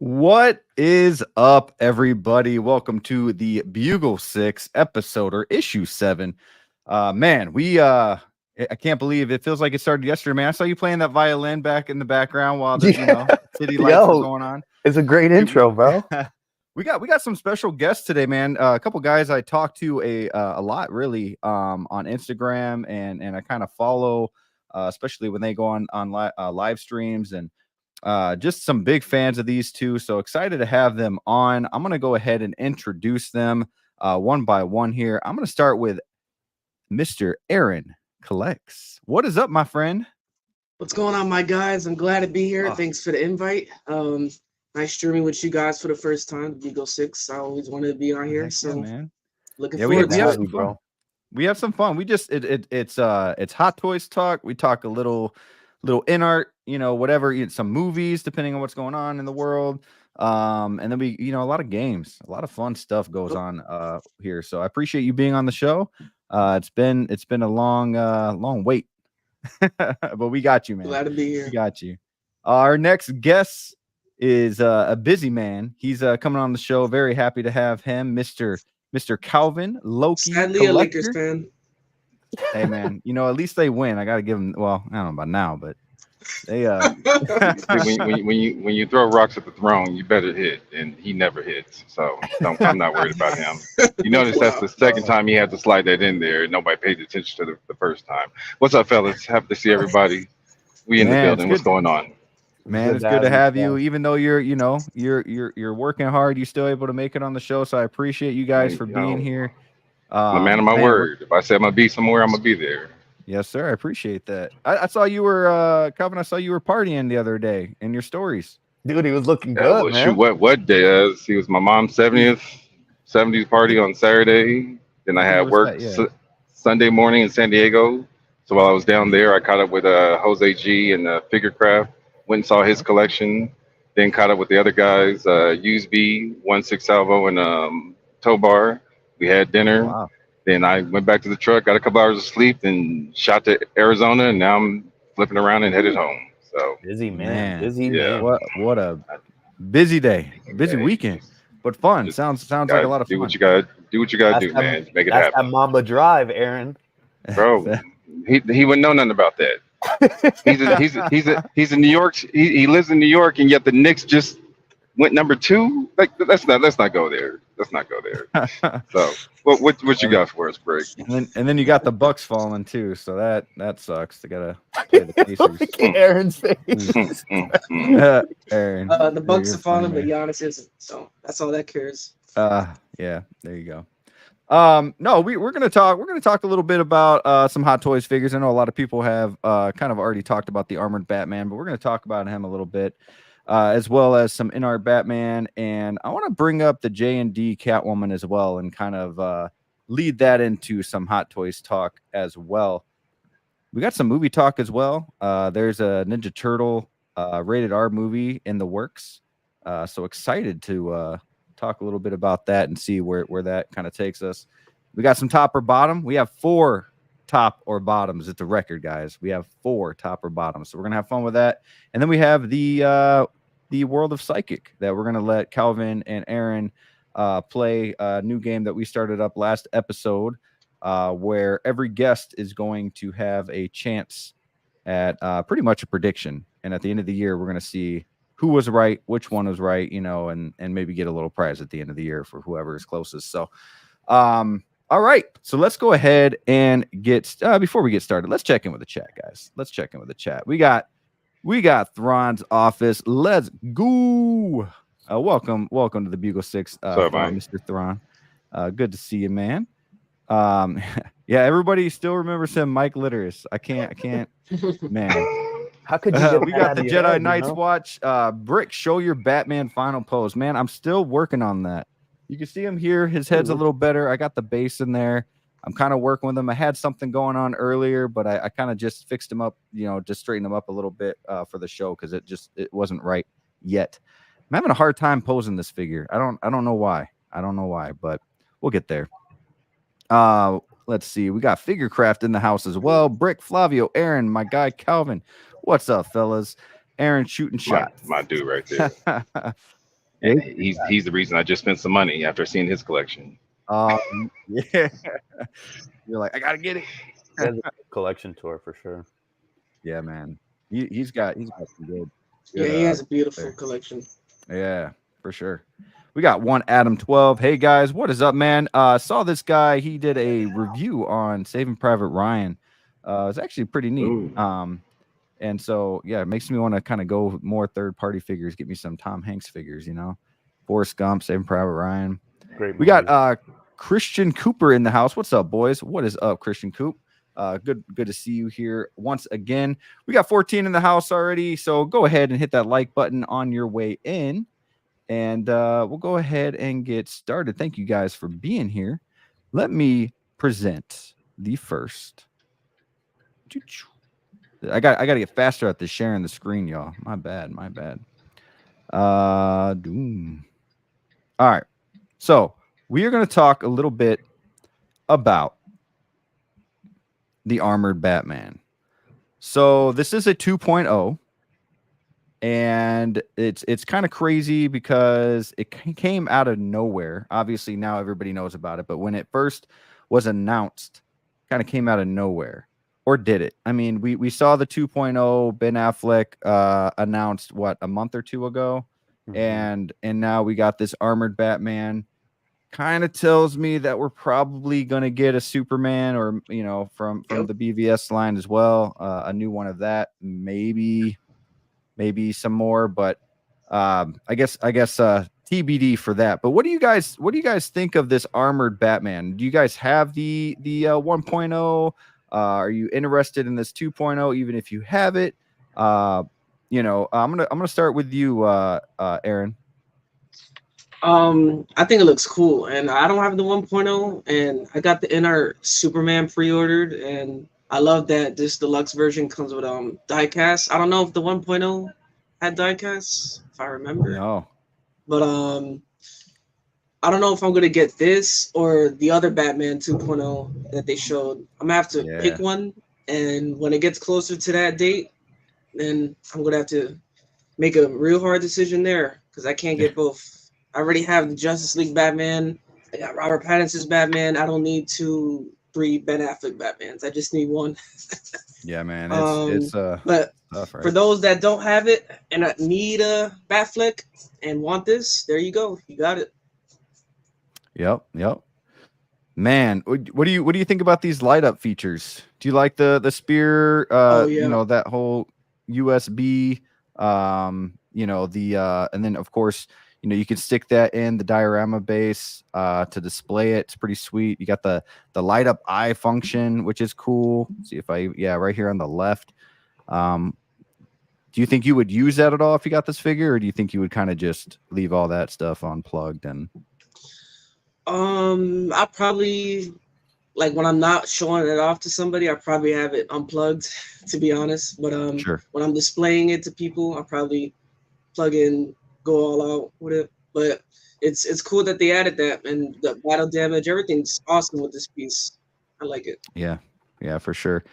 What is up, everybody? Welcome to the Bugle 6 episode or issue 7. Man, I can't believe it feels like it started yesterday, man. I saw you playing that violin back in the background while the city lights were going on. It's a great intro, bro. We got some special guests today, man. A couple guys I talked to a lot, really, on Instagram, and I kind of follow, especially when they go on live streams, and just some big fans of these two. So excited to have them on. I'm gonna go ahead and introduce them one by one here. I'm gonna start with Mr. Aaron Collectz. What is up, my friend? What's going on, my guys? I'm glad to be here. Thanks for the invite. Nice streaming with you guys for the first time. Bugle 6. I always wanted to be on here, so man. Looking forward to it, bro. We have some fun. We just it's Hot Toys talk. We talk a little Inart, whatever, some movies depending on what's going on in the world. And then we, a lot of games, a lot of fun stuff goes on here. So I appreciate you being on the show. It's been a long wait. But we got you, man. Glad to be here. We got you. Our next guest is a busy man. He's coming on the show. Very happy to have him, Mr. Calvin LoKey. Sadly, a Lakers fan. Hey, man, at least they win. I got to give them. Well, I don't know about now, but they when you throw rocks at the throne, you better hit, and he never hits. So I'm not worried about him. You notice that's the second time he had to slide that in there. Nobody paid attention to the first time. What's up, fellas? Happy to see everybody. We in the building. What's going on? Man, it's good to have you. Even though you're working hard, you're still able to make it on the show. So I appreciate you guys for being here. I'm a man of my word. If I say I'm gonna be somewhere, I'm gonna be there. Yes, sir. I appreciate that. I saw you were Calvin. I saw you were partying the other day in your stories. Dude, he was looking good, man. Shoot, what day? He was my mom's 70th party on Saturday. Then I had work Sunday morning in San Diego. So while I was down there, I caught up with Jose G and Figure Craft. Went and saw his collection. Then caught up with the other guys, Used B, 16 Salvo, and Tow Bar. We had dinner. Wow. Then I went back to the truck, got a couple hours of sleep, and shot to Arizona, and now I'm flipping around and headed home. So busy, man. Busy, yeah. man. What a busy day, busy weekend, but fun. Just sounds like a lot of fun. Do what you got to do, man. Make it happen. That's that Mamba Drive, Aaron. Bro, he wouldn't know nothing about that. He's in New York. He lives in New York, and yet the Knicks just went number 2. Like let's not go there. Let's not go there. So what you got for us, Greg? And then you got the Bucks falling too, so that sucks. They gotta play the Pacers. Look at Aaron's face. Aaron, the Bucks are falling, but Giannis isn't. So that's all that cares. Yeah, there you go. No, we're gonna talk a little bit about some Hot Toys figures. I know a lot of people have kind of already talked about the armored Batman, but we're gonna talk about him a little bit. As well as some Inart Batman, and I want to bring up the J&D Catwoman as well, and kind of lead that into some Hot Toys talk as well. We got some movie talk as well. There's a Ninja Turtle rated R movie in the works, so excited to talk a little bit about that and see where that kind of takes us. We got some top or bottom. We have 4 top or bottoms. It's a record, guys. We have 4 top or bottoms, so we're gonna have fun with that. And then we have the World of Psychic that we're going to let Calvin and Aaron play a new game that we started up last episode, where every guest is going to have a chance at pretty much a prediction. And at the end of the year, we're going to see who was right, which one was right, and maybe get a little prize at the end of the year for whoever is closest. So, all right. So let's go ahead and before we get started, let's check in with the chat, guys. Let's check in with the chat. We got Thrawn's office. Let's go. Welcome to the Bugle 6, Mr. Thrawn. Good to see you, man. Yeah, everybody still remembers him, Mike Litteris. I can't, man. How could you? We got the Jedi Knights watch. Brick, show your Batman final pose, man. I'm still working on that. You can see him here. His head's a little better. I got the base in there. I'm kind of working with him. I had something going on earlier, but I kind of just fixed him up, just straightened him up a little bit for the show because it wasn't right yet. I'm having a hard time posing this figure. I don't know why. But we'll get there. Let's see. We got Figure Craft in the house as well. Brick, Flavio, Aaron, my guy Calvin. What's up, fellas? Aaron shooting shots. My dude right there. and he's the reason I just spent some money after seeing his collection. Yeah. You're like, I gotta get it. He has a collection tour for sure. Yeah, man. He's got some good. Yeah, he has a beautiful collection. Yeah, for sure. We got one Adam 12. Hey guys, what is up, man? Saw this guy. He did a review on Saving Private Ryan. It's actually pretty neat. Ooh. And so yeah, it makes me want to kind of go more third-party figures. Get me some Tom Hanks figures, you know. Forrest Gump, Saving Private Ryan. Great. We got Christian Cooper in the house. What's up, boys? What is up, Christian Coop? Good to see you here once again. We got 14 in the house already, so go ahead and hit that like button on your way in, and we'll go ahead and get started. Thank you guys for being here. Let me present the first. I got to get faster at the sharing the screen, y'all. My bad. All right, so we are going to talk a little bit about the Armored Batman. So this is a 2.0, and it's kind of crazy because it came out of nowhere. Obviously now everybody knows about it, but when it first was announced, kind of came out of nowhere. Or did it? I mean, we saw the 2.0 Ben Affleck announced a month or two ago, and now we got this Armored Batman. Kind of tells me that we're probably going to get a Superman, or from the BVS line as well, a new one of that, maybe some more, but I guess TBD for that. But what do you guys think of this Armored Batman? Do you guys have the 1.0? Are you interested in this 2.0 even if you have it? I'm gonna start with you, Aaron. I think it looks cool, and I don't have the 1.0, and I got the Inart Superman pre-ordered, and I love that this deluxe version comes with diecast. I don't know if the 1.0 had diecast, if I remember. No. But I don't know if I'm gonna get this or the other Batman 2.0 that they showed. I'm gonna have to pick one, and when it gets closer to that date, then I'm gonna have to make a real hard decision there, because I can't get both. I already have the Justice League Batman. I got Robert Pattinson's Batman. I don't need 2-3 Ben Affleck Batmans. I just need one. Yeah, man. It's but tough, right? For those that don't have it and need a Batfleck and want this, there you go. You got it. Yep. Man, what do you think about these light up features? Do you like the spear? That whole USB. And then of course, you can stick that in the diorama base to display it. It's pretty sweet. You got the light up eye function, which is cool. See if right here on the left. Do you think you would use that at all if you got this figure, or do you think you would kind of just leave all that stuff unplugged? And I probably, like, when I'm not showing it off to somebody, I probably have it unplugged, to be honest. But sure. When I'm displaying it to people, I probably plug in, go all out with it. But it's cool that they added that, and the battle damage, everything's awesome with this piece. I like it. Yeah, for sure.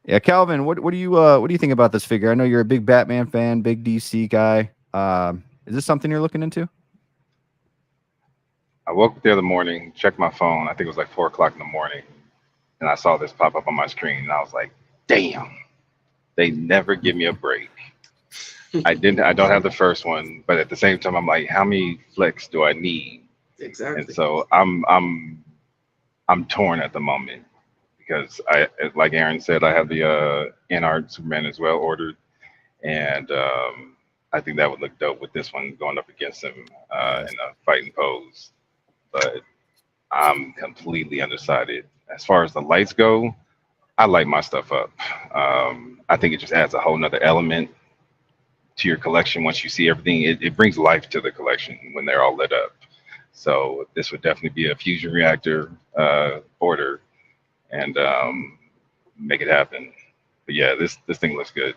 Yeah, Calvin, what do you think about this figure? I know you're a big Batman fan, big DC guy. Is this something you're looking into? I woke up the other morning, checked my phone. I think it was like 4 o'clock in the morning, and I saw this pop up on my screen, and I was like, "Damn, they never give me a break." I don't have the first one, but at the same time, I'm like, how many flicks do I need? Exactly. And so I'm torn at the moment, because like Aaron said, I have the Inart Superman as well ordered, and I think that would look dope with this one going up against him in a fighting pose. But I'm completely undecided. As far as the lights go, I light my stuff up. I think it just adds a whole nother element to your collection. Once you see everything, it brings life to the collection when they're all lit up. So this would definitely be a fusion reactor order, and make it happen. But yeah, this thing looks good.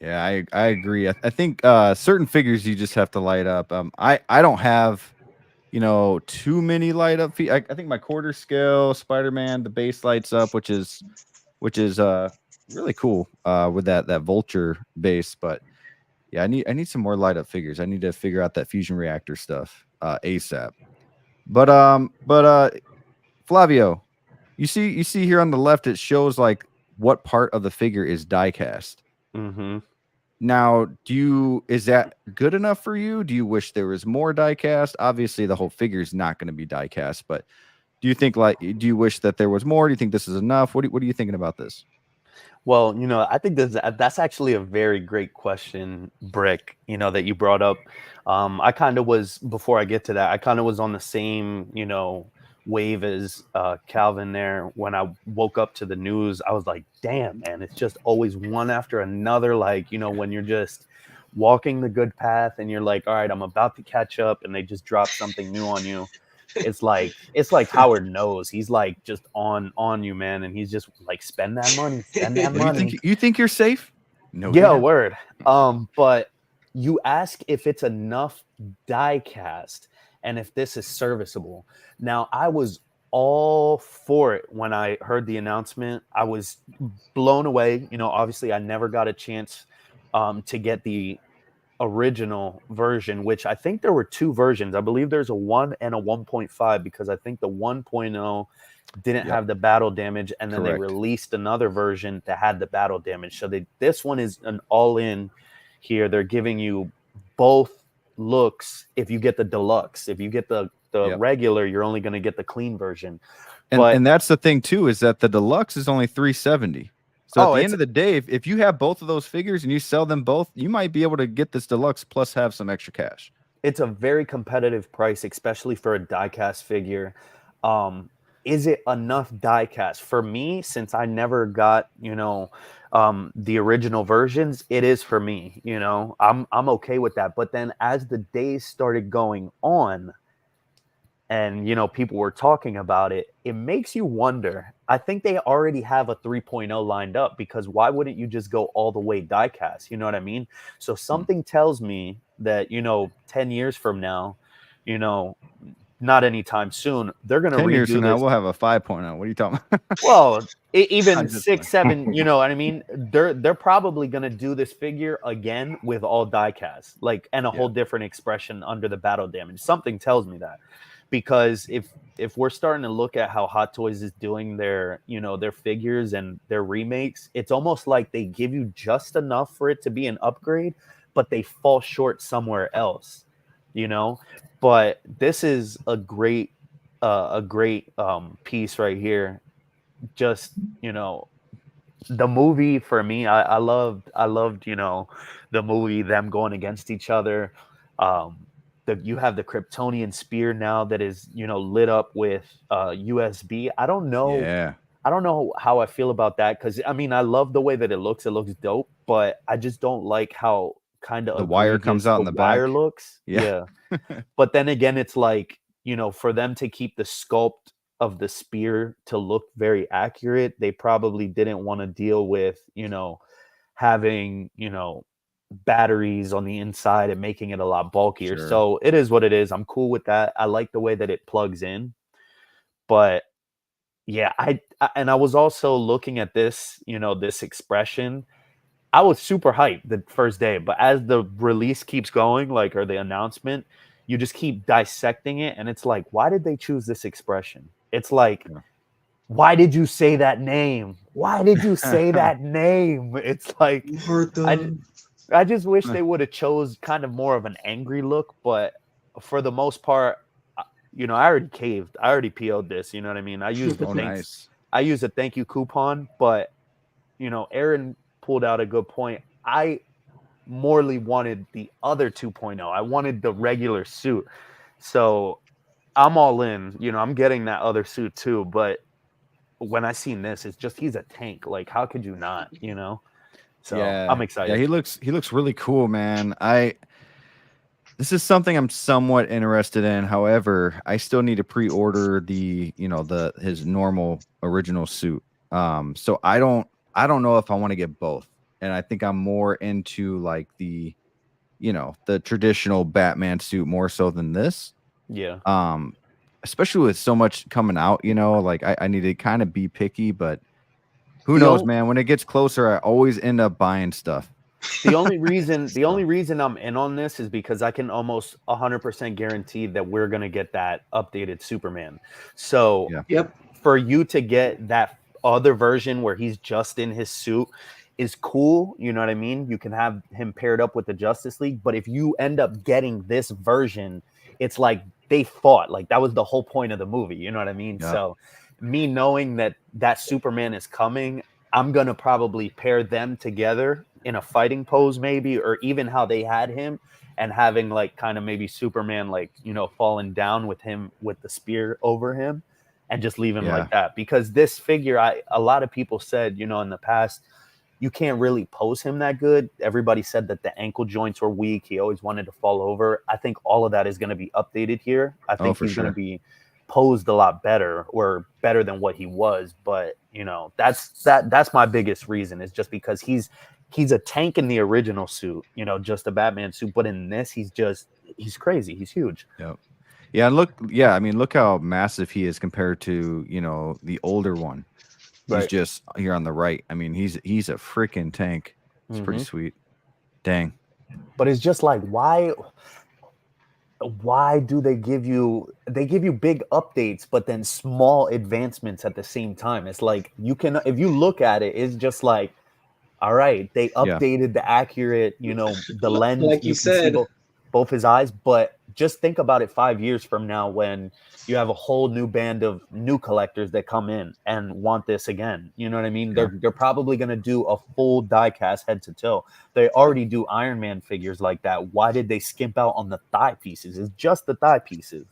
Yeah, I agree. I think certain figures you just have to light up. I don't have too many light up feet. I think my quarter scale Spider-Man, the base lights up, which is really cool with that vulture base. But Yeah, I need some more light up figures. I need to figure out that fusion reactor stuff ASAP. But Flavio, you see here on the left, it shows like what part of the figure is die cast. Mm-hmm. Now, is that good enough for you? Do you wish there was more die cast? Obviously, the whole figure is not going to be die cast, but do you wish that there was more? Do you think this is enough? What are you thinking about this? Well, I think that's actually a very great question, Brick, that you brought up. I kind of was, before I get to that, I kind of was on the same, wave as Calvin there. When I woke up to the news, I was like, damn, man, it's just always one after another. Like, when you're just walking the good path and you're like, all right, I'm about to catch up, and they just drop something new on you. It's like Howard knows. He's like just on you, man, and he's just like, spend that money. You think you're safe? No. Yeah, word. But you ask if it's enough die cast and if this is serviceable. Now, I was all for it when I heard the announcement. I was blown away. Obviously I never got a chance to get the original version, which I think there were two versions. I believe there's a 1 and a 1.5, because I think the 1.0 didn't have the battle damage, and then they released another version that had the battle damage. So this one is an all-in here. They're giving you both looks. If you get the deluxe, if you get the regular, you're only going to get the clean version. And that's the thing too, is that the deluxe is only $370. So at the end of the day, if you have both of those figures and you sell them both, you might be able to get this deluxe plus have some extra cash. It's a very competitive price, especially for a die-cast figure. Is it enough die-cast? For me, since I never got, the original versions, it is for me. I'm okay with that. But then as the days started going on, and people were talking about it, it makes you wonder. I think they already have a 3.0 lined up, because why wouldn't you just go all the way die cast? You know what I mean? So something tells me that 10 years from now, not anytime soon, they're going to redo 10 years from now, this. we'll have a 5.0. What are you talking about? Well, even 6, 7, you know what I mean? They're probably going to do this figure again with all die cast, and a whole different expression under the battle damage. Something tells me that. Because if we're starting to look at how Hot Toys is doing their figures and their remakes, it's almost like they give you just enough for it to be an upgrade, but they fall short somewhere else, But this is a great piece right here. Just the movie, for me, I loved the movie, them going against each other. You have the Kryptonian spear now that is lit up with USB. I don't know how I feel about that, because I love the way that it looks dope, but I just don't like how kind of the wire comes out in the wire back. Looks. Yeah. But then again, it's like, for them to keep the sculpt of the spear to look very accurate, they probably didn't want to deal with having batteries on the inside and making it a lot bulkier. Sure. So it is what it is. I'm cool with that. I like the way that it plugs in. But yeah, I was also looking at this, this expression. I was super hyped the first day, but as the release keeps going, or the announcement, you just keep dissecting it, and it's like, why did they choose this expression? It's like, why did you say that name? Why did you say that name? It's like, I just wish they would have chose kind of more of an angry look, but for the most part, I already caved. I already PO'd this. You know what I mean? I used I used a thank you coupon, but Aaron pulled out a good point. I morely wanted the other 2.0. I wanted the regular suit, so I'm all in. I'm getting that other suit too. But when I seen this, it's just, he's a tank. Like, how could you not? So yeah, I'm excited. Yeah, he looks really cool, man. This is something I'm somewhat interested in. However, I still need to pre-order his normal original suit. So I don't know if I want to get both. And I think I'm more into like the traditional Batman suit more so than this. Yeah. Especially with so much coming out, I need to kind of be picky, but who knows, man? When it gets closer, I always end up buying stuff. The only reason I'm in on this is because I can almost 100% guarantee that we're gonna get that updated Superman. So Yep. for you to get that other version where he's just in his suit is cool. You know what I mean? You can have him paired up with the Justice League, but if you end up getting this version, it's like they fought. Like that was the whole point of the movie. You know what I mean? Yep. So me knowing that Superman is coming, I'm gonna probably pair them together in a fighting pose, maybe, or even how they had him, and having like kind of maybe Superman like, you know, falling down with him with the spear over him, and just leave him like that. Because this figure, a lot of people said, you know, in the past, you can't really pose him that good. Everybody said that the ankle joints were weak. He always wanted to fall over. I think all of that is going to be updated here. I think he's going to be posed a lot better, or better than what he was. But you know, that's my biggest reason, is just because he's a tank in the original suit, you know, just a Batman suit. But in this, he's crazy. He's huge. Yep. Yeah. I mean, look how massive he is compared to, you know, the older one. He's just here on the right. I mean, he's a freaking tank. It's pretty sweet. Dang. But it's just like, why do they give you big updates, but then small advancements at the same time? It's like, you can, if you look at it, it's just like, all right, they updated the accurate, you know, the lens, like you said, see both his eyes. But just think about it 5 years from now, when you have a whole new band of new collectors that come in and want this again. You know what I mean? They're probably going to do a full die cast head to toe. They already do Iron Man figures like that. Why did they skimp out on the thigh pieces? It's just the thigh pieces.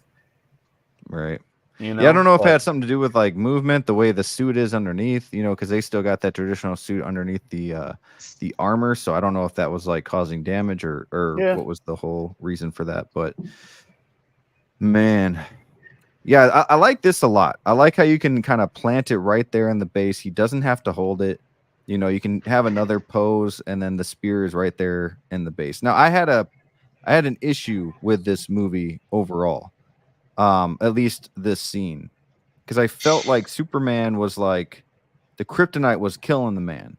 Right. You know? Yeah, I don't know if it had something to do with like movement, the way the suit is underneath, you know, because they still got that traditional suit underneath the armor. So I don't know if that was like causing damage or what was the whole reason for that. But man, yeah, I like this a lot. I like how you can kind of plant it right there in the base. He doesn't have to hold it. You know, you can have another pose, and then the spear is right there in the base. Now, I had an issue with this movie overall. At least this scene, because I felt like Superman was like, the kryptonite was killing the man,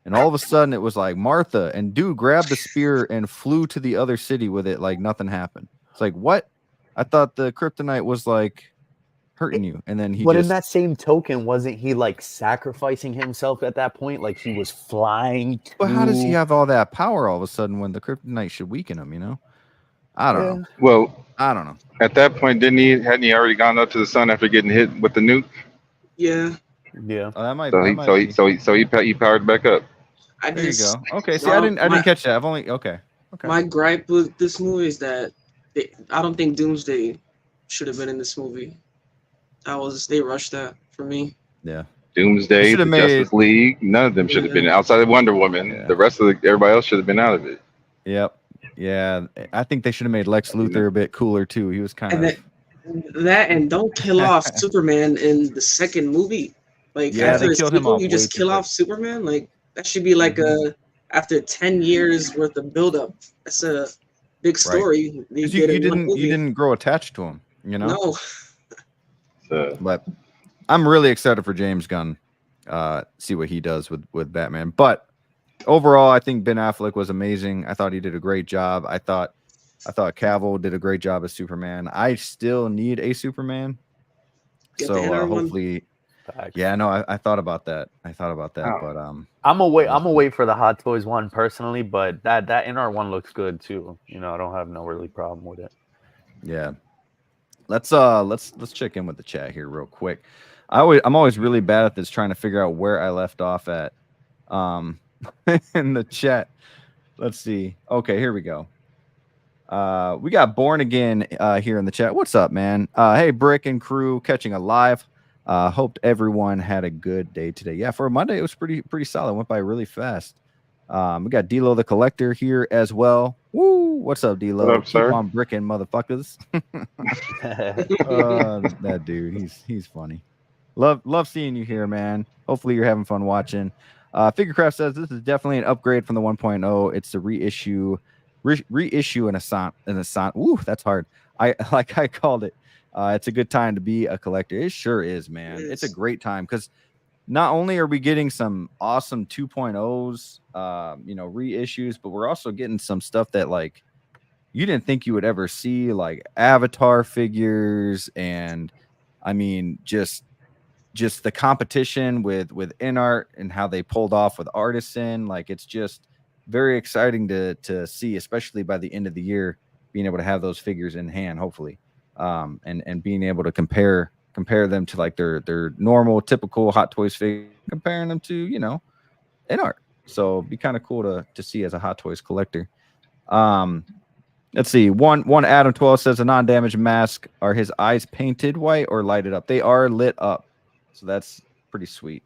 and all of a sudden it was like Martha and dude grabbed the spear and flew to the other city with it like nothing happened. It's like, what? I thought the kryptonite was like hurting you, and then But in that same token, wasn't he like sacrificing himself at that point? Like he was flying. But how does he have all that power all of a sudden when the kryptonite should weaken him? You know, I don't know. Well, I don't know. At that point, hadn't he already gone up to the sun after getting hit with the nuke? Yeah. Yeah. That might. So he powered back up. There you go. Okay. See, I didn't catch that. I've only okay. My gripe with this movie is that I don't think Doomsday should have been in this movie. They rushed that for me. Yeah. Doomsday, the Justice League, none of them should have been outside of Wonder Woman. Yeah. The rest of everybody else should have been out of it. Yep. Yeah, I think they should have made Lex Luthor a bit cooler too. He was kind of that, and don't kill off Superman in the second movie. Like after they killed him off. You just kill off Superman. Like that should be like after 10 years worth of buildup. That's a big story. Right. You didn't grow attached to him. You know. No. But I'm really excited for James Gunn. See what he does with Batman, but. Overall, I think Ben Affleck was amazing. I thought he did a great job. I thought Cavill did a great job as Superman. I still need a Superman. So hopefully, no, I thought about that. But I'm away for the Hot Toys one personally, but that Inart one looks good too. You know, I don't have no really problem with it. Yeah. Let's check in with the chat here real quick. I'm always really bad at this, trying to figure out where I left off at. In the chat, let's see. Okay, here we go. We got Born Again here in the chat. What's up, man? Hey, Brick and crew, catching a live. Hoped everyone had a good day today. Yeah, for a Monday, it was pretty solid. Went by really fast. We got D-Lo the Collector here as well. Woo! What's up, D-Lo? What up, sir? Keep on bricking, motherfuckers. That dude, he's funny. Love seeing you here, man. Hopefully you're having fun watching. Figurecraft says this is definitely an upgrade from the 1.0. It's a reissue and a Ooh, that's hard. I called it. It's a good time to be a collector. It sure is, man. It's a great time because not only are we getting some awesome 2.0s, reissues, but we're also getting some stuff that like you didn't think you would ever see, like Avatar figures, and I mean just the competition with Inart and how they pulled off with Artisan. Like it's just very exciting to see, especially by the end of the year, being able to have those figures in hand, hopefully, and being able to compare them to like their normal typical Hot Toys figure, comparing them to Inart. So it'd be kind of cool to see as a Hot Toys collector. Let's see. One Adam 12 says a non-damaged mask. Are his eyes painted white or lighted up? They are lit up. So that's pretty sweet.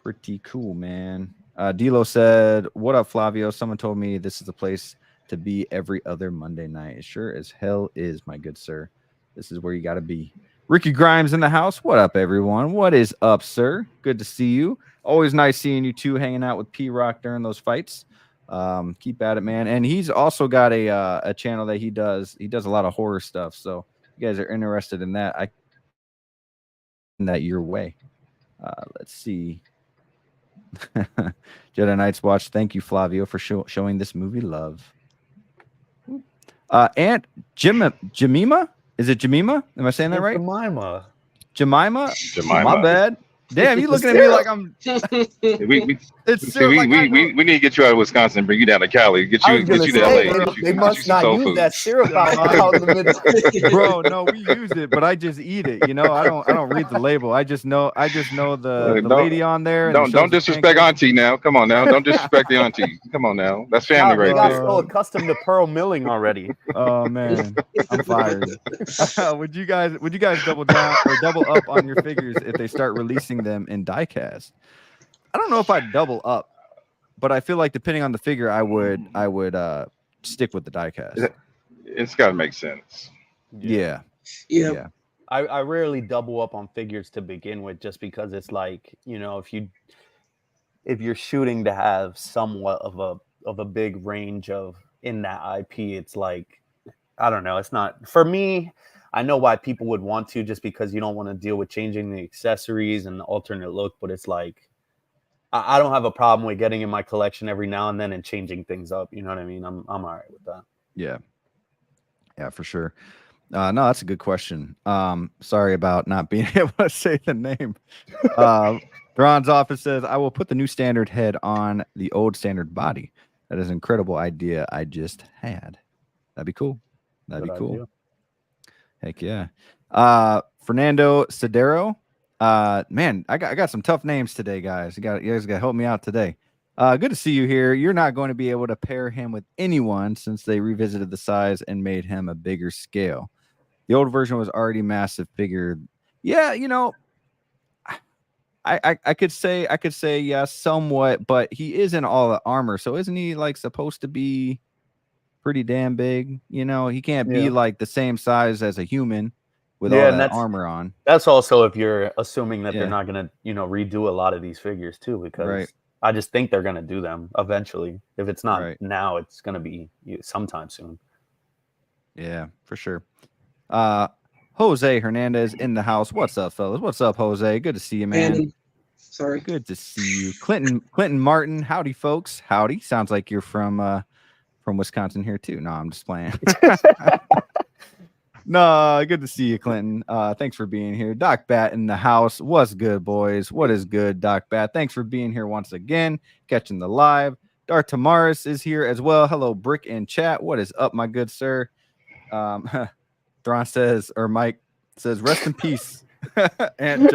Pretty cool, man. Dilo said, "What up, Flavio? Someone told me this is the place to be every other Monday night. It sure as hell is, my good sir. This is where you got to be." Ricky Grimes in the house. What up, everyone? What is up, sir? Good to see you. Always nice seeing you two hanging out with P-Rock during those fights. Keep at it, man. And he's also got a channel that he does a lot of horror stuff. So if you guys are interested in that, I send that your way. Let's see. Jedi Knights Watch. Thank you, Flavio, for showing this movie love. Aunt Jemima? Is it Jemima? Am I saying that right? Jemima? My bad. Damn, you looking at me like I'm. We need to get you out of Wisconsin, bring you down to Cali, get you to LA. They must not use that syrup out in the middle. Bro, no, we use it, but I just eat it. I don't read the label. I just know the lady on there. Don't disrespect Auntie now. Come on now, don't disrespect the Auntie. Come on now, that's family right there. So accustomed to pearl milling already. Oh man, I'm fired. Would you guys double down or double up on your figures if they start releasing them in diecast? I don't know if I'd double up, but I feel like depending on the figure, I would stick with the diecast. It's got to make sense. Yeah. I rarely double up on figures to begin with, just because it's like, if you're shooting to have somewhat of a big range in that IP, it's like, I don't know, it's not for me. I know why people would want to, just because you don't want to deal with changing the accessories and the alternate look, but it's like, I don't have a problem with getting in my collection every now and then and changing things up. You know what I mean? I'm all right with that. Yeah, for sure. No, that's a good question. Sorry about not being able to say the name. Thrawn's office says, "I will put the new standard head on the old standard body. That is an incredible idea I just had. That'd be cool. That'd be cool. Idea. Heck yeah." Fernando Cedero. Man, I got some tough names today, guys. You guys got to help me out today. Good to see you here. You're not going to be able to pair him with anyone since they revisited the size and made him a bigger scale. The old version was already massive figure. Yeah, I could say yeah, somewhat, but he is in all the armor, so isn't he like supposed to be pretty damn big? He can't be like the same size as a human with all that armor on. That's also if you're assuming that they're not gonna, redo a lot of these figures too, because I just think they're gonna do them eventually. If it's not now, it's gonna be sometime soon. Yeah, for sure. Jose Hernandez in the house. What's up, fellas? What's up, Jose? Good to see you, man. Sorry. Good to see you. Clinton Martin. Howdy, folks. Howdy. Sounds like you're from Wisconsin here too. No, I'm just playing. No, good to see you, Clinton. Thanks for being here. Doc Bat in the house. What's good, boys? What is good, Doc Bat? Thanks for being here once again, catching the live. Dart Tamaris is here as well. Hello, Brick in chat. What is up, my good sir? Thrawn says, or Mike says, rest in peace. And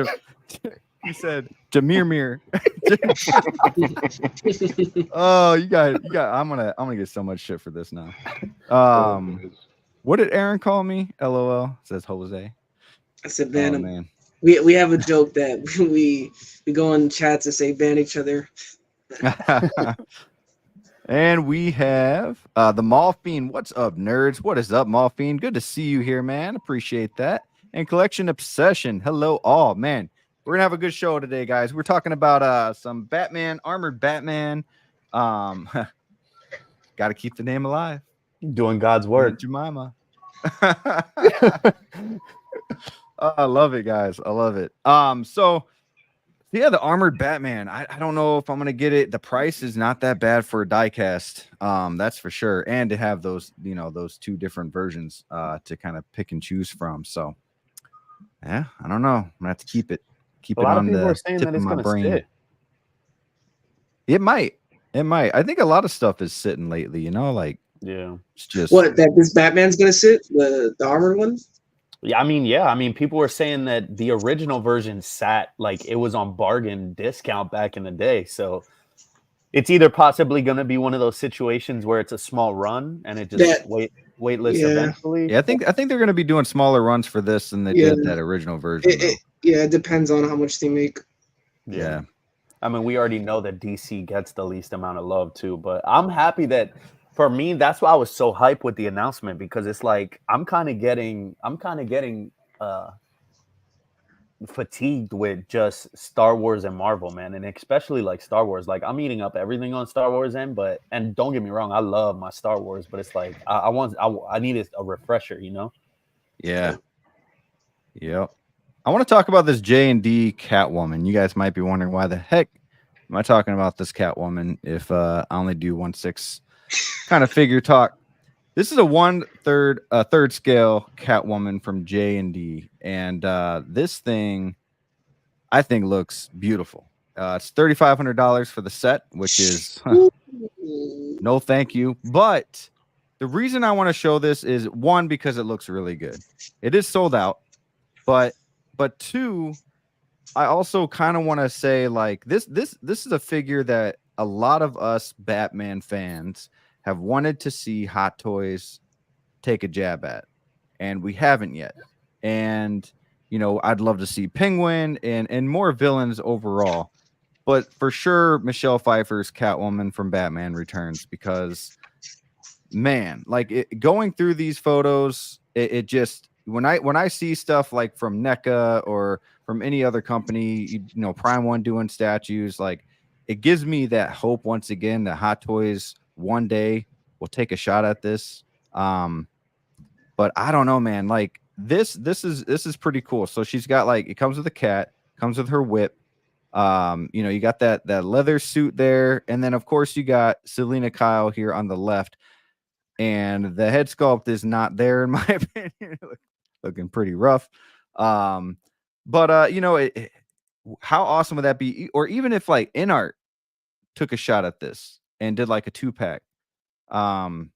he said, Jameer Mir. Oh, you got. I'm gonna get so much shit for this now. What did Aaron call me? LOL, says Jose. I said ban him. Man. We have a joke that we go in chats and say ban each other. And we have the Mall Fiend. What's up, nerds? What is up, Mall Fiend? Good to see you here, man. Appreciate that. And Collection Obsession. Hello, all. Man, we're going to have a good show today, guys. We're talking about some Batman, armored Batman. Got to keep the name alive. Doing God's work. Jemima. I love it, guys. I love it. So Yeah, the armored Batman. I don't know if I'm gonna get it. The price is not that bad for a diecast. That's for sure. And to have those, those two different versions to kind of pick and choose from. So yeah, I don't know. I'm gonna have to keep it A lot of on people the are saying tip that of it's my gonna brain. sit. It might. I think a lot of stuff is sitting lately, like Yeah. it's just What, that this Batman's gonna sit? The armored one? Yeah, I mean, people were saying that the original version sat like it was on bargain discount back in the day. So it's either possibly going to be one of those situations where it's a small run and it just waitlist eventually. Yeah, I think they're going to be doing smaller runs for this than they did that original version. It depends on how much they make. Yeah. I mean, we already know that DC gets the least amount of love too, but I'm happy that for me, that's why I was so hyped with the announcement, because it's like I'm kind of getting fatigued with just Star Wars and Marvel, man, and especially like Star Wars. Like I'm eating up everything on Star Wars and don't get me wrong, I love my Star Wars, but it's like I needed a refresher, Yeah. Yep. I want to talk about this J&D Catwoman. You guys might be wondering, why the heck am I talking about this Catwoman if I only do 1/6 kind of figure talk? This is a third scale Catwoman from J&D, and this thing I think looks beautiful. It's $3,500 for the set, which is no thank you. But the reason I want to show this is, one, because it looks really good. It is sold out, but two, I also kind of want to say, like, this is a figure that a lot of us Batman fans have wanted to see Hot Toys take a jab at, and we haven't yet. And I'd love to see Penguin and more villains overall, but for sure Michelle Pfeiffer's Catwoman from Batman Returns, because man, like going through these photos, it just, when I see stuff like from NECA or from any other company, Prime One doing statues, like it gives me that hope once again that Hot Toys one day will take a shot at this. But I don't know, man. Like this is pretty cool. So she's got, like, it comes with a cat, comes with her whip. You got that leather suit there, and then of course you got Selena Kyle here on the left, and the head sculpt is not there in my opinion. Looking pretty rough. But how awesome would that be? Or even if like Inart took a shot at this and did like a 2-pack, and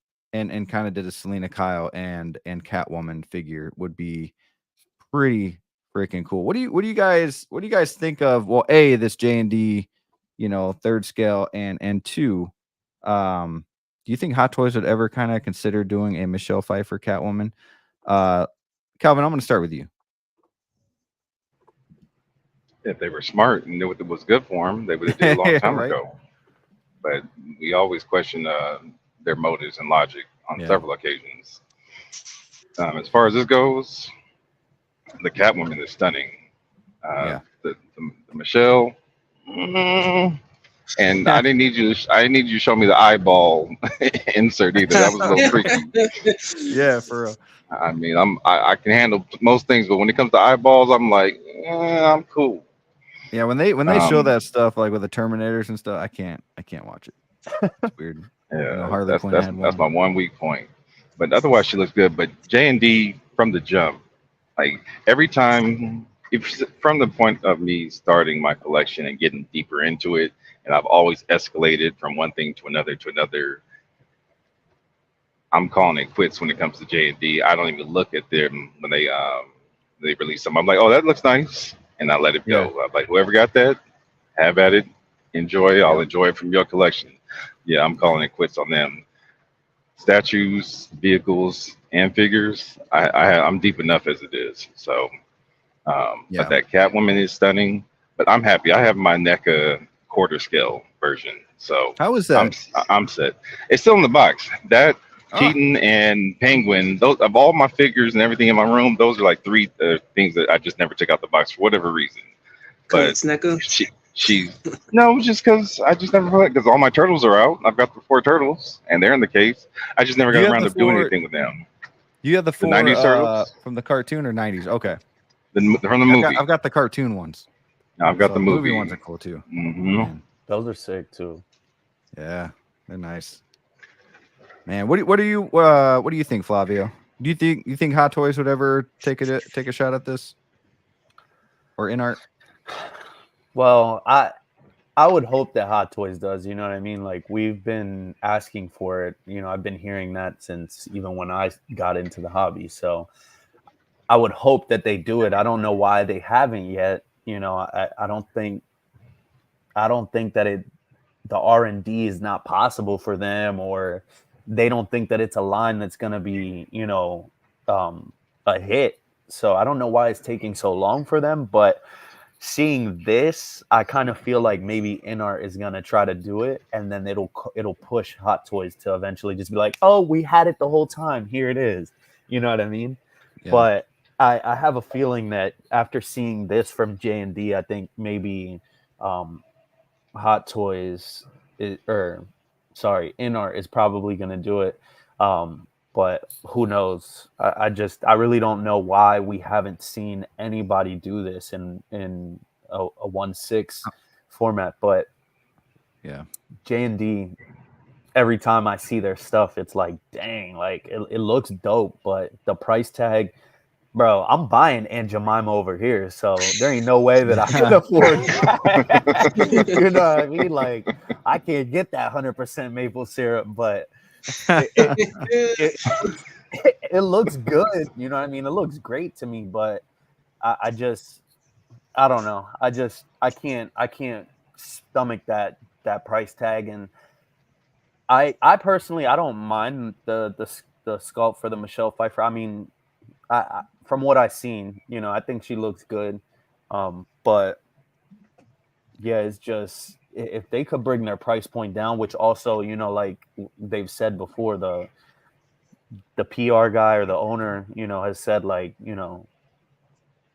kind of did a Selena Kyle and Catwoman figure, would be pretty freaking cool. What do you guys think of, well, A, this J&D, third scale, and two, do you think Hot Toys would ever kind of consider doing a Michelle Pfeiffer Catwoman? Calvin, I'm going to start with you. If they were smart and knew what was good for them, they would have did a long time ago. But we always question their motives and logic on several occasions. As far as this goes, the Catwoman is stunning. The Michelle, and I didn't need you to show me the eyeball insert either. That was a little freaky. Yeah, for real. I mean, I can handle most things, but when it comes to eyeballs, I'm like, I'm cool. Yeah, when they show that stuff like with the Terminators and stuff, I can't watch it. It's weird. Yeah, that's my one weak point. But otherwise, she looks good. But J&D from the jump, like every time, from the point of me starting my collection and getting deeper into it, and I've always escalated from one thing to another to another. I'm calling it quits when it comes to J&D. I don't even look at them when they release them. I'm like, oh, that looks nice, and I let it go. I'm like, whoever got that, have at it, enjoy. I'll enjoy it from your collection. Yeah, I'm calling it quits on them. Statues, vehicles, and figures, I'm deep enough as it is. So, but that Catwoman is stunning. But I'm happy. I have my NECA quarter scale version. So how is that? I'm set. It's still in the box. That Keaton and Penguin, those of all my figures and everything in my room, those are like three things that I just never took out the box for whatever reason. But it's NECA. No, just because I just never played, because all my turtles are out. I've got the 4 turtles and they're in the case. I just never got around to doing anything with them. You have the 4 90s turtles from the cartoon or 90s? Okay. From the movie. I've got the cartoon ones. I've got the movie ones are cool too. Mm-hmm. Those are sick too. Yeah, they're nice. Man, what do you think, Flavio? Do you think Hot Toys would ever take a shot at this, or Inart? Well, I would hope that Hot Toys does. You know what I mean? Like, we've been asking for it. You know, I've been hearing that since even when I got into the hobby. So I would hope that they do it. I don't know why they haven't yet. You know, I don't think that the R&D is not possible for them, or they don't think that it's a line that's going to be, you know, a hit. So I don't know why it's taking so long for them, but seeing this, I kind of feel like maybe Inart is going to try to do it, and then it'll push Hot Toys to eventually just be like, oh, we had it the whole time. Here it is. You know what I mean? Yeah. But I have a feeling that after seeing this from J&D, I think maybe Hot Toys Inart is probably going to do it. But who knows? I really don't know why we haven't seen anybody do this in a 1/6 format. But yeah, J&D, every time I see their stuff, it's like, dang, like it looks dope, but the price tag, bro, I'm buying Aunt Jemima over here, so there ain't no way that I can afford that. You know what I mean? Like, I can't get that 100% maple syrup, but it looks good. You know what I mean? It looks great to me, but I don't know. I can't stomach that price tag, and I personally, I don't mind the sculpt for the Michelle Pfeiffer. I mean, from what I've seen, you know, I think she looks good. But yeah, it's just, if they could bring their price point down, which also, you know, like they've said before, the PR guy or the owner, you know, has said, like, you know,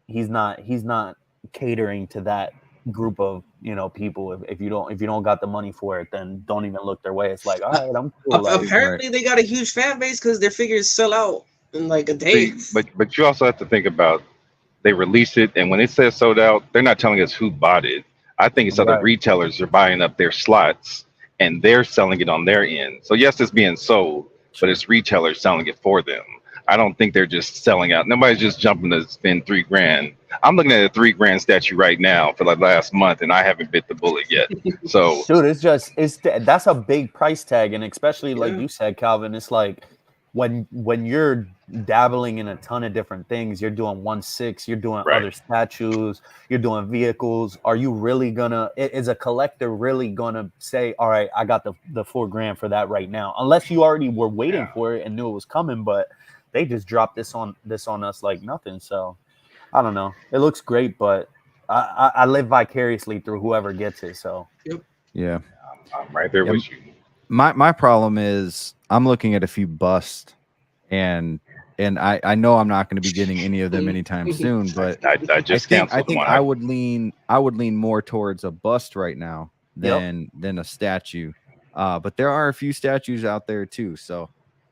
he's not catering to that group of, you know, people. If you don't got the money for it, then don't even look their way. It's like, all right, I'm cool. Apparently they got a huge fan base because their figures sell out in like a day. But you also have to think about, they release it, and when it says sold out, they're not telling us who bought it. I think it's other retailers are buying up their slots and they're selling it on their end. So yes, it's being sold, but it's retailers selling it for them. I don't think they're just selling out. Nobody's just jumping to spend $3,000. I'm looking at a $3,000 statue right now for the last month, and I haven't bit the bullet yet. So, dude, that's a big price tag, and especially like you said, Calvin, it's like when you're dabbling in a ton of different things, you're doing 1/6, you're doing other statues, you're doing vehicles. Are you really is a collector really gonna say, all right, I got the $4,000 for that right now? Unless you already were waiting for it and knew it was coming, but they just dropped this on us like nothing. So I don't know. It looks great, but I live vicariously through whoever gets it. So yeah, I'm right there with you. My problem is I'm looking at a few busts, and I know I'm not going to be getting any of them anytime soon. But I think I would lean more towards a bust right now than a statue. But there are a few statues out there too, so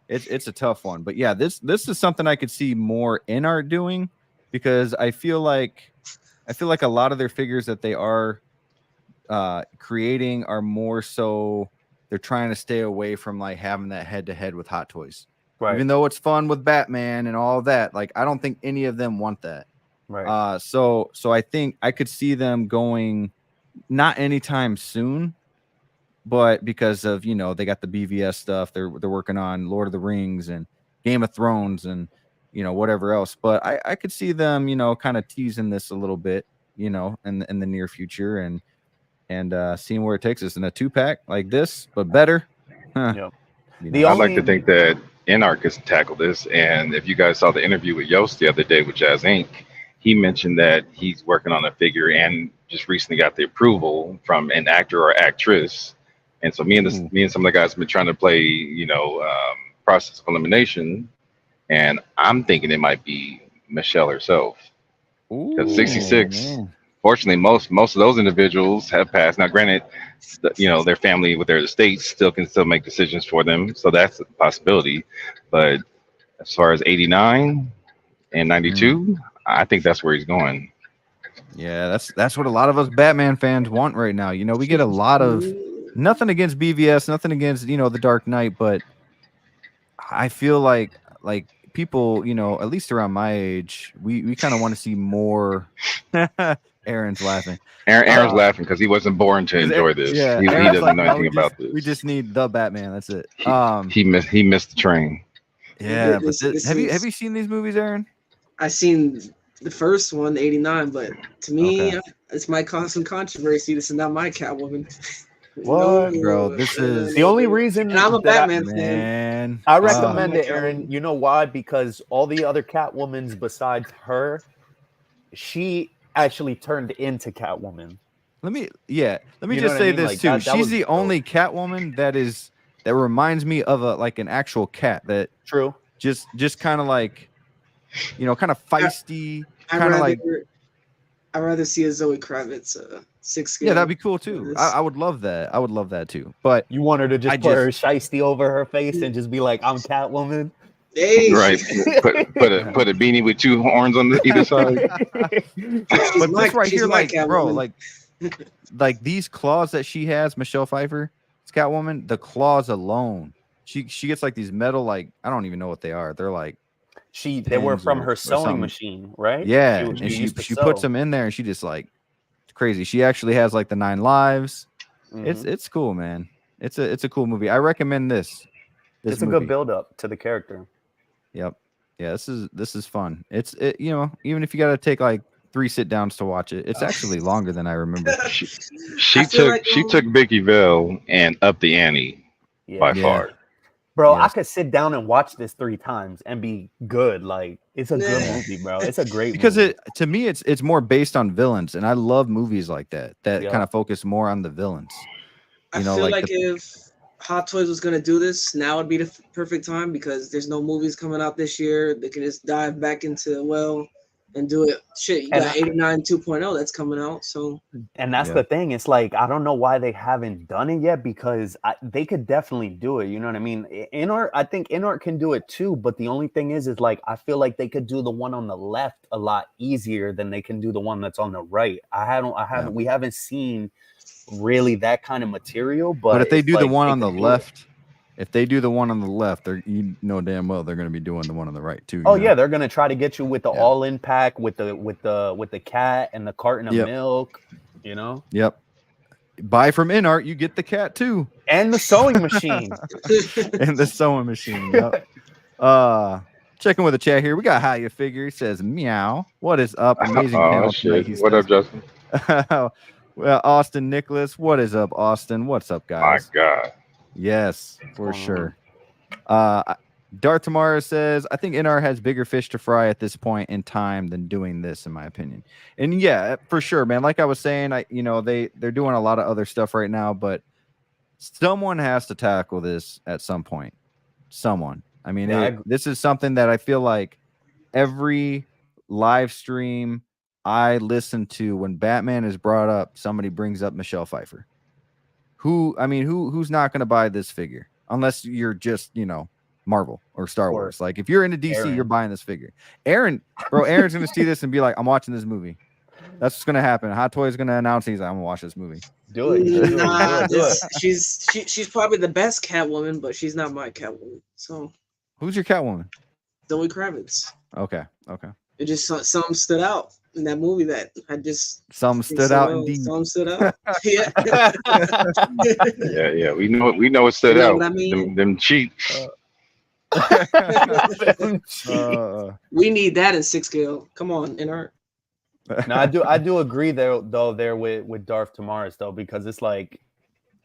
it's a tough one. But yeah, this is something I could see more Inart doing, because I feel like a lot of their figures that they are creating are more so, they're trying to stay away from like having that head-to-head with Hot Toys. Right. Even though it's fun with Batman and all that, like I don't think any of them want that. Right. So I think I could see them going, not anytime soon, but because of, you know, they got the BVS stuff, they're working on Lord of the Rings and Game of Thrones and, you know, whatever else. But I could see them, you know, kind of teasing this a little bit, you know, in the near future, and seeing where it takes us in a 2-pack like this, but better. Yep. I'd like to think that Inart can tackle this. And if you guys saw the interview with Yost the other day with Jazz Inc., he mentioned that he's working on a figure and just recently got the approval from an actor or actress. And so me and some of the guys have been trying to play, you know, process of elimination, and I'm thinking it might be Michelle herself. Because 66. Man. Fortunately, most of those individuals have passed. Now, granted, you know, their family with their estates can still make decisions for them, so that's a possibility. But as far as 89 and 92, I think that's where he's going. Yeah, that's what a lot of us Batman fans want right now. You know, we get a lot of nothing against BVS, nothing against, you know, the Dark Knight, but I feel like people, you know, at least around my age, we kind of want to see more. Aaron's laughing. Aaron's laughing because he wasn't born to enjoy this. Yeah, he Aaron's doesn't like, know no, anything about this. We just need the Batman. That's it. He missed the train. Yeah, but have you seen these movies, Aaron? I seen the first one, 89, but to me, this might cause some controversy. This is not my Catwoman. What, bro? This is the only reason. And I'm a Batman fan. I recommend it, Aaron. You know why? Because all the other Catwomans besides her, she actually turned into Catwoman. Let me just say this too. She's the only Catwoman that reminds me of an actual cat that just kind of like, you know, kind of feisty, kind of like. I'd rather see a Zoe Kravitz 6 scale. Yeah, that'd be cool too. I would love that. I would love that too. But you want her to just put her shiesty over her face and just be like, "I'm Catwoman." Hey. Right. Put a beanie with 2 horns on either side. But this right here, like, bro, like these claws that she has, Michelle Pfeiffer, it's Catwoman. The claws alone, she gets like these metal, like, I don't even know what they are. They're like. They were from her sewing machine, right? Yeah, and she puts them in there, and she just like, it's crazy. She actually has like the 9 lives. Mm-hmm. It's cool, man. It's a cool movie. I recommend this. It's a good build up to the character. Yep. Yeah, this is fun. You know, even if you got to take like 3 sit downs to watch it, it's actually longer than I remember. She took Vicky Vale and upped the ante by far. Bro, I could sit down and watch this 3 times and be good. Like, it's a good movie, bro. It's a great movie. To me, it's more based on villains, and I love movies like that kind of focus more on the villains. I feel like if Hot Toys was gonna do this, now would be the perfect time because there's no movies coming out this year. They can just dive back into and do it. Shit, you got 89 2.0 that's coming out. So, and that's the thing. It's like, I don't know why they haven't done it yet because they could definitely do it. You know what I mean? Inart, I think Inart can do it too. But the only thing is like, I feel like they could do the one on the left a lot easier than they can do the one that's on the right. We haven't seen really that kind of material. But if they do the one on the left. If they do the one on the left, you know damn well they're going to be doing the one on the right too. Yeah, they're going to try to get you with the all-in pack with the cat and the carton of milk. You know. Yep. Buy from Inart, you get the cat too, and the sewing machine. And the sewing machine. Yep. Checking with the chat here. We got How You Figure. He says, "Meow. What is up? Amazing panel tonight." What up, Justin? Well, Austin Nicholas. What is up, Austin? What's up, guys? My God. Yes, for sure. Darth Tamara says, I think Inart has bigger fish to fry at this point in time than doing this, in my opinion. And yeah, for sure, man. Like I was saying, they're doing a lot of other stuff right now, but someone has to tackle this at some point. Someone. I mean, this is something that I feel like every live stream I listen to, when Batman is brought up, somebody brings up Michelle Pfeiffer. Who's not going to buy this figure unless you're just, Marvel or Star Wars. Like if you're into DC, you're buying this figure. Aaron's going to see this and be like, I'm watching this movie. That's what's going to happen. Hot Toy is going to announce he's like, I'm going to watch this movie. Do it. Nah, she's probably the best Catwoman, but she's not my Catwoman. So who's your Catwoman? Zoe Kravitz. Okay. It just something stood out in that movie that I just some stood out indeed. Some stood out. Yeah. Yeah. We know it stood out. I mean? Them cheeks. We need that in 6 scale. Come on, Inart. No, I do agree there with Darth Tamaris though, because it's like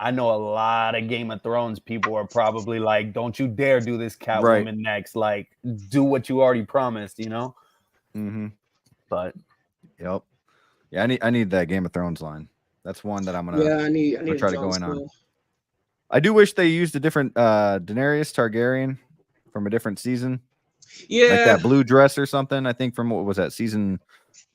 I know a lot of Game of Thrones people are probably like, don't you dare do this Catwoman next. Like, do what you already promised, Mm-hmm. But yep. Yeah, I need that Game of Thrones line. That's one that I'm gonna I need try to go in on. I do wish they used a different Daenerys Targaryen from a different season. Yeah, like that blue dress or something. I think from what was that season?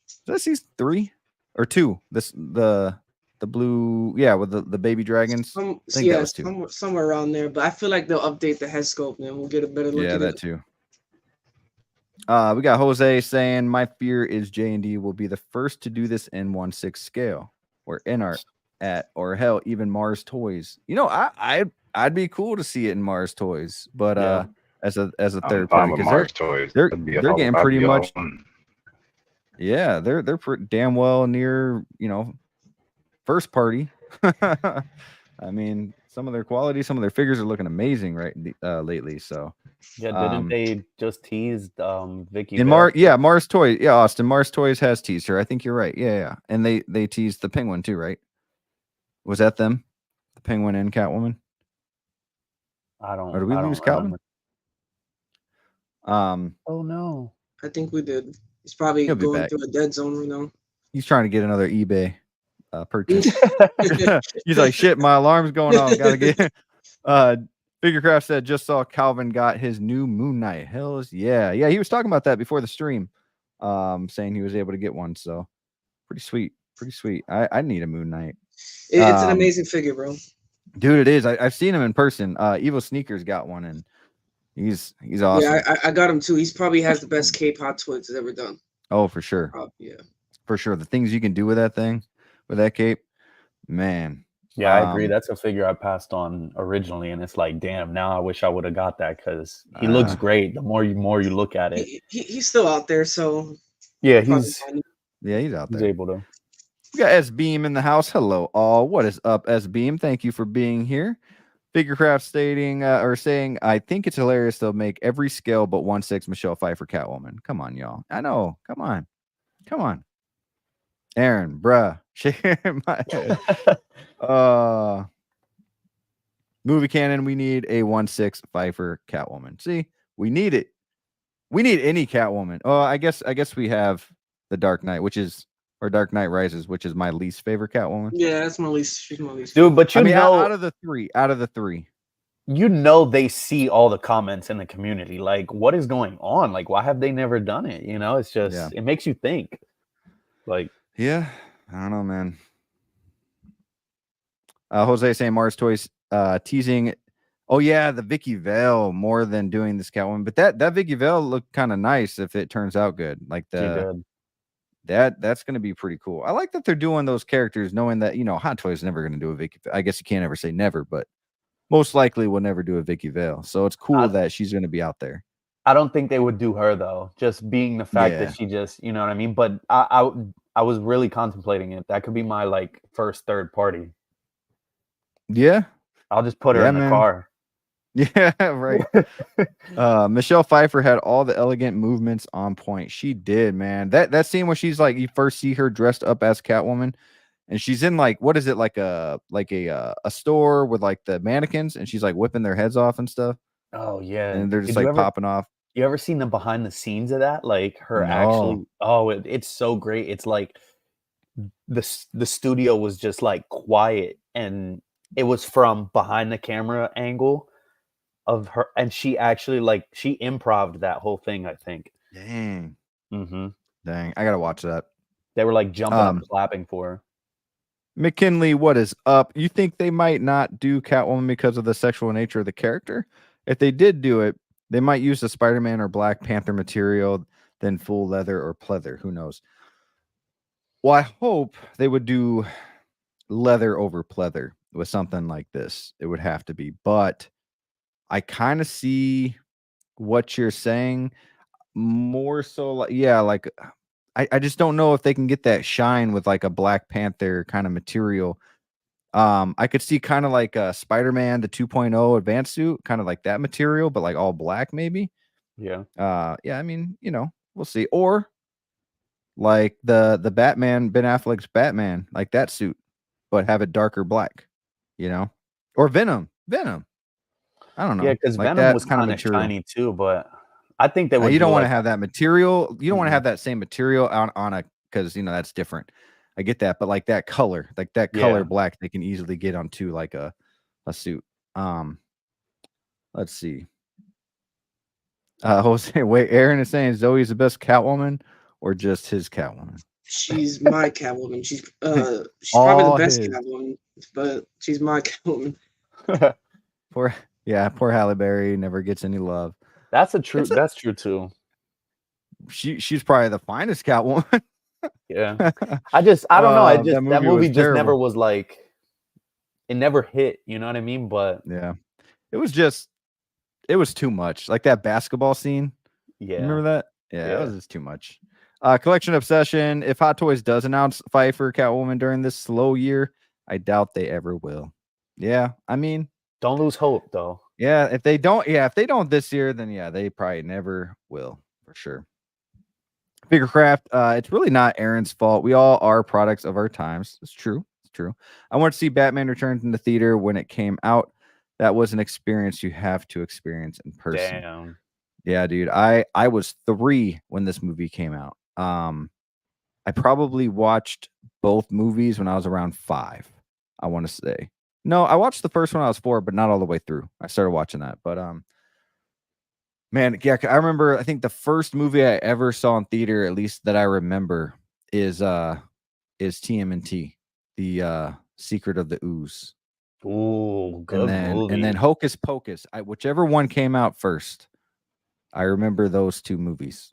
Was that season 3 or 2? The blue, with the baby dragons. I think that was 2. Somewhere around there. But I feel like they'll update the head sculpt and we'll get a better look. Yeah, that too. We got Jose saying, my fear is J&D will be the first to do this in 1/6 scale, or Inart at, or hell, even Mars Toys. You know, I'd be cool to see it in Mars Toys, but as a third party, with because Mars Toys. they're getting pretty much. Yeah, they're damn well near, you know, first party. I mean, some of their quality, some of their figures are looking amazing lately. So yeah, didn't they just tease Vicky in Vale? Mars Toys, Austin, Mars Toys has teased her. I think you're right. Yeah, and they teased the Penguin too, right? Was that them, the Penguin and Catwoman? Or did we lose Calvin? Oh no, I think we did. He's probably going through a dead zone right now. He's trying to get another eBay purchase. He's like, shit, my alarm's going off. Gotta get. Figurecraft said, just saw Calvin got his new Moon Knight. Hells yeah. He was talking about that before the stream, saying he was able to get one. So pretty sweet. I need a Moon Knight. It's an amazing figure, bro. Dude, it is. I've seen him in person. Evil Sneakers got one, and he's awesome. Yeah, I got him too. He's probably has the best cape Hot Toys has ever done. Oh, for sure. Yeah, for sure. The things you can do with that thing, with that cape, man. Yeah, I agree. That's a figure I passed on originally, and it's like, damn. Now I wish I would have got that because he looks great. The more you look at it, he's still out there. So yeah, he's out there. He's able to. We got S Beam in the house. Hello, all. What is up, S Beam? Thank you for being here. Figurecraft stating saying, I think it's hilarious they'll make every scale but 1/6 Michelle Pfeiffer Catwoman. Come on, y'all. I know. Come on. Aaron, bruh. My head. Movie canon, we need a 1/6 Pfeiffer Catwoman. See, we need it. We need any Catwoman. Oh, I guess we have the Dark Knight, or Dark Knight Rises, which is my least favorite Catwoman. Yeah, that's my least. She's my least. Dude, but out of the three, you know, they see all the comments in the community. Like, what is going on? Like, why have they never done it? You know, it's just it makes you think. Like, yeah, I don't know, man. Jose saying Mars Toys teasing. Oh yeah, the Vicky Vale more than doing this Catwoman, but that Vicky Vale looked kind of nice if it turns out good. Like that's going to be pretty cool. I like that they're doing those characters, knowing that, you know, Hot Toys is never going to do a Vicky. I guess you can't ever say never, but most likely will never do a Vicky Vale. So it's cool that she's going to be out there. I don't think they would do her though, just being the fact that she just, you know what I mean. But I was really contemplating it. That could be my like first third party. Yeah, I'll just put her in the car. Yeah, right. Michelle Pfeiffer had all the elegant movements on point. She did, man. That scene where she's like, you first see her dressed up as Catwoman, and she's in like, what is it, like a store with like the mannequins, and she's like whipping their heads off and stuff. Oh yeah, and they're just popping off. You ever seen the behind the scenes of that? Like her actually. Oh, it's so great. It's like the studio was just like quiet, and it was from behind the camera angle of her, and she actually she improv'd that whole thing, I think. Dang. Mm-hmm. Dang, I gotta watch that. They were like jumping and clapping for her. McKinley, what is up? You think they might not do Catwoman because of the sexual nature of the character? If they did do it, they might use the Spider-Man or Black Panther material, then full leather or pleather. Who knows? Well, I hope they would do leather over pleather with something like this. It would have to be, but I kind of see what you're saying more so. Like, I just don't know if they can get that shine with like a Black Panther kind of material. I could see kind of like a Spider-Man, the 2.0 advanced suit, kind of like that material, but like all black maybe. Yeah. I mean, you know, we'll see. Or like the Batman, Ben Affleck's Batman, like that suit, but have it darker black, you know, or Venom. I don't know. Yeah, because like Venom was kind of shiny too, but I think they would. You don't want to have that material. You don't want to have that same material on a, because, you know, that's different. I get that, but like that color black, they can easily get onto like a suit. Let's see. Jose, wait, Aaron is saying Zoe's the best Catwoman or just his Catwoman? She's my Catwoman. She's probably the best Catwoman, but she's my Catwoman. Poor Halle Berry never gets any love. That's true too. she's probably the finest Catwoman. Yeah. I don't know. That movie just terrible. never was like, it never hit, you know what I mean? But yeah, it was too much. Like that basketball scene. yeah. Remember that? Yeah, it was just too much. Collection obsession. If Hot Toys does announce Pfeiffer Catwoman during this slow year, I doubt they ever will. Yeah, I mean, don't lose hope though. Yeah, if they don't this year, then yeah, they probably never will for sure. Figurecraft, it's really not Aaron's fault. We all are products of our times. It's true. It's true. I want to see Batman Returns in the theater when it came out. That was an experience you have to experience in person. Damn. Yeah, dude. I was 3 when this movie came out. I probably watched both movies when I was around 5. I want to say. No, I watched the first one when I was 4, but not all the way through. I started watching that, but man, yeah, I remember. I think the first movie I ever saw in theater, at least that I remember, is TMNT, the Secret of the Ooze. Ooh, good movie. And then Hocus Pocus. Whichever one came out first. I remember those 2 movies.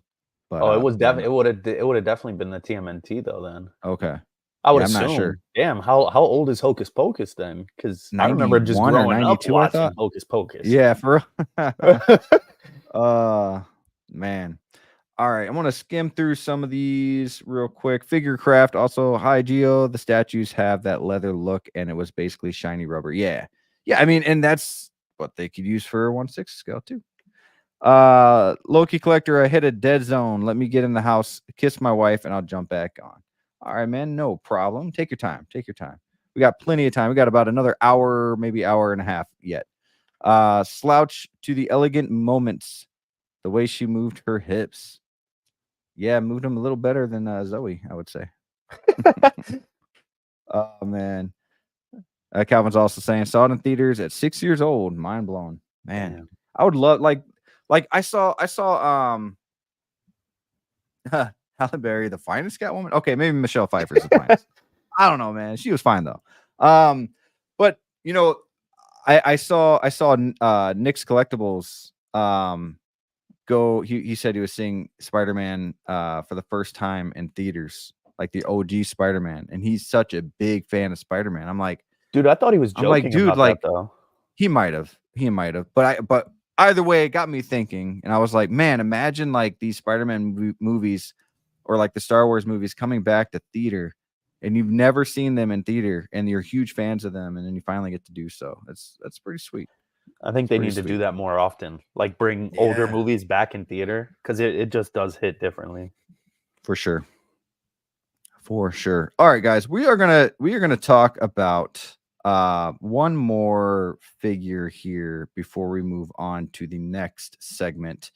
But it was definitely it would have definitely been the TMNT though. Then okay, I would assume. I'm not sure. Damn, how old is Hocus Pocus then? Because I remember just growing up watching Hocus Pocus. Yeah, for man. All right, I'm gonna skim through some of these real quick. Figurecraft, also hi Geo. The statues have that leather look, and it was basically shiny rubber. Yeah. I mean, and that's what they could use for a 1/6 scale too. LoKey collector, I hit a dead zone. Let me get in the house, kiss my wife, and I'll jump back on. All right, man, no problem. Take your time. We got plenty of time. We got about another hour, maybe hour and a half yet. Slouch to the elegant moments. The way she moved her hips. Yeah, moved them a little better than Zoe, I would say. Oh man. Calvin's also saying saw it in theaters at 6 years old. Mind blown. Man. Damn. I would love like I saw Halle Berry, the finest Catwoman. Okay, maybe Michelle Pfeiffer's the finest. I don't know, man. She was fine though. But you know, I saw Nick's Collectibles go. He said he was seeing Spider-Man for the first time in theaters, like the OG Spider-Man, and he's such a big fan of Spider-Man. I'm like, dude, I thought he was joking. I'm like, dude, about that, though. He might have, but either way, it got me thinking, and I was like, man, imagine like these Spider-Man movies or like the Star Wars movies coming back to theater, and you've never seen them in theater, and you're huge fans of them, and then you finally get to do so. That's pretty sweet. I think they need to do that more often, like bring older movies back in theater, because it just does hit differently. For sure. All right, guys, we are gonna talk about one more figure here before we move on to the next segment.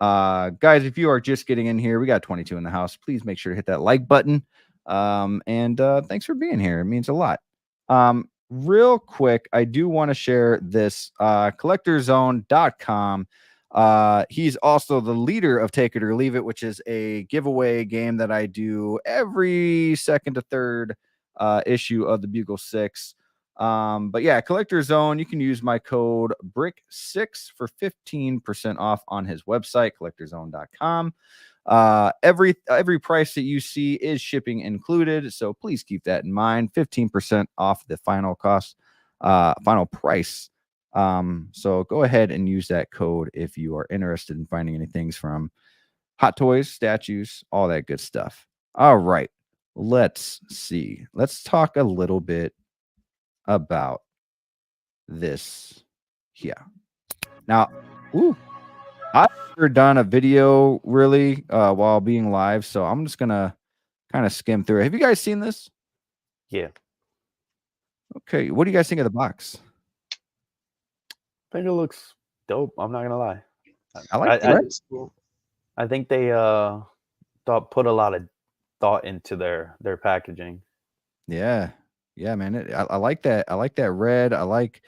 Guys, if you are just getting in here, we got 22 in the house. Please make sure to hit that like button. And thanks for being here. It means a lot. Real quick, I do want to share this collectorzone.com. He's also the leader of Take It or Leave It, which is a giveaway game that I do every second to third issue of the Bugle 6. But yeah, Collector Zone, you can use my code BRICK6 for 15% off on his website, collectorzone.com. Every price that you see is shipping included, so please keep that in mind. 15% off the final cost, final price. So go ahead and use that code if you are interested in finding any things from Hot Toys, statues, all that good stuff. All right, let's see. Let's talk a little bit about this here. Now, I've never done a video really while being live, so I'm just gonna kind of skim through it. Have you guys seen this? Yeah. Okay, what do you guys think of the box? I think it looks dope. I'm not gonna lie. I like it. I think they put a lot of thought into their packaging. Yeah, man. I like that. I like that red. I like,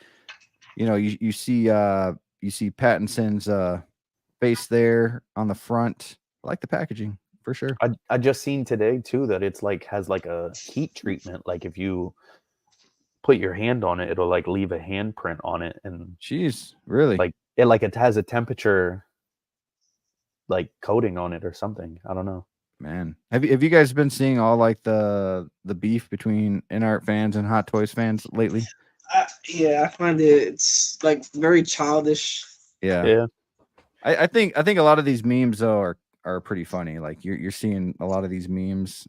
you see Pattinson's face there on the front. I like the packaging for sure. I just seen today too that it's like has like a heat treatment. Like if you put your hand on it, it'll like leave a handprint on it. And jeez, really? Like it has a temperature like coating on it or something. I don't know. Man, have you guys been seeing all like the beef between Inart fans and Hot Toys fans lately? Yeah, I find it's like very childish. Yeah. I think a lot of these memes though are pretty funny. Like you're seeing a lot of these memes,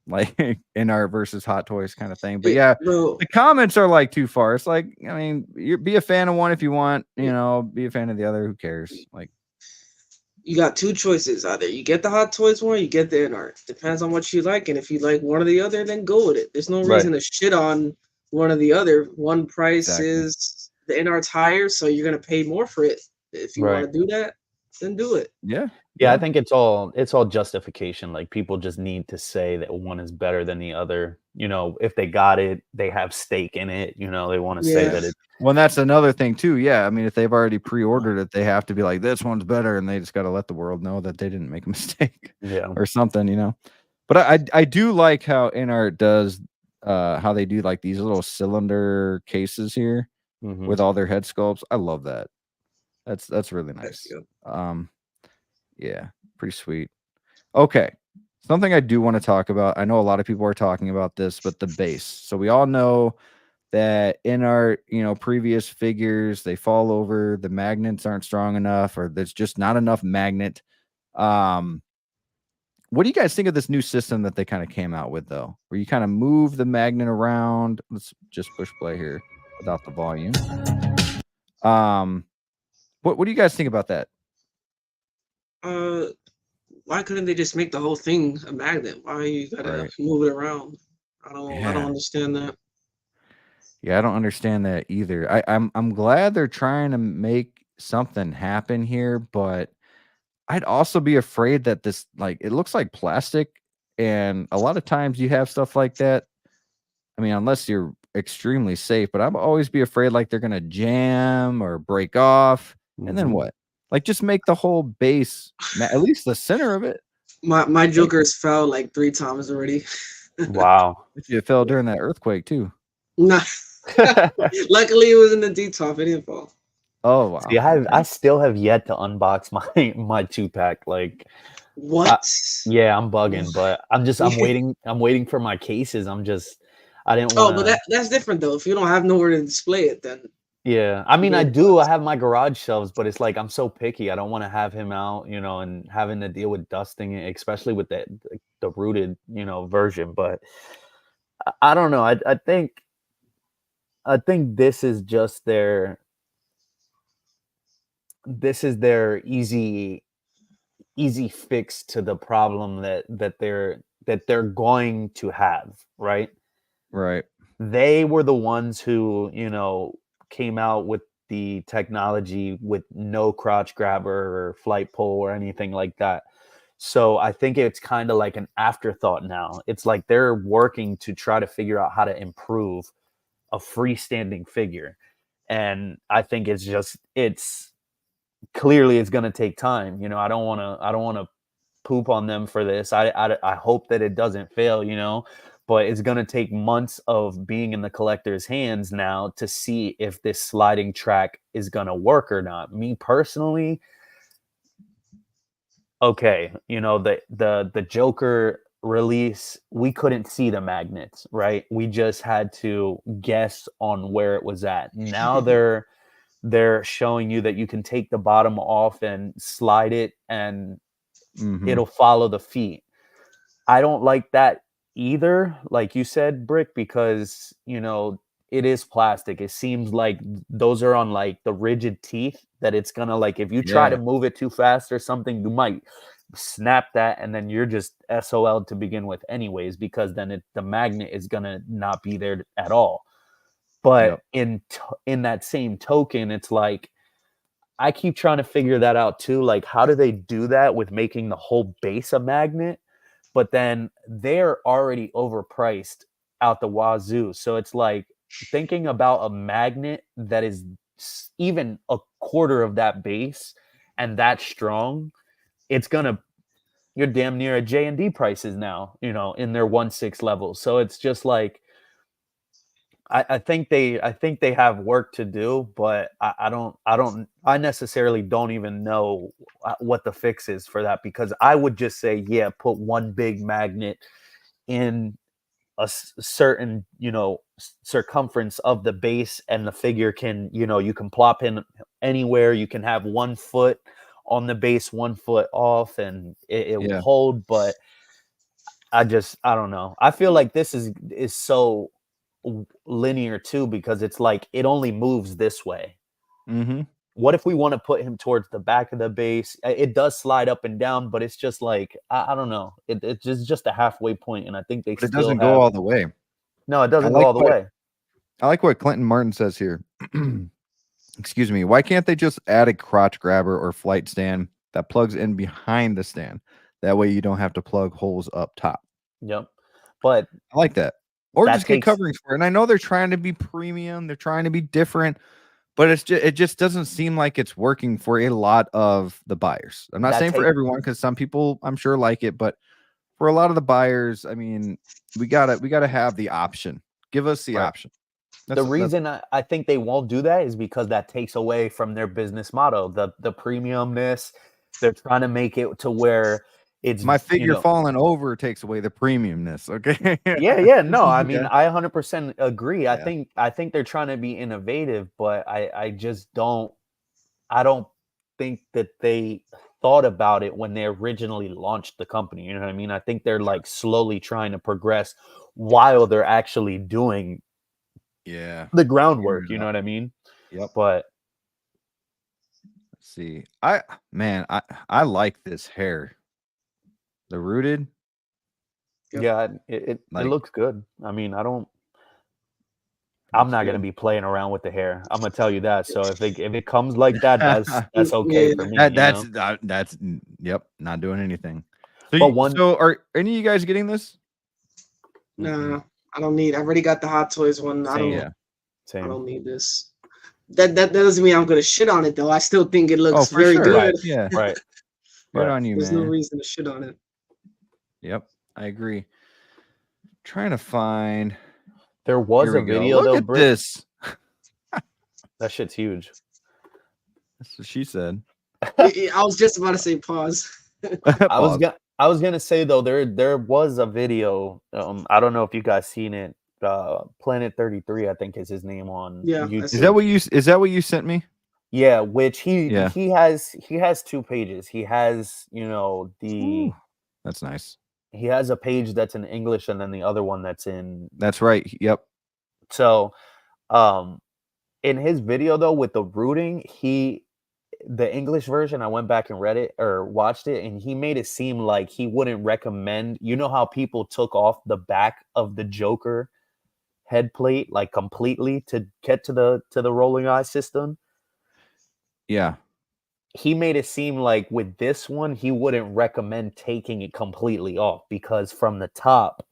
like Inart versus Hot Toys kind of thing. But yeah, Bro, the comments are like too far. It's like, I mean, be a fan of one if you want, you know, be a fan of the other. Who cares? Like, you got two choices. Either you get the Hot Toys one, or you get the Inart. Depends on what you like, and if you like one or the other, then go with it. There's no reason to shit on one or the other. One price is the Inart's higher, so you're gonna pay more for it. If you want to do that, then do it. Yeah, I think it's all justification. Like people just need to say that one is better than the other. You know, if they got it, they have stake in it. You know, they want to say that it. Well, that's another thing too. Yeah, I mean, if they've already pre-ordered it, they have to be like, this one's better, and they just got to let the world know that they didn't make a mistake, or something, you know. But I do like how Inart does, how they do like these little cylinder cases here with all their head sculpts. I love that. That's really nice. Yeah, pretty sweet. Okay. Something I do want to talk about. I know a lot of people are talking about this, but the base. So we all know that in our, you know, previous figures, they fall over, the magnets aren't strong enough, or there's just not enough magnet. What do you guys think of this new system that they kind of came out with, though, where you kind of move the magnet around? Let's just push play here without the volume. What do you guys think about that? Why couldn't they just make the whole thing a magnet? Why you gotta move it around? I don't understand that. Yeah, I don't understand that either. I'm glad they're trying to make something happen here, but I'd also be afraid that this, like, it looks like plastic, and a lot of times you have stuff like that. I mean, unless you're extremely safe, but I'm always be afraid like they're gonna jam or break off, and then what? Like, just make the whole base, at least the center of it. My Jokers fell like 3 times already. Wow. It fell during that earthquake too. Nah. Luckily, it was in the D-top. It didn't fall. Oh wow! See, I still have yet to unbox my 2-pack. Like, what? Yeah, I'm bugging, but I'm waiting. I'm waiting for my cases. I didn't want. Oh, but that's different though. If you don't have nowhere to display it, then. Yeah, I mean, I do. I have my garage shelves, but it's like I'm so picky. I don't want to have him out, you know, and having to deal with dusting it, especially with the rooted, you know, version. But I don't know. I think this is just their easy fix to the problem that they're going to have, right? Right. They were the ones who, you know, came out with the technology with no crotch grabber or flight pole or anything like that. So I think it's kind of like an afterthought now. It's like they're working to try to figure out how to improve a freestanding figure. And I think it's clearly it's going to take time. You know, I don't want to poop on them for this. I hope that it doesn't fail, you know, but it's going to take months of being in the collector's hands now to see if this sliding track is going to work or not. Me personally, okay, you know, the Joker release, we couldn't see the magnets, right? We just had to guess on where it was at. Now they're showing you that you can take the bottom off and slide it and it'll follow the feet. I don't like that either, like you said, Brick, because, you know, it is plastic. It seems like those are on like the rigid teeth that it's gonna, like, if you try to move it too fast or something, you might snap that, and then you're just SOL to begin with anyways, because then the magnet is gonna not be there at all. But in that same token, it's like I keep trying to figure that out too. Like, how do they do that with making the whole base a magnet? But then they're already overpriced out the wazoo. So it's like thinking about a magnet that is even a quarter of that base and that strong, you're damn near at J&D prices now, you know, in their 1/6 levels. So it's just like, I think they have work to do, but I necessarily don't even know what the fix is for that, because I would just say, yeah, put one big magnet in a certain, circumference of the base, and the figure can, you can plop in anywhere. You can have 1 foot on the base, 1 foot off, and it will hold. But I don't know. I feel like this is so linear too, because it's like it only moves this way. Mm-hmm. What if we want to put him towards the back of the base? It does slide up and down, but it's just like I don't know. It's just a halfway point, and I think But it doesn't go all the way. No, it doesn't go all the way. I like what Clinton Martin says here. Excuse me. Why can't they just add a crotch grabber or flight stand that plugs in behind the stand? That way you don't have to plug holes up top. Yep. But I like that. Or just get coverings for it. And I know they're trying to be premium. They're trying to be different. But it just doesn't seem like it's working for a lot of the buyers. I'm not saying for everyone, because some people I'm sure like it, but for a lot of the buyers, I mean, we gotta have the option. Give us the option. The reason I think they won't do that is because that takes away from their business motto, the premiumness. They're trying to make it to where it's my figure falling over takes away the premiumness. Okay. Yeah. No, I mean, I 100% agree. I think they're trying to be innovative, but I don't think that they thought about it when they originally launched the company. You know what I mean? I think they're like slowly trying to progress while they're actually doing the groundwork. You know what I mean? Yep. But let's see. I like this hair. The rooted. Yeah, it looks good. I mean, I'm not gonna be playing around with the hair. I'm gonna tell you that. So if it comes like that, that's okay for me. That's yep, not doing anything. So are any of you guys getting this? Nah, I don't need. I already got the Hot Toys one. Same. I don't need this. That doesn't mean I'm gonna shit on it though. I still think it looks very good. Right. Yeah. Right. Good on you, There's man. no reason to shit on it. Yep, I agree. Trying to find. There was a video though. Look at this. That shit's huge. That's what she said. I was just about to say pause. I was gonna say though, there was a video. I don't know if you guys seen it. Planet 33, I think is his name on YouTube. Is that what you sent me? Yeah, which he has 2 pages. He has, Ooh, that's nice. He has a page that's in English, and then the other one that's in. That's right. Yep. So, in his video though, with the rooting, the English version, I went back and read it or watched it, and he made it seem like he wouldn't recommend. You know how people took off the back of the Joker head plate like completely to get to the rolling eye system? Yeah. He made it seem like with this one, he wouldn't recommend taking it completely off, because from the top,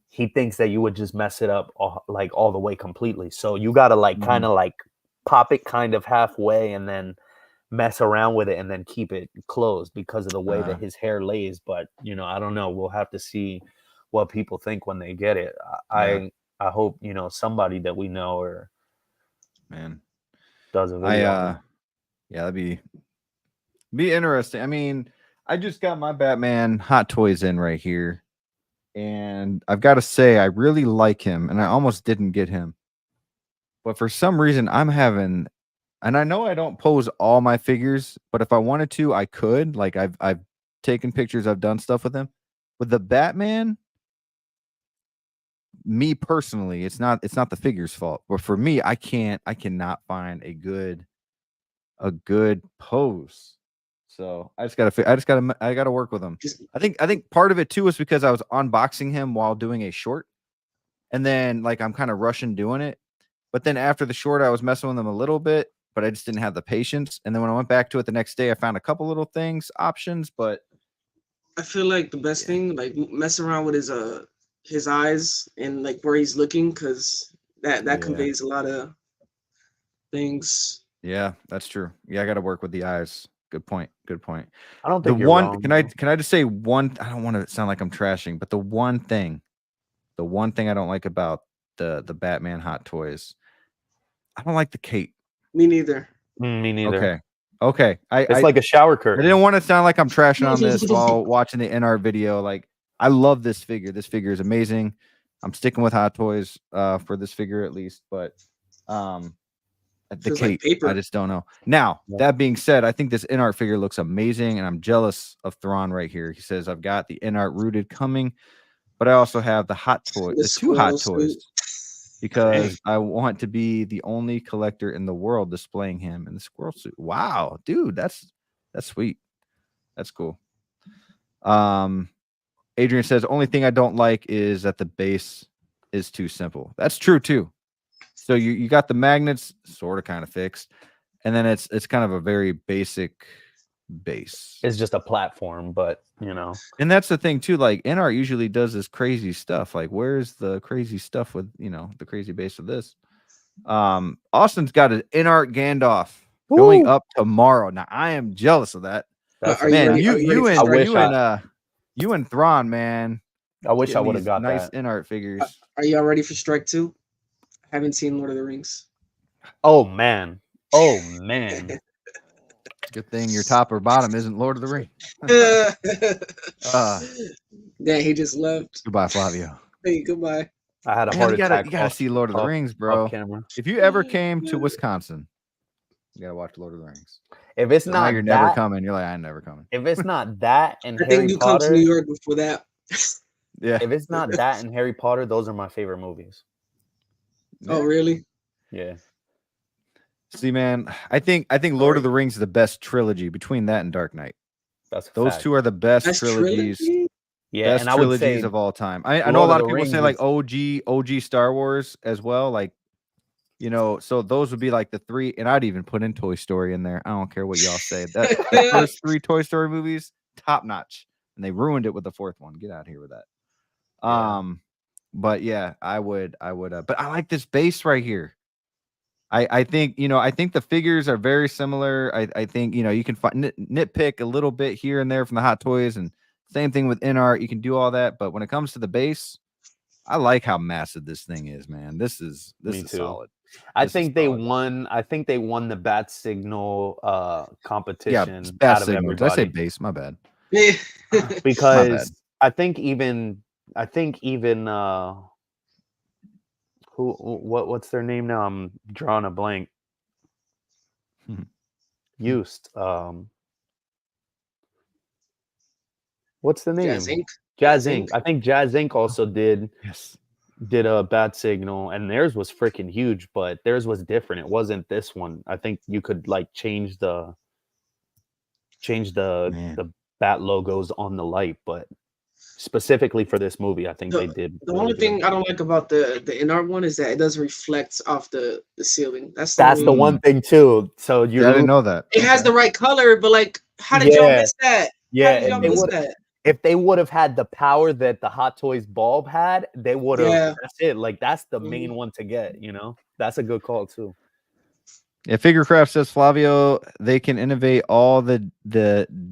he thinks that you would just mess it up all the way completely. So you got to kind of pop it kind of halfway and then mess around with it and then keep it closed because of the way that his hair lays. But, I don't know. We'll have to see what people think when they get it. I hope, somebody that we know or does a video. Yeah, that'd be interesting. I mean, I just got my Batman Hot Toys in right here, and I've got to say I really like him, and I almost didn't get him, but for some reason I'm having, and I know I don't pose all my figures, but if I wanted to, I could. Like I've taken pictures, I've done stuff with him. With the Batman, me personally, it's not the figure's fault, but for me, I cannot find a good pose. So I gotta work with him. I think part of it too is because I was unboxing him while doing a short, and then I'm kind of rushing doing it. But then after the short, I was messing with him a little bit, but I just didn't have the patience. And then when I went back to it the next day, I found a couple little options. But I feel like the best thing, mess around with his eyes and where he's looking, because that conveys a lot of things. Yeah, that's true. Yeah, I got to work with the eyes. Good point. I don't think you're wrong. Can I just say one? I don't want to sound like I'm trashing, but the one thing I don't like about the Batman Hot Toys. I don't like the cape. Me neither. Me neither. Okay. It's like a shower curtain. I didn't want to sound like I'm trashing on this while watching the Inart video. Like, I love this figure. This figure is amazing. I'm sticking with Hot Toys for this figure at least, but the cape, like I just don't know. Now, that being said, I think this Inart figure looks amazing, and I'm jealous of Thrawn right here. He says, I've got the Inart rooted coming, but I also have the Hot Toy, the 2 Hot Toys, because I want to be the only collector in the world displaying him in the squirrel suit. Wow, dude, that's sweet. That's cool. Adrian says, only thing I don't like is that the base is too simple. That's true too. So you got the magnets sort of kind of fixed, and then it's kind of a very basic base. It's just a platform, but you know. And that's the thing too. Like Inart usually does this crazy stuff. Like, where's the crazy stuff with the crazy base of this? Austin's got an Inart Gandalf going up tomorrow. Now I am jealous of that. Man, you and Thrawn, man. I wish I would have got nice that. Inart figures. Are y'all ready for Strike 2? I haven't seen Lord of the Rings. Oh man. Good thing your top or bottom isn't Lord of the Rings. Yeah, he just left. Goodbye, Flavio. Hey, goodbye. I had a heart attack. You gotta see Lord of the Rings, bro. If you ever came to Wisconsin, you gotta watch Lord of the Rings. If it's not, you're never coming. You're like, I'm never coming. If it's not that and I think you come to New York before that. Yeah. If it's not that and Harry Potter, those are my favorite movies. Oh, really? Yeah. See, man, I think Lord of the Rings is the best trilogy between that and Dark Knight. Those two are the best trilogies. Yeah, best and I would trilogies say of all time. I know a lot of people say like OG Star Wars as well, like. So those would be like the 3, and I'd even put in Toy Story in there. I don't care what y'all say. The first 3 Toy Story movies, top notch, and they ruined it with the 4th one. Get out of here with that. Yeah. But yeah, I would. But I like this base right here. I think the figures are very similar. I think you can nitpick a little bit here and there from the Hot Toys, and same thing with Inart. You can do all that, but when it comes to the base, I like how massive this thing is, man. This is solid. I think they won the bat signal competition. Yeah, bat signal. Did I say base? My bad. Because my bad. I think even what's their name now? I'm drawing a blank. Used. What's the name? Jazz Inc. I think Jazz Inc. also did a bat signal, and theirs was freaking huge, but theirs was different. It wasn't this one. I think you could like change the bat logos on the light, but specifically for this movie, I think they did. The only thing I don't like about the Inart one is that it doesn't reflect off the ceiling. That's the one thing too. So I didn't know that. It has the right color, but like, how did y'all miss that? Yeah, if they would have had the power that the Hot Toys bulb had, they would have. Yeah. That's it. Like, that's the main one to get. That's a good call too. Yeah, Figurecraft says, Flavio, they can innovate all the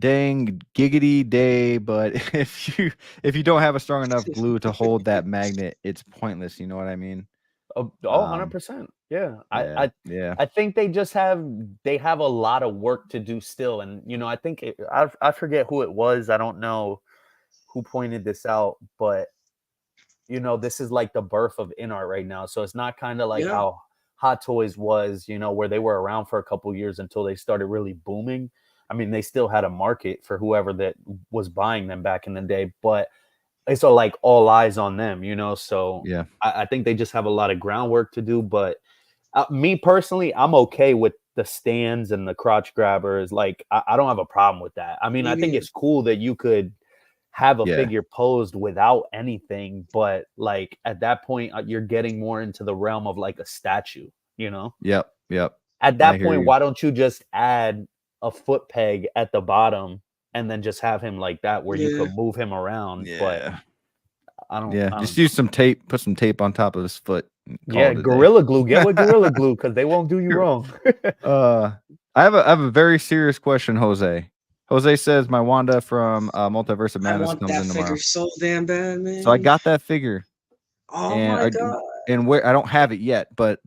dang giggity day, but if you don't have a strong enough glue to hold that magnet, it's pointless. You know what I mean? 100%. Yeah. I think they just have a lot of work to do still, and I think I forget who it was. I don't know who pointed this out, but this is like the birth of Inart right now. So it's not kind of like how Hot Toys was, where they were around for a couple years until they started really booming. I mean, they still had a market for whoever that was buying them back in the day, but it's like all eyes on them, so yeah, I think they just have a lot of groundwork to do. But me personally, I'm okay with the stands and the crotch grabbers. Like, I don't have a problem with that. I mean, I think it's cool that you could have a figure posed without anything, but like at that point, you're getting more into the realm of like a statue, Yep. At that point, why don't you just add a foot peg at the bottom and then just have him like that, where you could move him around? Yeah. But I don't. Just use some tape. Put some tape on top of his foot. Gorilla Glue. Get with Gorilla Glue, because they won't do you wrong. I have a very serious question, Jose. Jose says my Wanda from Multiverse of Madness comes in tomorrow. Figure so damn bad, man. So I got that figure. Oh my god! And where I don't have it yet, but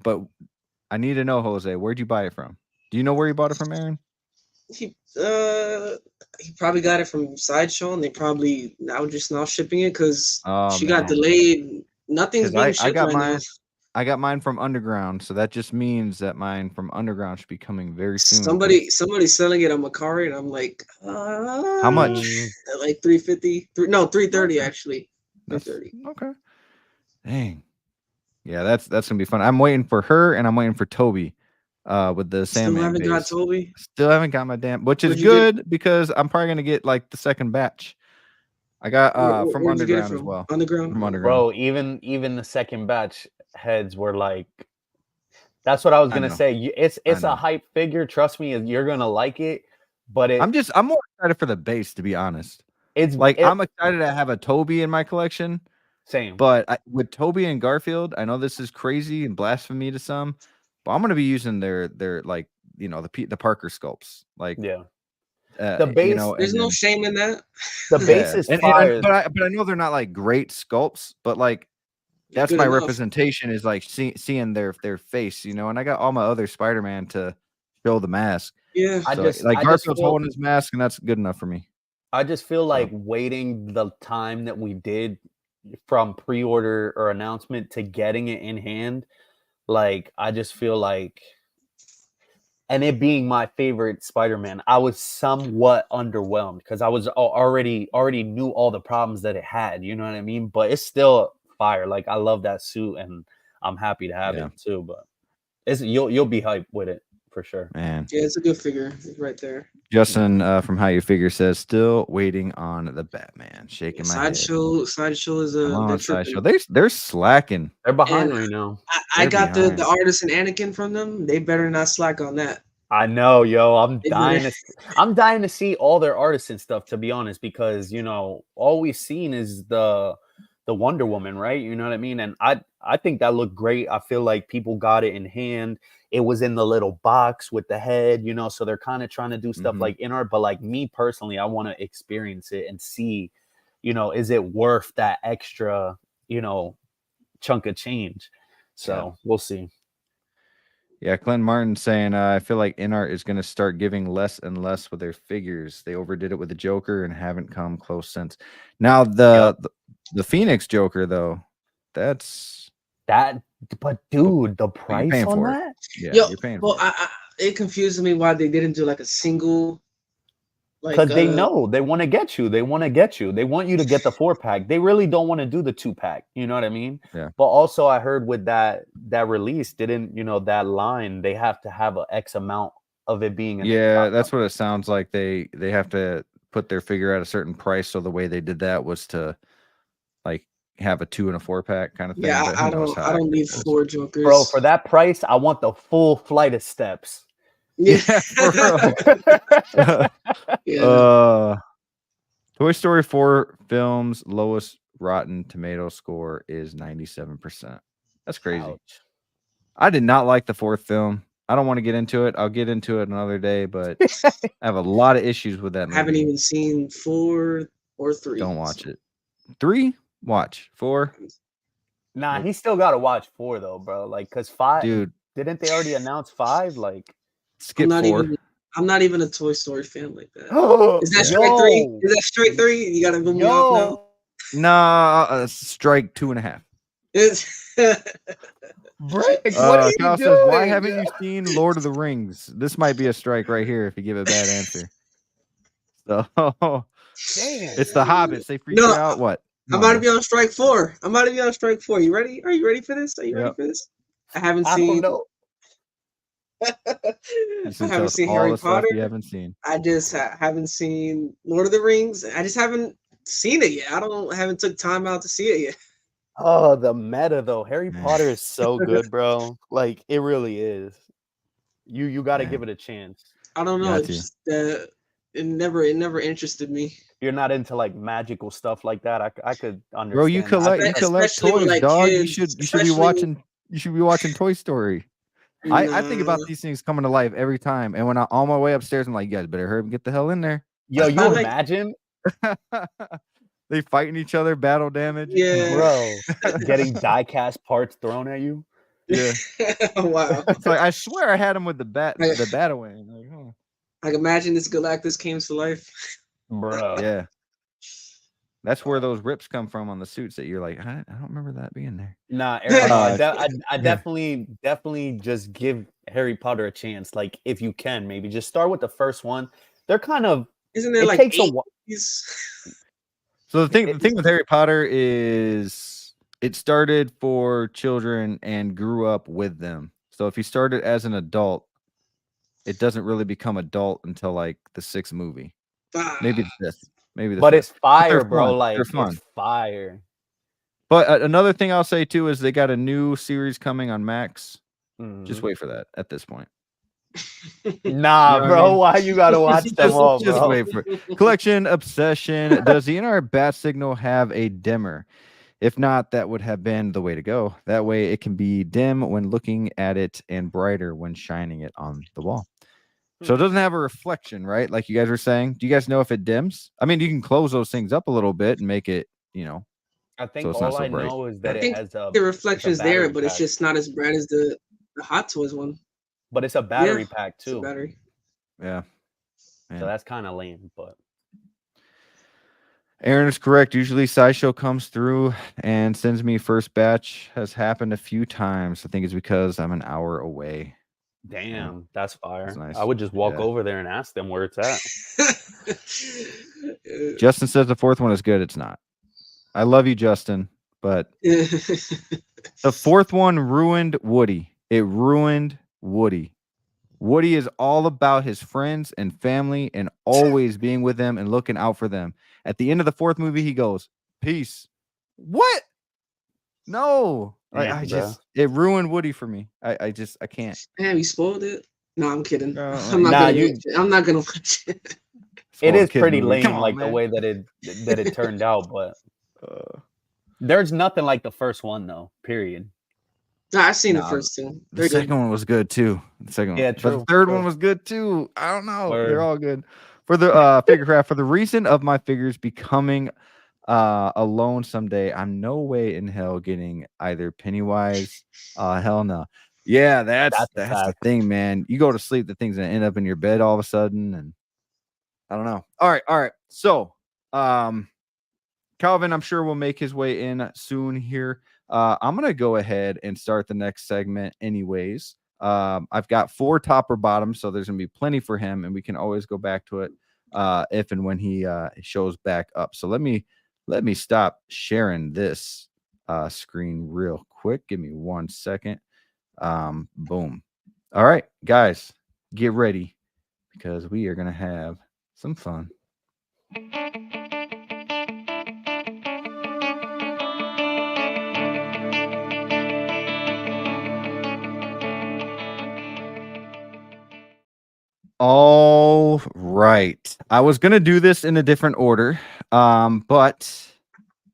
I need to know, Jose, where'd you buy it from? Do you know where you bought it from, Aaron? He probably got it from Sideshow, and they probably now shipping it because she got delayed. Nothing's being shipped right now. I got mine from Underground, so that just means that mine from Underground should be coming very soon. Somebody's selling it on Macari, and I'm like, how much? Like $350. No, $330 actually. $330. Okay. Dang. Yeah, that's gonna be fun. I'm waiting for her, and I'm waiting for Toby. With the Sandman. Still haven't got Toby. Still haven't got my damn, which is good because I'm probably gonna get like the second batch. I got from Underground as well. Underground, from Underground. Bro, even the second batch heads were like, that's what I was gonna say. It's a hype figure. Trust me, you're gonna like it. But I'm more excited for the base, to be honest. I'm excited to have a Toby in my collection. Same. But with Toby and Garfield, I know this is crazy and blasphemy to some. I'm gonna be using their like the Parker sculpts, like the base. There's no shame in that. The base is fire, but I know they're not like great sculpts, but like that's my representation is like seeing their face, and I got all my other Spider-Man to show the mask. Yeah, Garfield's holding his mask, and that's good enough for me. I just feel like waiting the time that we did from pre-order or announcement to getting it in hand. Like, I just feel like, and it being my favorite Spider-Man, I was somewhat underwhelmed because I was already knew all the problems that it had. You know what I mean? But it's still fire. Like, I love that suit, and I'm happy to have it too. But you'll be hyped with it for sure. Man, yeah, it's a good figure right there. Justin from How You Figure says still waiting on the Batman. Shaking my head. Sideshow is a Sideshow. They're slacking. They're behind right now. I got the artist and Anakin from them. They better not slack on that. I know, yo. I'm dying to see all their artists and stuff, to be honest, because all we've seen is the Wonder Woman, right? You know what I mean? And I think that looked great. I feel like people got it in hand. It was in the little box with the head, so they're kind of trying to do stuff like Inart. But like me personally, I want to experience it and see, is it worth that extra, chunk of change? So we'll see. Yeah, Clint Martin saying, I feel like Inart is going to start giving less and less with their figures. They overdid it with the Joker and haven't come close since. Now, the Phoenix Joker, though, that's... But dude, the price on that? Yeah, you're paying for it. It confuses me why they didn't do like a single. Because they know they want to get you. They want to get you. They want you to get the 4-pack. They really don't want to do the 2-pack. You know what I mean? Yeah. But also, I heard with that release, didn't that line? They have to have an X amount of it being. That's what it sounds like. They have to put their figure at a certain price. So the way they did that was to like have a 2 and a 4-pack kind of thing. Yeah, I don't need 4 Jokers, bro. For that price, I want the full flight of steps. Yeah. Toy Story 4 film's lowest Rotten Tomato score is 97%. That's crazy. Ouch. I did not like the 4th film. I don't want to get into it. I'll get into it another day, but I have a lot of issues with that movie. I haven't even seen 4 or 3. Don't watch it. 3? Watch. 4? Nah, he still got to watch 4 though, bro. Like, cause 5. Dude, didn't they already announce 5? Like, skip 4. I'm not even a Toy Story fan like that. Is that strike 3? Is that strike 3? You gotta move me off now. Nah, strike 2.5. Brick, what are you doing? Says, why haven't you seen Lord of the Rings? This might be a strike right here if you give a bad answer. So it's the Hobbits. They freak you out. What? I'm about to be on strike 4. You ready? Are you ready for this? Ready for this? I haven't seen. I haven't seen Harry Potter. You haven't seen. I just haven't seen Lord of the Rings. I just haven't seen it yet. Haven't took time out to see it yet. Oh, the meta though. Harry Potter is so good, bro. Like it really is. You got to give it a chance. I don't know. It's just, it never interested me. You're not into like magical stuff like that. I could understand. Bro, you collect toys, like dog. Kids, you should be watching. You should be watching Toy Story. I think about these things coming to life every time, and when I'm on my way upstairs, I'm like, you guys better hurry and get the hell in there. Yo, you imagine? They fighting each other, battle damage. Yeah. Bro, getting die-cast parts thrown at you. Yeah. Wow. It's like I swear I had him with the Batawing. Like, huh. Like imagine this Galactus came to life. Bro. Yeah. That's where those rips come from on the suits that you're like, I don't remember that being there. Nah, Aaron, I definitely just give Harry Potter a chance. Like, if you can, maybe just start with the first one. They're kind of Isn't there it like takes a 8 while. So the thing with Harry Potter is it started for children and grew up with them. So if you started as an adult, it doesn't really become adult until like the 6th movie. Maybe the 5th. Maybe the But 5th. it's fire, But bro. fun. Like, They're fun. it's fire. But another thing I'll say too is they got a new series coming on Max. Mhm. Just wait for that at this point. Nah, You know what bro. I mean? Why you gotta watch them all, Just bro? wait for it. Collection obsession. Does the Inart bat signal have a dimmer? If not, that would have been the way to go. That way it can be dim when looking at it and brighter when shining it on the wall. So it doesn't have a reflection, right? Like you guys were saying. Do you guys know if it dims? I mean, you can close those things up a little bit and make it, I think so it's not all so I bright. know is that I it think has the reflection's there, battery but it's pack. just not as bright as the Hot Toys one. But it's a battery pack It's a too. battery. Yeah. So that's kind of lame, but Aaron is correct. Usually Sideshow comes through and sends me first batch. Has happened a few times. I think it's because I'm an hour away. damn, that's fire. That's nice. I would just walk Yeah. over there and ask them where it's at. Justin says the 4th one is good. It's not. I love you, Justin, but the 4th one ruined Woody. It ruined Woody. Woody is all about his friends and family and always being with them and looking out for them. At the end of the 4th movie, he goes, "Peace." What? No. It ruined Woody for me. I can't. Damn, you spoiled it. No, I'm kidding. No, I'm not gonna watch it. It is Kid pretty movie. lame, Come on, like the man. way that it turned out, but there's nothing like the first one, though. Period. No, I've seen the first two. The second one was good too. The second one. Yeah, But the true, third true. one was good too. I don't know. Word. They're all good. For the figure craft, for the reason of my figures becoming alone someday, I'm no way in hell getting either Pennywise. Hell no. Yeah, that's the thing, man. You go to sleep, the thing's gonna end up in your bed all of a sudden, and I don't know. All right. So Calvin, I'm sure will make his way in soon here. I'm gonna go ahead and start the next segment anyways. I've got 4 top or bottom, so there's gonna be plenty for him, and we can always go back to it if and when he shows back up. So let me stop sharing this screen real quick. Give me 1 second. Boom. All right, guys, get ready because we are gonna have some fun. All right. I was gonna do this in a different order, but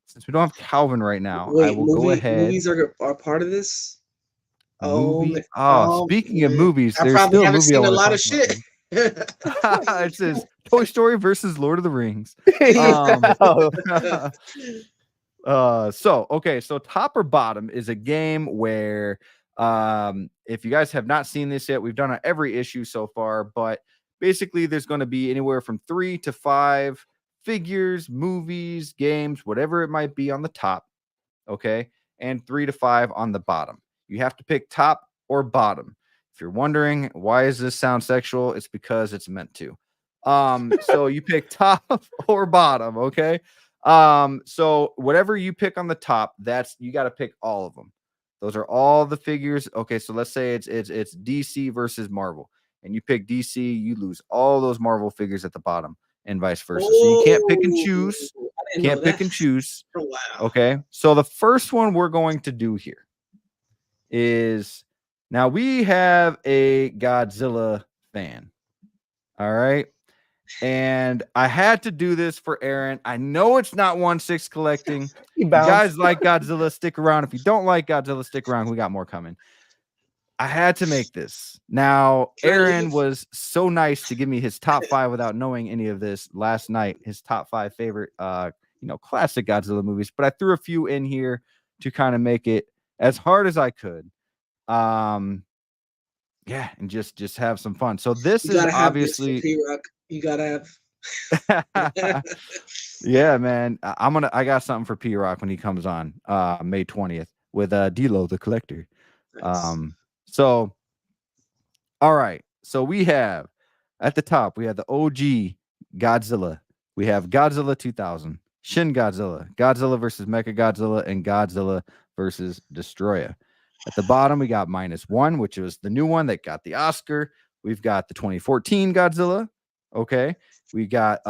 since we don't have Calvin right now, I will go ahead. Movies are part of this. Speaking of movies, I there's probably still a haven't movie seen I a wanna lot talk of shit. It says Toy Story versus Lord of the Rings. So top or bottom is a game where if you guys have not seen this yet, we've done on every issue so far, but basically there's going to be anywhere from 3 to 5 figures, movies, games, whatever it might be on the top, okay, and 3 to 5 on the bottom. You have to pick top or bottom. If you're wondering why does this sound sexual, it's because it's meant to. So you pick top or bottom, okay? So whatever you pick on the top, you got to pick all of them. Those are all the figures. Okay, so let's say it's DC versus Marvel, and you pick DC, you lose all those Marvel figures at the bottom, and vice versa. So you can't pick and choose. Can't pick and choose. Oh, wow. Okay, so the first one we're going to do here is now we have a Godzilla fan. All right. And I had to do this for Aaron. I know it's not 1/6 collecting. You guys like Godzilla, stick around. If you don't like Godzilla, stick around. We got more coming. I had to make this. Now, Aaron was so nice to give me his top 5 without knowing any of this last night. His top 5 favorite, classic Godzilla movies, but I threw a few in here to kind of make it as hard as I could. And just have some fun. So this is obviously P-Rock. You gotta have. Yeah, man. I got something for P-Rock when he comes on May 20th with D-Lo the Collector. Nice. So all right. So we have at the top, we have the OG Godzilla. We have Godzilla 2000, Shin Godzilla, Godzilla versus Mechagodzilla, and Godzilla versus Destroyer. At the bottom, we got -1, which was the new one that got the Oscar. We've got the 2014 Godzilla. Okay. We got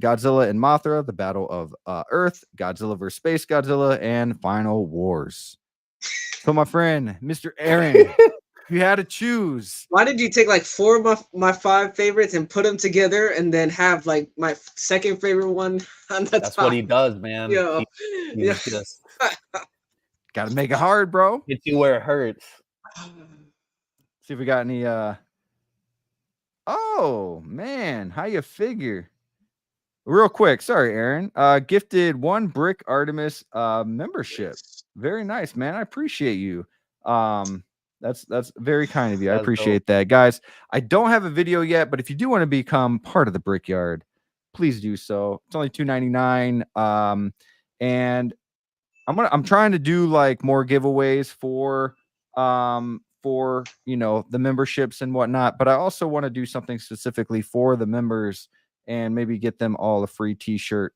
Godzilla and Mothra, the Battle of Earth, Godzilla versus Space Godzilla, and Final Wars. So, my friend, Mr. Aaron, you had to choose. Why did you take like 4 of my 5 favorites and put them together and then have like my second favorite one on the That's top? what he does, man. Yo, He's just got to make it hard, bro. Hit you where it hurts. See if we got any. Oh man, how you figure? Real quick, sorry, Aaron. Gifted 1 Brick Artemis membership. Very nice, man. I appreciate you. That's very kind of you. I appreciate that, guys. I don't have a video yet, but if you do want to become part of the Brickyard, please do so. It's only $2.99. And I'm trying to do like more giveaways for the memberships and whatnot, but I also want to do something specifically for the members and maybe get them all a free t-shirt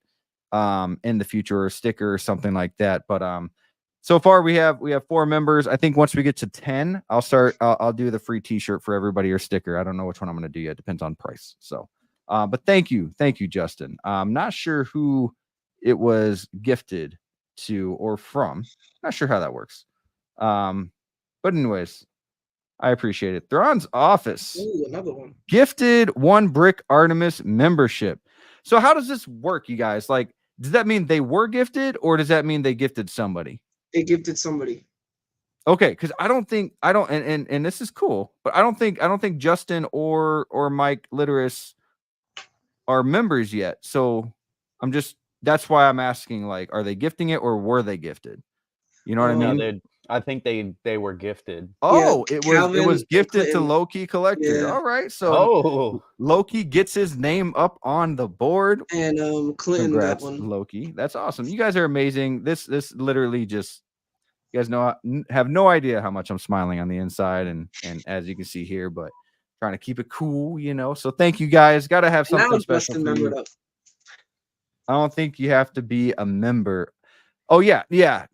in the future, or a sticker or something like that. But so far we have 4 members. I think once we get to 10, I'll do the free t-shirt for everybody, or sticker. I don't know which one I'm going to do yet. Depends on price. So but thank you, Justin. I'm not sure who it was gifted to or from. Not sure how that works. But anyways, I appreciate it. Thrawn's Office. Ooh, another one. Gifted 1 Brick Artemis membership. So how does this work, you guys? Like, does that mean they were gifted, or does that mean they gifted somebody? They gifted somebody. Okay, because and this is cool, but I don't think Justin or Mike Litteris are members yet. So that's why I'm asking, like, are they gifting it or were they gifted? You know what I mean? No, I think they were gifted. Oh, Yeah, it was gifted to LoKey Collector. Yeah. All right, so LoKey gets his name up on the board. And Clinton, congrats, that one. LoKey. That's awesome. You guys are amazing. This literally just, you guys have no idea how much I'm smiling on the inside, and as you can see here, but trying to keep it cool, So thank you guys. Got to have something special for you. I don't think you have to be a member. Oh yeah,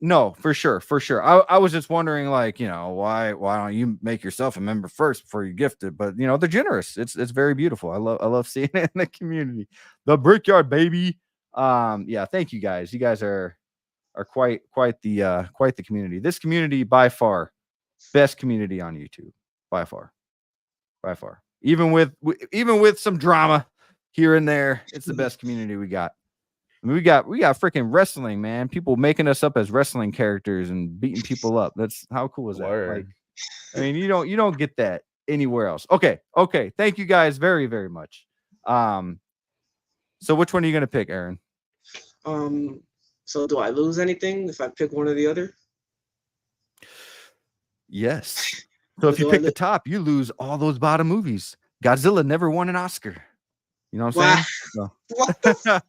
no, for sure. I was just wondering, like, why don't you make yourself a member first before you gift it? But they're generous. It's very beautiful. I love seeing it in the community. The Brickyard, baby. Yeah, thank you guys. You guys are quite the community. This community, by far, best community on YouTube, by far. Even with some drama here and there, it's the best community we got. I mean, we got freaking wrestling, man. People making us up as wrestling characters and beating people up. That's how cool is that? Like, I mean, you don't get that anywhere else. Okay. Thank you guys very, very much. So which one are you gonna pick, Aaron? So do I lose anything if I pick one or the other? Yes. So if you pick the top, you lose all those bottom movies. Godzilla never won an Oscar. You know what I'm saying? So. What the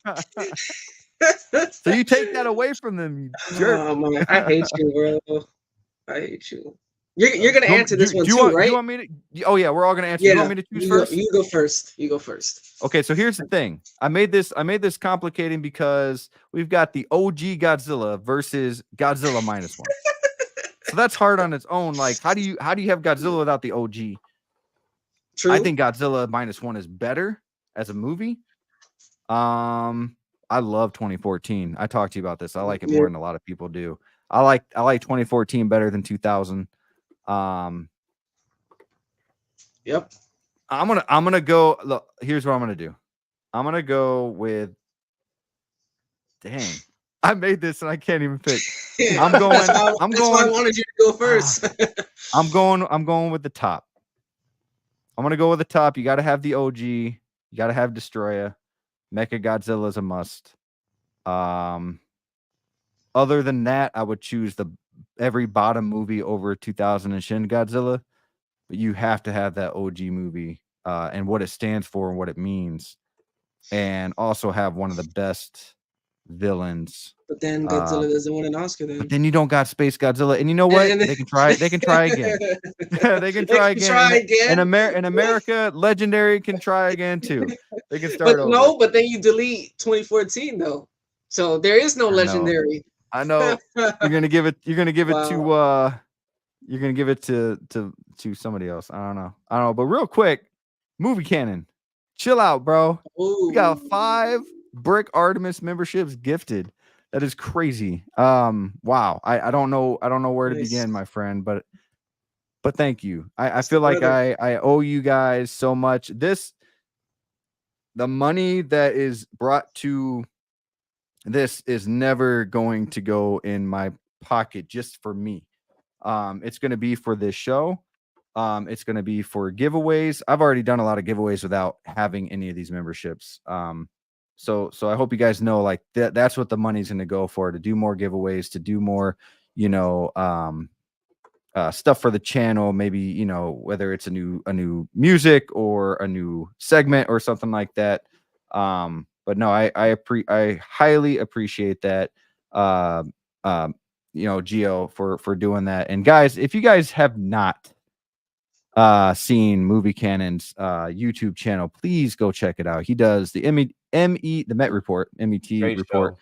So you take that away from them, you jerk. Oh man, I hate you, bro. I hate you. You're gonna answer this one too, right? You want me to? Oh yeah, we're all gonna answer. Yeah, you want me to choose first? You go first. You go first. Okay, so here's the thing. I made this complicating because we've got the OG Godzilla versus Godzilla -1. So that's hard on its own. Like, how do you have Godzilla without the OG? True. I think Godzilla -1 is better as a movie. I love 2014. I talked to you about this. I like it more than a lot of people do. I like 2014 better than 2000. Yep. I'm gonna go. Look, here's what I'm gonna do. I'm gonna go with. Dang, I made this and I can't even pick. I'm going. That's why I wanted you to go first. I'm going with the top. I'm gonna go with the top. You got to have the OG. You got to have Destroyer. Mechagodzilla is a must. Other than that, I would choose every bottom movie over 2000 and Shin Godzilla, but you have to have that OG movie and what it stands for and what it means, and also have one of the best villains. But then Godzilla doesn't win an Oscar then. But then you don't got Space Godzilla, and you know what? They can try. They can try again. They can try again. In America, Legendary can try again too. They can start over. No, but then you delete 2014 though, so there is no Legendary. I know. You're gonna give it. You're gonna give it to. You're gonna give it to somebody else. I don't know. But real quick, movie canon. Chill out, bro. Ooh. We got 5 Brick Artemis memberships gifted. That is crazy. Wow. I don't know where to begin, my friend, but thank you. I feel like I owe you guys so much. The money that is brought to this is never going to go in my pocket just for me. It's going to be for this show. It's going to be for giveaways. I've already done a lot of giveaways without having any of these memberships. So I hope you guys know, like, that's what the money's going to go for, to do more giveaways, to do more, stuff for the channel. Maybe, whether it's a new music or a new segment or something like that. But no, I highly appreciate that. Gio for doing that. And guys, if you guys have not seen Movie Cannon's YouTube channel, please go check it out. He does the the Met Report, MET report.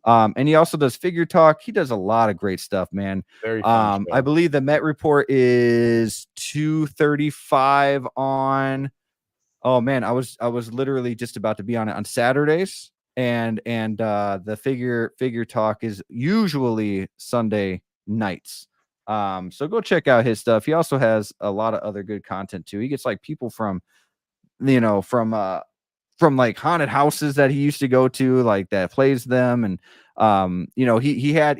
And he also does Figure Talk. He does a lot of great stuff, man. Very fun show. I believe the Met Report is 2:35 on. Oh man, I was literally just about to be on it on Saturdays, and the Figure Talk is usually Sunday nights. So go check out his stuff. He also has a lot of other good content too. He gets like people from like haunted houses that he used to go to, like, that plays them. And he had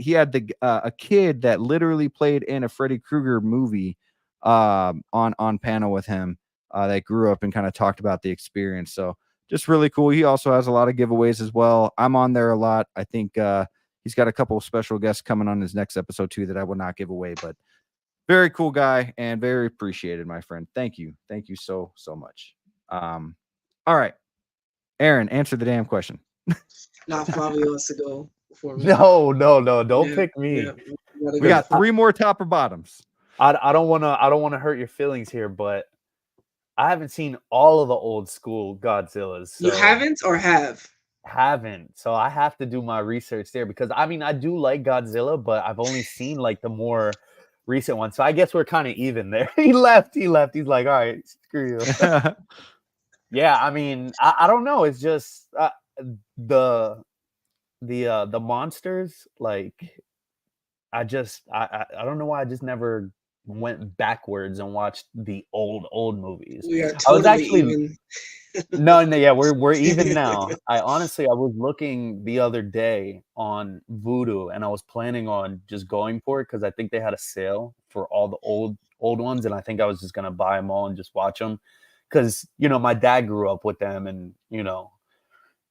a kid that literally played in a Freddy Krueger movie on panel with him that grew up and kind of talked about the experience. So just really cool. He also has a lot of giveaways as well. I'm on there a lot. I think he's got a couple of special guests coming on his next episode too that I will not give away, but very cool guy and very appreciated, my friend. Thank you so much. All right, Aaron, answer the damn question. Nah, Flavio wants to go before me. No, don't pick me. Yeah, we got 3 more top or bottoms. I don't want to hurt your feelings here, but I haven't seen all of the old school Godzillas. So you haven't or have? Haven't. So I have to do my research there, because I mean, I do like Godzilla, but I've only seen like the more recent ones. So I guess we're kind of even there. He left. He's like, all right, screw you. Yeah, I mean, I don't know. It's just the monsters. Like, I don't know why I just never went backwards and watched the old movies. We are totally I was actually even. no, yeah, we're even now. I was looking the other day on Voodoo, and I was planning on just going for it because I think they had a sale for all the old ones, and I think I was just gonna buy them all and just watch them. Because, my dad grew up with them, and,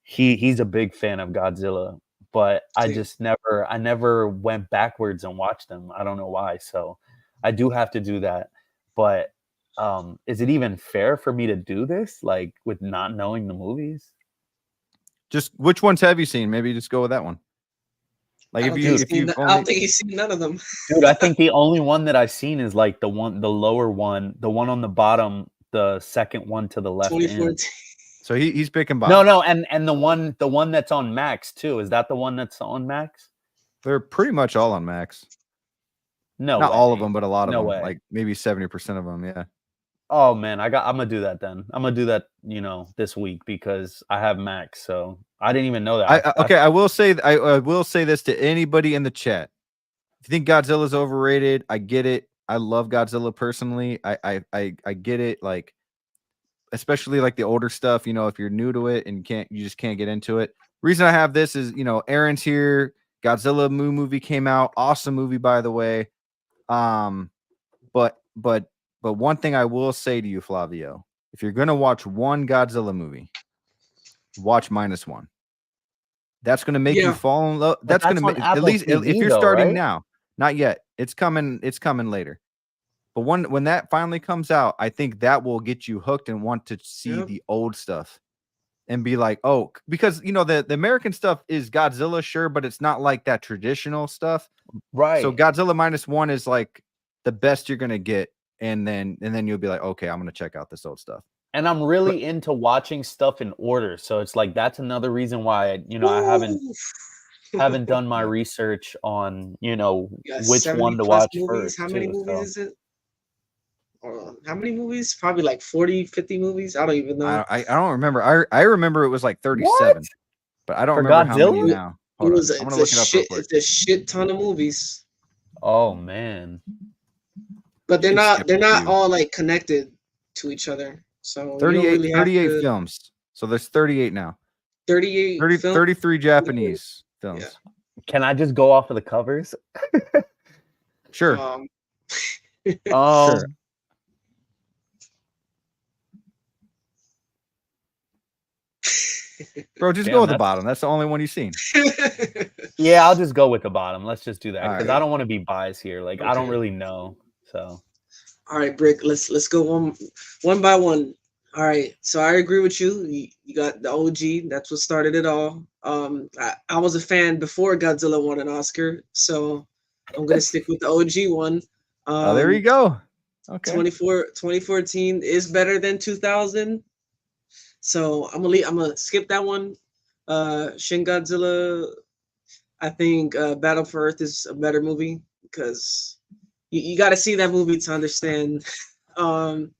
he's a big fan of Godzilla, but I never went backwards and watched them. I don't know why. So I do have to do that. But is it even fair for me to do this, like, with not knowing the movies? Just which ones have you seen? Maybe just go with that one. Like, I don't think he's seen none of them. Dude, I think the only one that I've seen is like the lower one, the one on the bottom, the second one to the left. 2014. So he's picking bottom. No, and the one that's on Max too. Is that the one that's on Max? They're pretty much all on Max. No, not all of them, but a lot of them. Way. Like maybe 70% of them. Yeah. Oh man, I'm gonna do that then. I'm gonna do that, this week, because I have Max. So I didn't even know that. I will say this to anybody in the chat. If you think Godzilla's overrated, I get it. I love Godzilla personally. I get it. Like, especially like the older stuff, if you're new to it and you just can't get into it. Reason I have this is, Aaron's here. Godzilla movie came out. Awesome movie, by the way. But one thing I will say to you, Flavio, if you're going to watch one Godzilla movie, watch -1. That's going to make you fall in love. That's going to make, at least TV, if you're though, starting right? now. Not yet. It's coming later. But when that finally comes out, I think that will get you hooked and want to see the old stuff and be like, oh, because the American stuff is Godzilla, sure, but it's not like that traditional stuff. Right. So Godzilla -1 is like the best you're gonna get, and then you'll be like, okay, I'm gonna check out this old stuff. And I'm really into watching stuff in order. So it's like that's another reason why I haven't done my research on which one to watch movies. first. How many movies is it? How many movies? Probably like 40, 50 movies. I don't even know. I don't remember. I remember it was like 37, but I don't remember how many now. Hold on. I'm gonna look it up real quick. It's a shit ton of movies. Oh man. But they're not all like connected to each other. So 38 films. So there's 38 now. 33 Japanese films. Yeah. Can I just go off of the covers? Sure. Sure. Bro, just go with the bottom. That's the only one you've seen. Yeah, I'll just go with the bottom. Let's just do that because right. I don't want to be biased here. Like I don't really know. So all right, Brick, let's go one by one. All right. So I agree with you. You got the OG, that's what started it all. I was a fan before Godzilla won an Oscar, so I'm gonna stick with the OG one. There you go. Okay. 2014 is better than 2000. So I'm gonna skip that one. Shin Godzilla, I think Battle for Earth is a better movie because you got to see that movie to understand. Dude,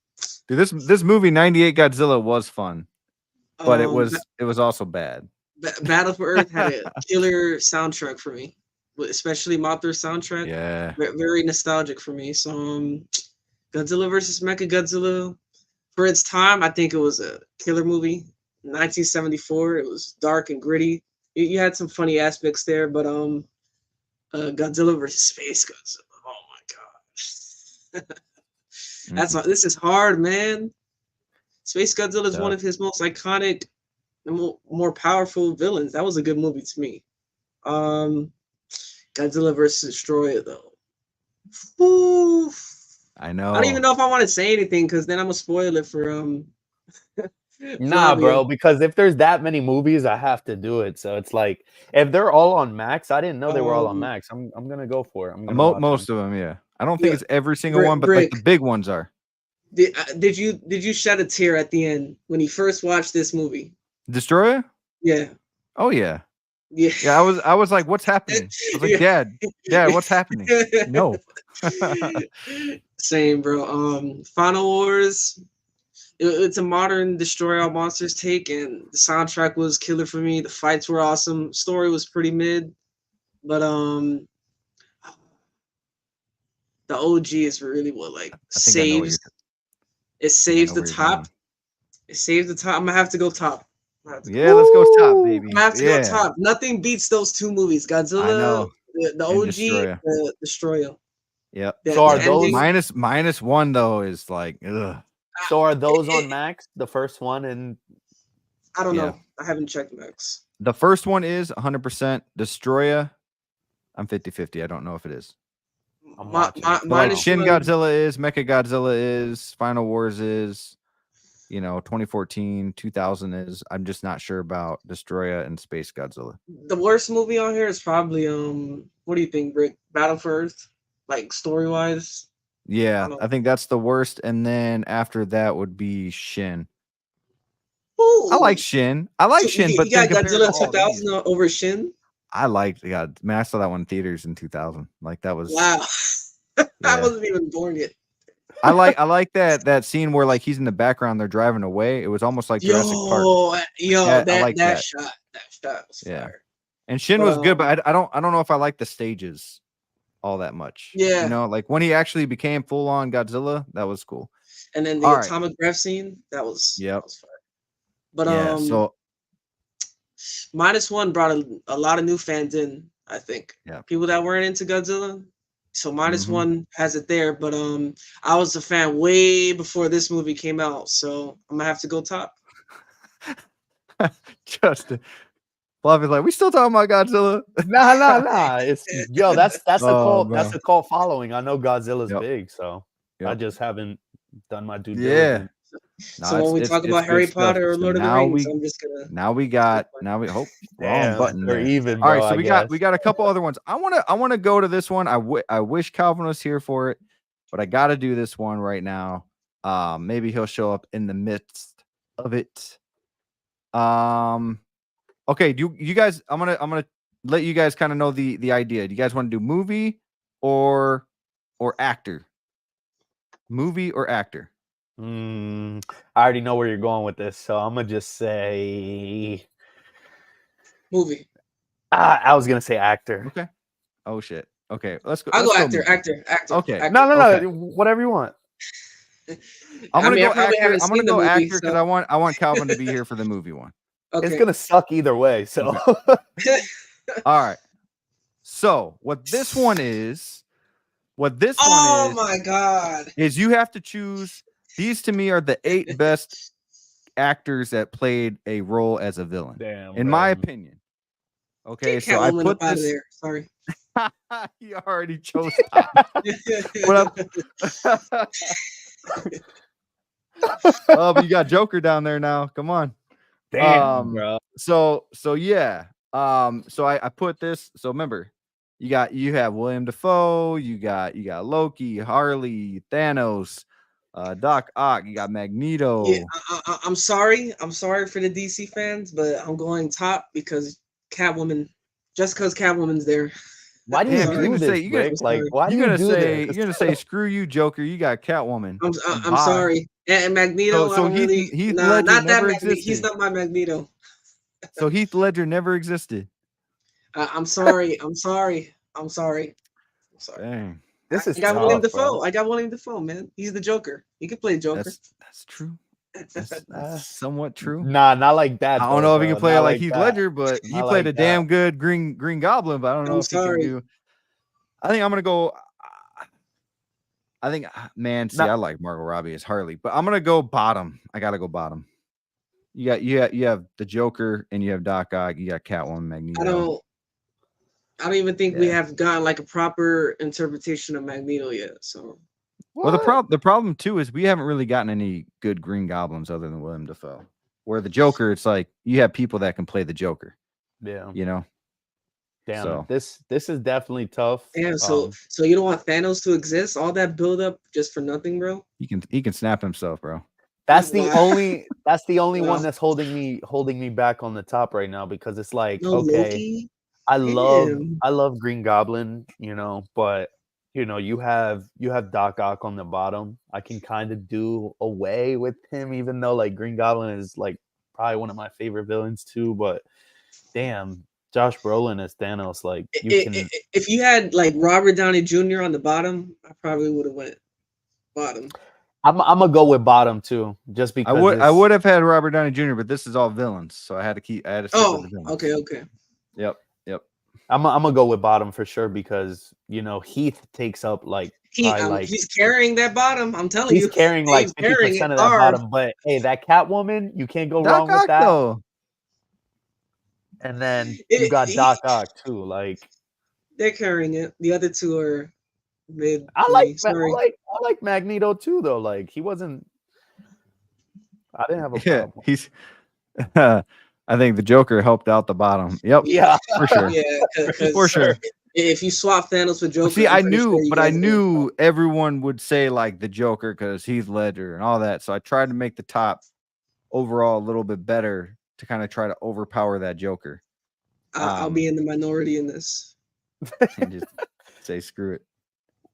this movie 98 Godzilla was fun, but it was also bad. Battle for Earth had a killer soundtrack for me, especially Mothra's soundtrack. Yeah, very nostalgic for me. So Godzilla versus Mechagodzilla. For its time, I think it was a killer movie. 1974, it was dark and gritty. You had some funny aspects there, but Godzilla versus Space Godzilla. Oh my god, this is hard, man. Space Godzilla is one of his most iconic and more powerful villains. That was a good movie to me. Godzilla versus Destroyer, though. Oof. I know. I don't even know if I want to say anything because then I'm gonna spoil it for Nah, bro, because if there's that many movies, I have to do it. So it's like if they're all on Max, I didn't know they were all on Max. I'm gonna go for it. Most of them, yeah. I don't think it's every single one, but like the big ones are. Did you shed a tear at the end when you first watched this movie? Destroyer? Yeah. Oh yeah. Yeah. Yeah, I was like, what's happening? I was like, Dad, what's happening? No. Same, bro. Final Wars. It's a modern Destroy All Monsters take, and the soundtrack was killer for me. The fights were awesome. Story was pretty mid, but the OG is really what saves. It saves the top. It saves the top. I'm gonna have to go top. Yeah, let's go top, baby. I'm gonna have to go top. Nothing beats those two movies. Godzilla, the OG, the Destroyer. Yep. So are those -1 though is like ugh. So are those on Max? The first one and I don't know. I haven't checked Max. The first one is 100% Destroyer. I'm 50-50. I don't know if it is. Like Shin Godzilla is, Mechagodzilla is, Final Wars is, 2014, 2000 is. I'm just not sure about Destroyer and Space Godzilla. The worst movie on here is probably what do you think, Brick? Battle for Earth, like story wise. Yeah, I think that's the worst, and then after that would be Shin. Ooh. I like Shin. But you got Godzilla 2000 over Shin. I liked man. I saw that one in theaters in 2000. Like that was wow. I wasn't even born yet. I like that scene where like he's in the background, they're driving away. It was almost like Jurassic Park. That shot was fire. And Shin was good, but I don't know if I like the stages all that much. Yeah. Like when he actually became full on Godzilla, that was cool. And then the atomic breath scene, that was fire. But so -1 brought a lot of new fans in, I think. Yeah. People that weren't into Godzilla. So -1 has it there, but I was a fan way before this movie came out, so I'm gonna have to go top. Justin, Flavi's like, we still talking about Godzilla? Nah. It's that's a Oh, cult. That's bro. a cult following. I know Godzilla's Yep. big, so I Yep. just haven't done my due Yeah. diligence. So when we talk about Harry Potter or Lord of the Rings, I'm just gonna. Now we hope wrong button they're there. even, All right, bro, so I we got a couple other ones. I wanna go to this one. I wish Calvin was here for it, but I gotta do this one right now. Maybe he'll show up in the midst of it. Okay, do you guys? I'm gonna let you guys kind of know the idea. Do you guys want to do movie or actor? Movie or actor? I already know where you're going with this, so I'm gonna just say movie. I was gonna say actor. Okay. Oh shit. Okay, let's go. I'll go actor. Okay. Actor. No. Okay. Whatever you want. I'm gonna go actor. haven't I'm gonna seen the go movie, actor because so- I want Calvin to be here for the movie one. Okay. It's gonna suck either way. So All right. So what this one is, Oh my god. is you have to choose. These to me are the 8 best actors that played a role as a villain, damn. in my opinion. Okay, Get so I Catwoman put up out of this. there. Sorry. You already chose top. Oh, but you got Joker down there now. Come on. Damn, bro. So yeah. So I put this. So remember, you have William Dafoe, you got LoKey, Harley, Thanos, Doc Ock, you got Magneto. Yeah, I'm sorry. I'm sorry for the DC fans, but I'm going top because Catwoman. Just because Catwoman's there. Why do you do this, Rick? Like, why do you do this? You're gonna say, screw you, Joker. You got Catwoman. I'm sorry. And Magneto. So Heath Ledger not that never Magneto. existed. He's not my Magneto. So Heath Ledger never existed. I'm sorry. I'm sorry. Dang. This is I got tough, William Dafoe. bro. I got William Dafoe, man. He's the Joker. He could play Joker. That's true. That's somewhat true. Nah, not like that. I don't know if he can play like Heath Ledger, but he Not played like a damn good Green Goblin. But I don't know if he can do. I think I'm gonna go. I think, man, see, I like Margot Robbie as Harley, but I'm gonna go bottom. I gotta go bottom. You have the Joker and you have Doc Ock. You got Catwoman, Magneto. I don't even think we have gotten like a proper interpretation of Magneto yet. So, well, the problem too is we haven't really gotten any good Green Goblins other than William Dafoe. Where the Joker, it's like you have people that can play the Joker. Yeah, you know. Damn, so. this is definitely tough. Damn, so you don't want Thanos to exist? All that build up just for nothing, bro? He can snap himself, bro. That's the only one that's holding me back on the top right now, because it's like, okay, LoKey? I love Green Goblin, you know, but you know, you have Doc Ock on the bottom. I can kind of do away with him, even though like Green Goblin is like probably one of my favorite villains too, but damn, Josh Brolin as Thanos, like if you had like Robert Downey Jr. on the bottom, I probably would have went bottom. I'm gonna go with bottom too, just because I would have had Robert Downey Jr., but this is all villains, so I had to stick with the villains. Okay. Yep. I'm gonna go with bottom for sure, because you know Heath takes up like he's carrying that bottom. I'm telling you, he's carrying like 50% of that bottom. But hey, that Catwoman, you can't go wrong with that. Though. And then you got Doc Ock too. Like they're carrying it. The other two are mid. I like Magneto too, though. Like he wasn't. I didn't have a problem. He's. I think the Joker helped out the bottom. Yep. Yeah, for sure. Yeah, for sure. If you swap Thanos with Joker, see, I knew everyone would say like the Joker because Heath Ledger and all that. So I tried to make the top overall a little bit better to kind of try to overpower that Joker. I'll be in the minority in this. And just say screw it.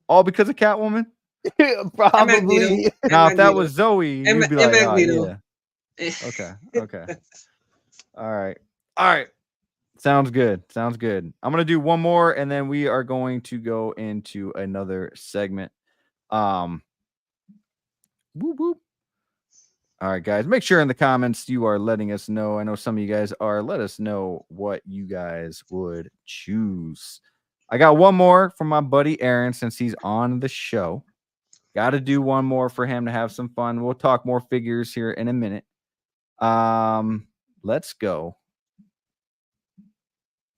All because of Catwoman? Probably. Now, if that was Zoe, you'd be like, Magneto. Yeah. Okay. All right. Sounds good. I'm gonna do one more, and then we are going to go into another segment. Whoop whoop. All right, guys. Make sure in the comments you are letting us know. I know some of you guys are. Let us know what you guys would choose. I got one more from my buddy Aaron since he's on the show. Got to do one more for him to have some fun. We'll talk more figures here in a minute. Let's go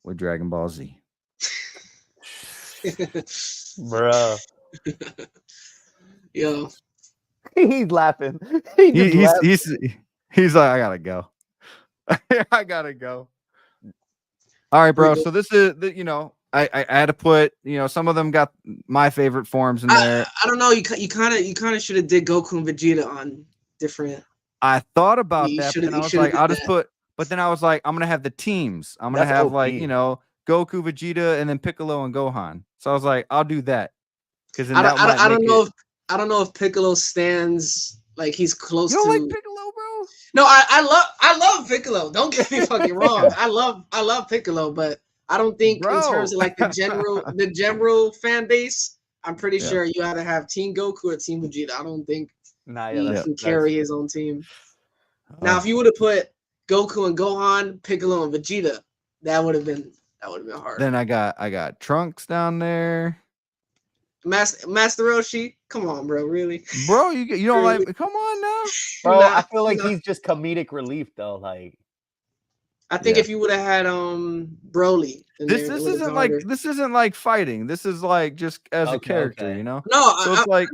with Dragon Ball Z. Bruh. Yo. He's laughing. He's like, I gotta go. I gotta go. All right, bro. So this is the, I had to put, some of them got my favorite forms in there. I don't know. You kind of should have did Goku and Vegeta on different. I thought about that, but then I was like, I'll just put. But then I was like, I'm gonna have the teams. I'm gonna have like Goku, Vegeta, and then Piccolo and Gohan. So I was like, I'll do that because I don't know if Piccolo stands like he's close. You don't like Piccolo, bro? No, I love Piccolo. Don't get me fucking wrong. I love Piccolo, but I don't think in terms of like the general fan base, I'm pretty sure you either have Team Goku or Team Vegeta. I don't think he can carry his own team. Now, if you would have put Goku and Gohan, Piccolo and Vegeta, that would have been hard. Then I got Trunks down there. Master Roshi, come on, bro, really? Bro, you don't like? Come on now, bro. I feel like he's just comedic relief though. Like, I think if you would have had Broly, this isn't like fighting. This is like just as a character, you know. No, so it's like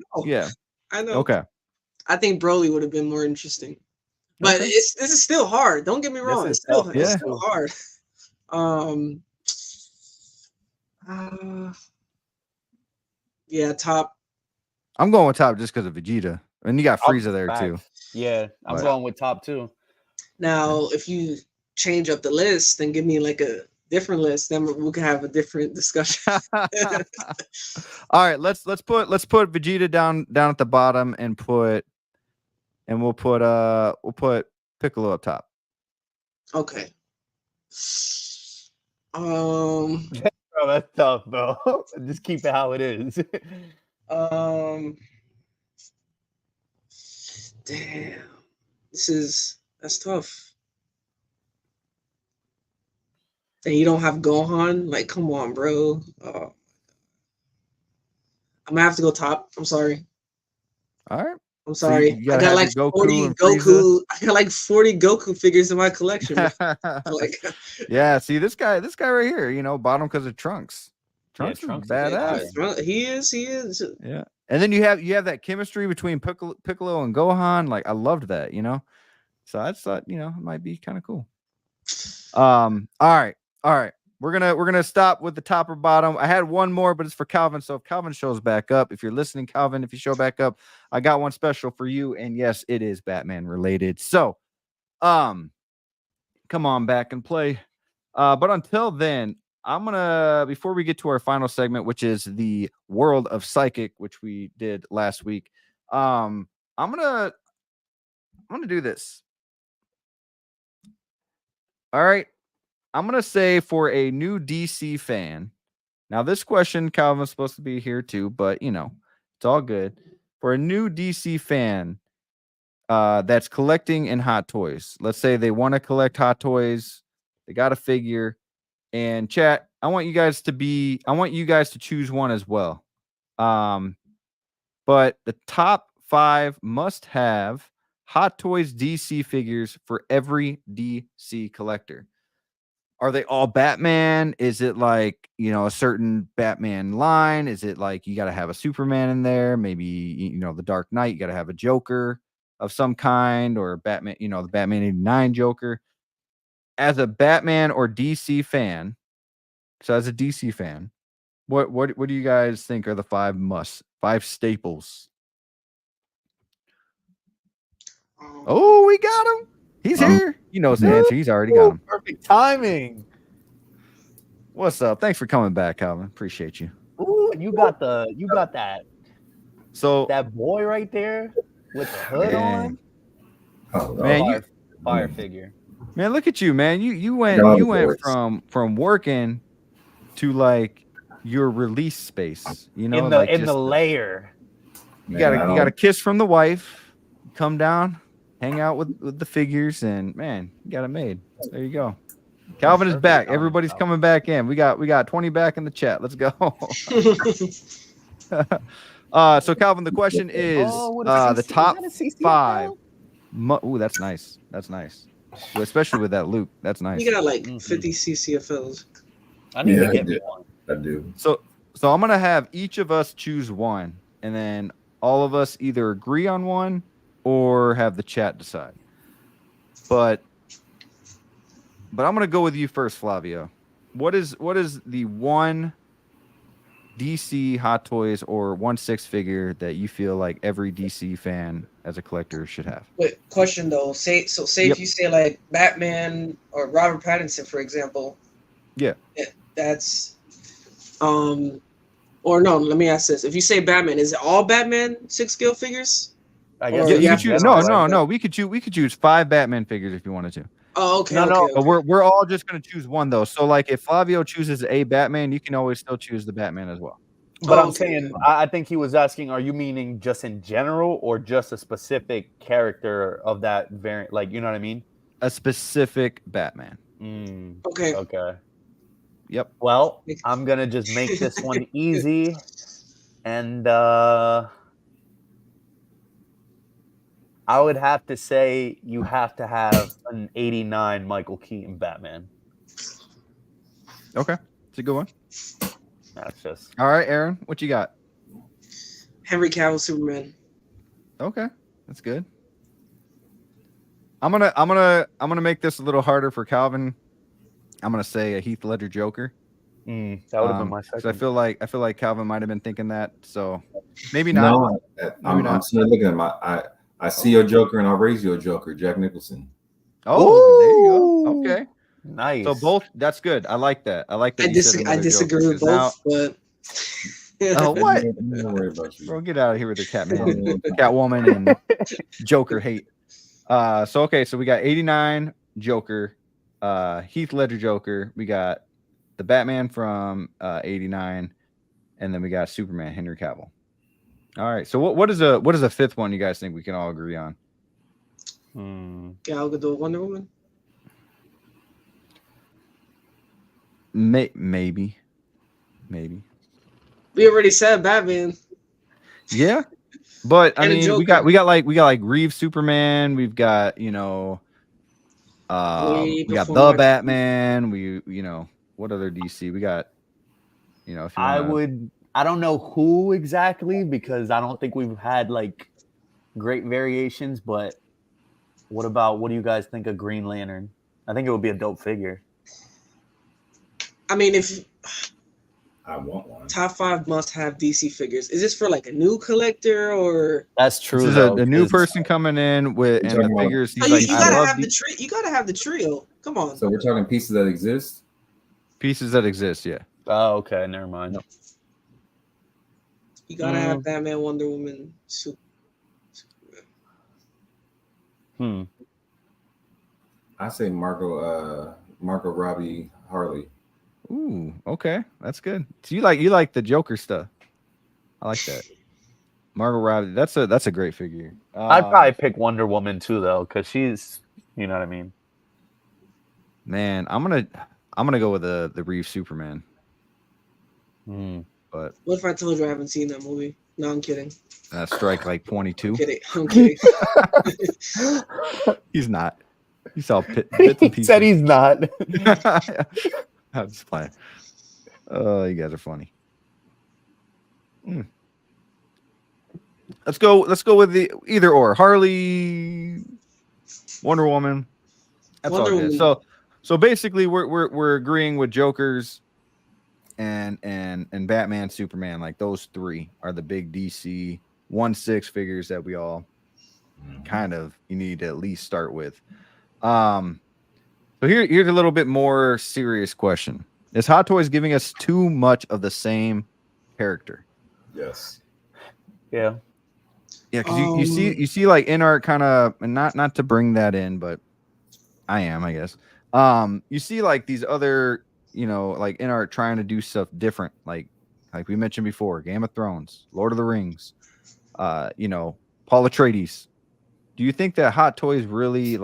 I know. Okay, I think Broly would have been more interesting, but this is still hard. Don't get me wrong. It's still hard. Top. I'm going with top just because of Vegeta, and you got Frieza there too. Yeah, I'm going with top too. Now, if you change up the list, then give me like a different list. Then we can have a different discussion. All right, let's put Vegeta down at the bottom and we'll put Piccolo up top. Bro, Okay. that's tough, bro. Just keep it how it is. Damn. That's tough. And you don't have Gohan? Like, come on, bro. I'm gonna have to go top. I'm sorry. All right. I'm sorry. So I got like 40 Goku. I got like 40 Goku figures in my collection. Yeah, see this guy right here, bottom because of Trunks. Trunks is badass. He is. Yeah. And then you have that chemistry between Piccolo and Gohan. Like I loved that, So I just thought, it might be kind of cool. All right. We're gonna stop with the top or bottom. I had one more, but it's for Calvin. So if Calvin shows back up, if you're listening, Calvin, if you show back up, I got one special for you. And yes, it is Batman related. So, come on back and play. But until then, I'm gonna, before we get to our final segment, which is the World of Psychic, which we did last week, I'm gonna do this. All right. I'm going to say for a new DC fan. Now, this question, Calvin's supposed to be here too, but, it's all good. For a new DC fan that's collecting in Hot Toys, let's say they want to collect Hot Toys, they got a figure, and chat, I want you guys to choose one as well. But the top 5 must have Hot Toys DC figures for every DC collector. Are they all Batman? Is it like, a certain Batman line? Is it like you got to have a Superman in there? Maybe, the Dark Knight, you got to have a Joker of some kind, or Batman, the Batman 89 Joker. As a Batman or DC fan, so as a DC fan, what do you guys think are the 5 staples? Oh, we got him. He's here. He knows the answer. He's already got him. Perfect timing. What's up? Thanks for coming back, Calvin. Appreciate you. Ooh, you got that. So that boy right there with the hood on. Oh, man, fire figure. Man, look at you, man. You went from working to like your release space. In the layer. You got a kiss from the wife. Come down. Hang out with the figures, and man, you got it made. There you go. Calvin is back. Everybody's coming back in. We got 20 back in the chat. Let's go. So Calvin, the question is the top 5. Ooh, that's nice. That's nice. Especially with that loop. That's nice. You got like 50 CCFLs. I need to get me one. I do. So I'm gonna have each of us choose one, and then all of us either agree on one or have the chat decide. But I'm gonna go with you first, Flavio. What is the one DC Hot Toys or 1/6 figure that you feel like every DC fan as a collector should have? Wait, question though. Say if you say like Batman or Robert Pattinson, for example. Yeah. That's or no, let me ask this. If you say Batman, is it all Batman 6-scale figures? I guess Yeah, you could choose, no. We could choose 5 Batman figures if you wanted to. Oh, okay. No. But we're all just gonna choose one though. So like if Flavio chooses a Batman, you can always still choose the Batman as well. But I'm saying, I think he was asking, are you meaning just in general or just a specific character of that variant? Like, you know what I mean? A specific Batman. Okay. Yep. Well, I'm gonna just make this one easy, and I would have to say you have to have an '89 Michael Keaton Batman. Okay, it's a good one. That's just all right. Aaron, what you got? Henry Cavill Superman. Okay, that's good. I'm gonna make this a little harder for Calvin. I'm gonna say a Heath Ledger Joker. That would have been my second. I feel like Calvin might have been thinking that. So maybe not. No, I'm still looking at I see your Joker and I'll raise you a Joker, Jack Nicholson. Oh, there you go. Okay, nice. So both. That's good. I like that. I disagree with both, but. Oh, what? Don't worry about you. Bro, get out of here with the Catwoman and Joker hate. So we got 89 Joker, Heath Ledger Joker. We got the Batman from 89, and then we got Superman, Henry Cavill. All right. So what is a fifth one you guys think we can all agree on? Gal Gadot, Wonder Woman. Maybe. We already said Batman. Yeah, but I mean, we got like Reeves Superman. We've got we got the Batman. What other DC we got? If I don't know who exactly because I don't think we've had like great variations. But what do you guys think of Green Lantern? I think it would be a dope figure. I mean, if I want one. Top 5 must-have DC figures. Is this for like a new collector or? That's true. This is a new person coming in with and the figures. He's you gotta have the trio. You gotta have the trio. Come on. So we're talking pieces that exist. Pieces that exist, yeah. Oh, okay. Never mind. You gotta have Batman, Wonder Woman, Superman. I say Margot Robbie, Harley. Ooh, okay, that's good. So you like the Joker stuff. I like that. Margot Robbie, that's a great figure. I'd probably pick Wonder Woman too, though, because she's, you know what I mean. Man, I'm gonna go with the Reeves Superman. But what if I told you I haven't seen that movie? No, I'm kidding. Strike like 22. I'm kidding. He's not. He saw bits and pieces. He said he's not. I'm just playing. Oh, you guys are funny. Let's go with the either or. Harley, Wonder Woman. That's all good. So basically we're agreeing with Jokers and Batman, Superman. Like those 3 are the big DC 1/6 figures that we all you need to at least start with. So here's a little bit more serious question. Is Hot Toys giving us too much of the same character? Yes. Yeah. Yeah, because you see like Inart kind of, and not to bring that in, but I guess. You see like these other, like Inart trying to do stuff different, like we mentioned before, Game of Thrones, Lord of the Rings, Paul Atreides. Do you think that Hot Toys really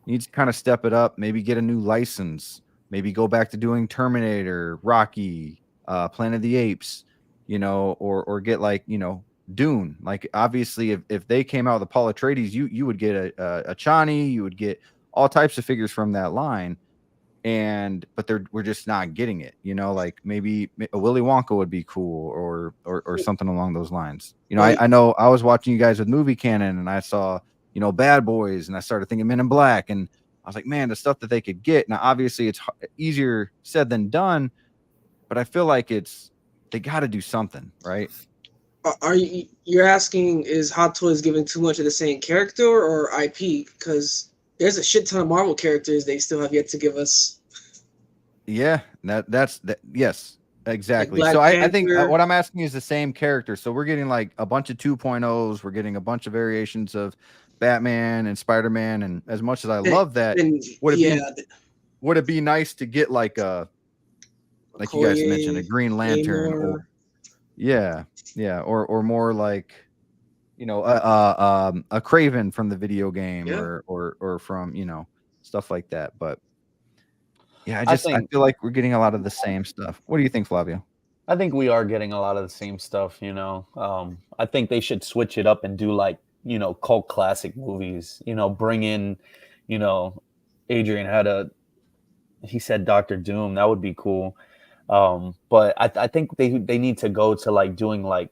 needs to kind of step it up, maybe get a new license, maybe go back to doing Terminator, Rocky, Planet of the Apes, or get Dune. Like obviously if they came out with the Paul Atreides, you would get a Chani, you would get all types of figures from that line. but we're just not getting it, you know, like maybe a Willy Wonka would be cool or something along those lines. You know, I know I was watching you guys with Movie Canon and I saw, you know, Bad Boys and I started thinking Men in Black and I was like, man, the stuff that they could get. Now, obviously it's easier said than done, but I feel like they got to do something, right? You're asking, is Hot Toys giving too much of the same character or IP? Because there's a shit ton of Marvel characters they still have yet to give us. Yeah, that's yes, exactly. Like so Black I think Panther. what I'm asking is the same character. So we're getting like a bunch of 2.0s. We're getting a bunch of variations of Batman and Spider-Man. And as much as I love that, would it be nice to get like like you guys mentioned, a Green Lantern or or more like, you know, a Kraven from the video game or from, you know, stuff like that. But yeah, I feel like we're getting a lot of the same stuff. What do you think, Flavio? I think we are getting a lot of the same stuff, you know. I think they should switch it up and do like, you know, cult classic movies, you know, bring in, you know, Adrian he said Dr. Doom. That would be cool. But I think they need to go to like doing like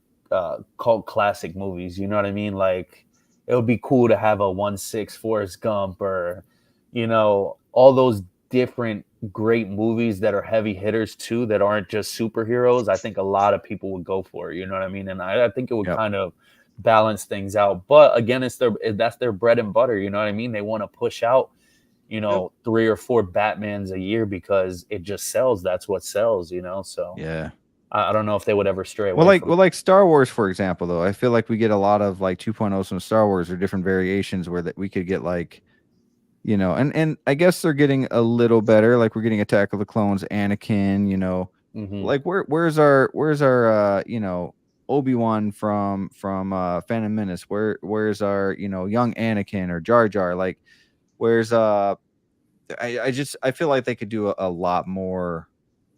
cult classic movies. You know what I mean? Like it would be cool to have a 1/6 Forrest Gump or, you know, all those different great movies that are heavy hitters too, that aren't just superheroes. I think a lot of people would go for it. You know what I mean? And I think it would kind of balance things out. But again, that's their bread and butter. You know what I mean? They want to push out, you know, 3 or 4 Batmans a year because it just sells. That's what sells, you know? So yeah, I don't know if they would ever stray away. Like Star Wars, for example, though, I feel like we get a lot of like 2.0s from Star Wars or different variations where that we could get like, you know, and I guess they're getting a little better. Like we're getting Attack of the Clones, Anakin, you know, like where's our you know, Obi-Wan from Phantom Menace? Where's our, you know, young Anakin or Jar Jar? Like where's I feel like they could do a lot more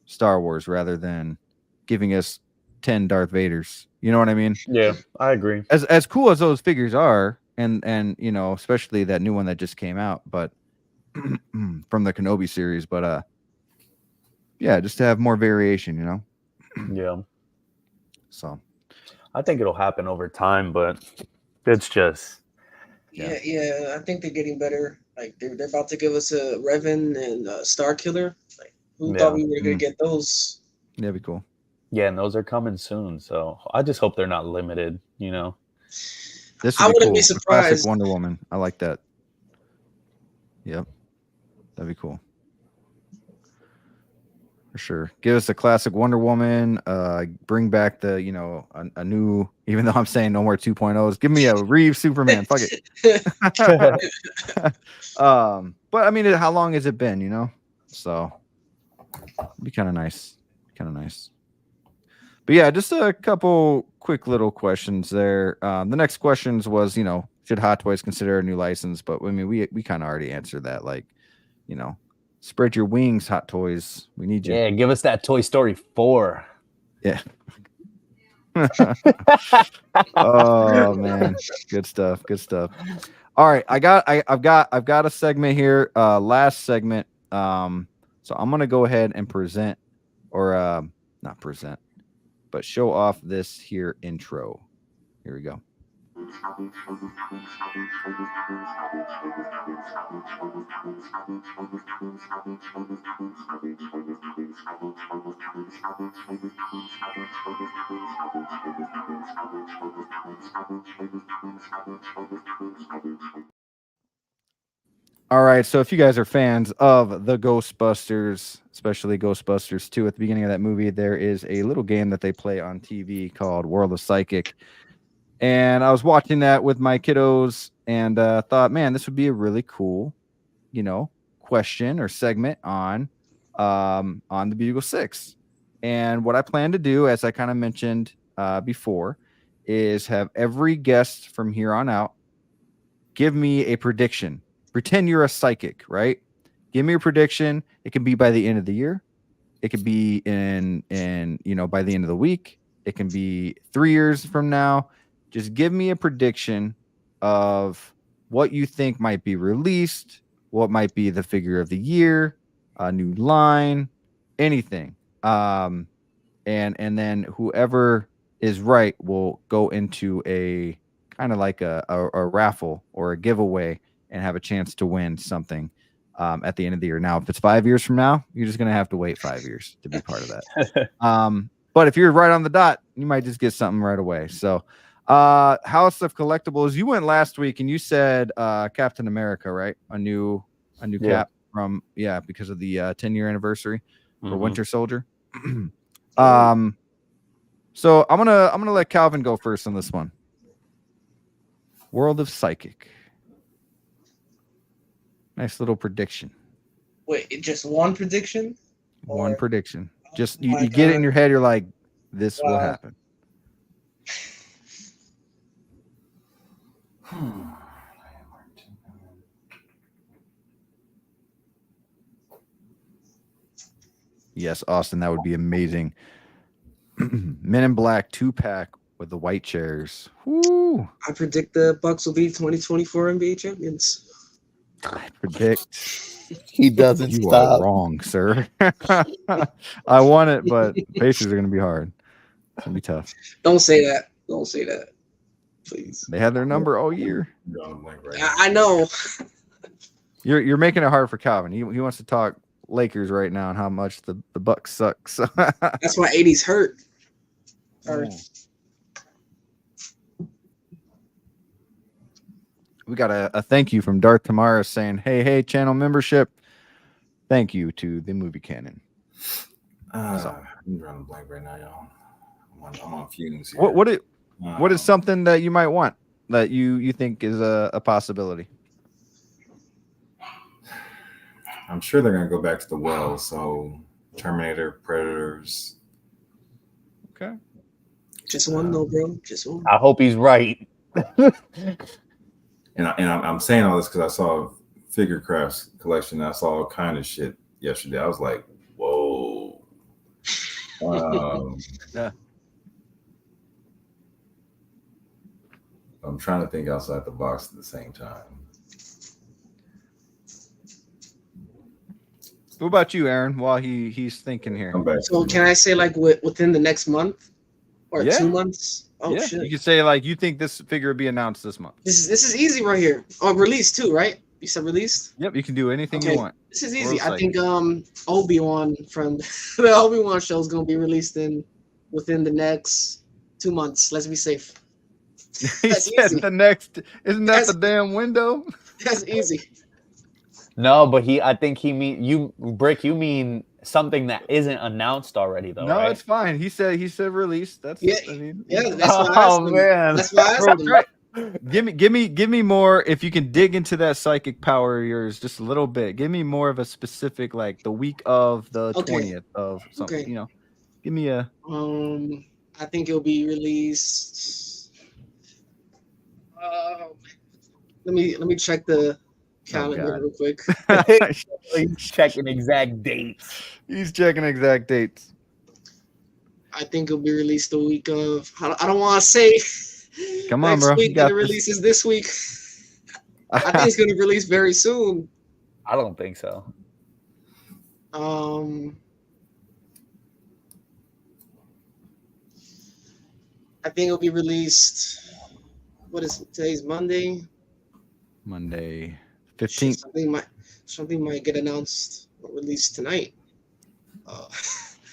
Star Wars rather than giving us 10 Darth Vaders. You know what I mean? Yeah, I agree. As cool as those figures are, and you know, especially that new one that just came out, but from the Kenobi series, but yeah, just to have more variation, you know. Yeah. So I think it'll happen over time, but it's just I think they're getting better. Like they're about to give us a Revan and a Star Killer. Like who thought we were gonna get those? That'd be cool. Yeah, and those are coming soon. So I just hope they're not limited, you know. I wouldn't be surprised. Classic Wonder Woman. I like that. Yep. That'd be cool. For sure. Give us a classic Wonder Woman. Bring back the, you know, a new, even though I'm saying no more 2.0s, give me a Reeve Superman. Fuck it. But I mean, how long has it been, you know? So it'd be kind of nice. But yeah, just a couple quick little questions there. The next questions was, you know, should Hot Toys consider a new license? But I mean, we kind of already answered that. Like, you know, spread your wings, Hot Toys. We need you. Yeah, give us that Toy Story 4. Yeah. Oh man, good stuff. All right, I've got a segment here. Last segment. So I'm gonna go ahead and present, or not present, but show off this here intro. Here we go. All right, so if you guys are fans of the Ghostbusters, especially Ghostbusters 2, at the beginning of that movie, there is a little game that they play on TV called World of Psychic. And I was watching that with my kiddos and thought, man, this would be a really cool, you know, question or segment on the Bugle 6. And what I plan to do, as I kind of mentioned before, is have every guest from here on out give me a prediction. Pretend you're a psychic, right? Give me a prediction. It can be by the end of the year. It could be in you know, by the end of the week. It can be 3 years from now. Just give me a prediction of what you think might be released, what might be the figure of the year, a new line, anything. And then whoever is right will go into a kind of like a raffle or a giveaway and have a chance to win something at the end of the year. Now, if it's 5 years from now, you're just going to have to wait 5 years to be part of that. But if you're right on the dot, you might just get something right away. So House of Collectibles, you went last week and you said Captain America, right? A new cap from because of the 10-year anniversary for Winter Soldier. So I'm gonna let Calvin go first on this one. World of Psychic. Nice little prediction. Wait, just one prediction? One prediction. Just you get it in your head. You're like, this will happen. Yes, Austin, that would be amazing. Men in Black 2-pack with the white chairs. Woo. I predict the Bucks will be 2024 NBA champions. I predict he doesn't you stop. are wrong, sir. I want it, but Pacers are going to be hard. It's going to be tough. Don't say that. Don't say that. Please. They had their number all year. I know. You're making it hard for Calvin. He wants to talk Lakers right now and how much the Bucks suck. So. That's why 80's hurt. We got a thank you from Darth Tamara saying, hey, channel membership. Thank you to the movie canon. I'm drawing a blank right now, y'all. I'm on fumes here. What is something that you might want that you think is a possibility? I'm sure they're gonna go back to the well. So Terminator, Predators. Okay. Just one though, bro. Just one. I hope he's right. And I'm saying all this because I saw a figure crafts collection. And I saw all kind of shit yesterday. I was like, whoa. Yeah. I'm trying to think outside the box at the same time. What about you, Aaron? While he's thinking here. So can I say like within the next month or 2 months? Oh shit! You could say like you think this figure would be announced this month. This is easy right here. Oh, released too, right? You said released. Yep, you can do anything you want. This is easy. I think Obi-Wan from the Obi-Wan show is gonna be released within the next 2 months. Let's be safe. That's easy. The next isn't that the damn window? That's easy. No, but I think he mean you, Brick. You mean something that isn't announced already, though? No, right? it's fine. He said release. That's That's why man. That's why I asked him. Right. Give me more. If you can dig into that psychic power of yours just a little bit, give me more of a specific, like the week of the 20th of something. Okay. You know, give me a. I think it'll be released. Let me check the calendar real quick. He's checking exact dates. He's checking exact dates. I think it'll be released the week of. I don't want to say. Come on, bro. Next week that it releases this week. I think it's going to release very soon. I don't think so. I think it'll be released. What is today's Monday? Monday 15th. Something might get announced or released tonight.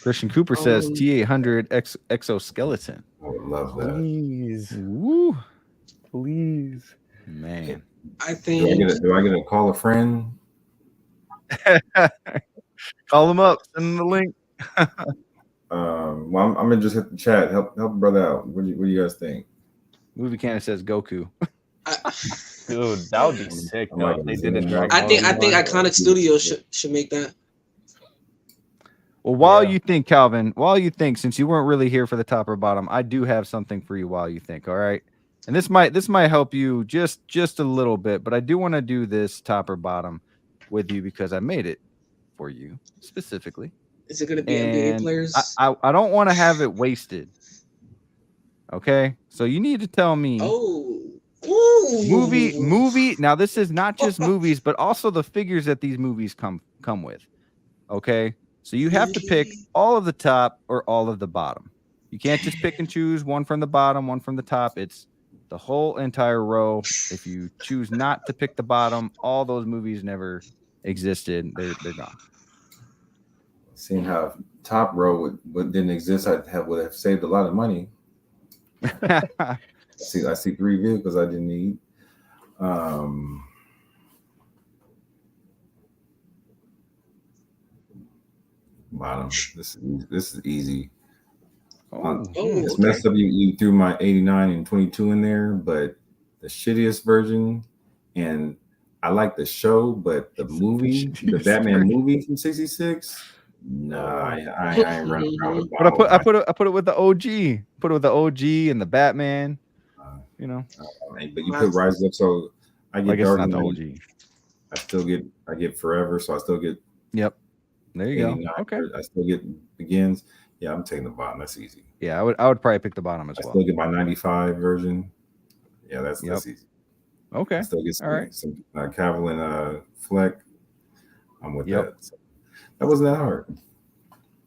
Christian Cooper says T800 exoskeleton. I would love that. Please. Woo. Please. Man. I think. Do I get a call a friend? Call him up. Send him the link. Well, I'm gonna just hit the chat. Help a brother out. What do you guys think? Movie Cannon says Goku. Dude, that would be sick though. If they did it. I think Iconic Studios should make that. Well, while you think, Calvin, since you weren't really here for the top or bottom, I do have something for you while you think. All right, and this might help you just a little bit, but I do want to do this top or bottom with you because I made it for you specifically. Is it going to be NBA players? I don't want to have it wasted. Okay, so you need to tell me. Movie. Now this is not just movies, but also the figures that these movies come with. Okay, so you have to pick all of the top or all of the bottom. You can't just pick and choose one from the bottom, one from the top. It's the whole entire row. If you choose not to pick the bottom, all those movies never existed. They're gone. Seeing how top row didn't exist, would have saved a lot of money. I see 3 vehicles I didn't need. Bottom. This is easy. It's messed up. You threw my 89 and 22 in there, but the shittiest version, and I like the show, but the movie, the Batman movie from '66. No, I ain't running around with. But I put it with the OG. Put it with the OG and the Batman. You know. But you put Rise Up, so I get guess Dark not the Knight. I get Forever, so I still get. Yep. There you go. Okay. I still get Begins. Yeah, I'm taking the bottom. That's easy. Yeah, I would probably pick the bottom as well. I still get my 95 version. Yeah, that's easy. Okay. I still get some Cavill and Fleck. I'm with that. So that wasn't that hard.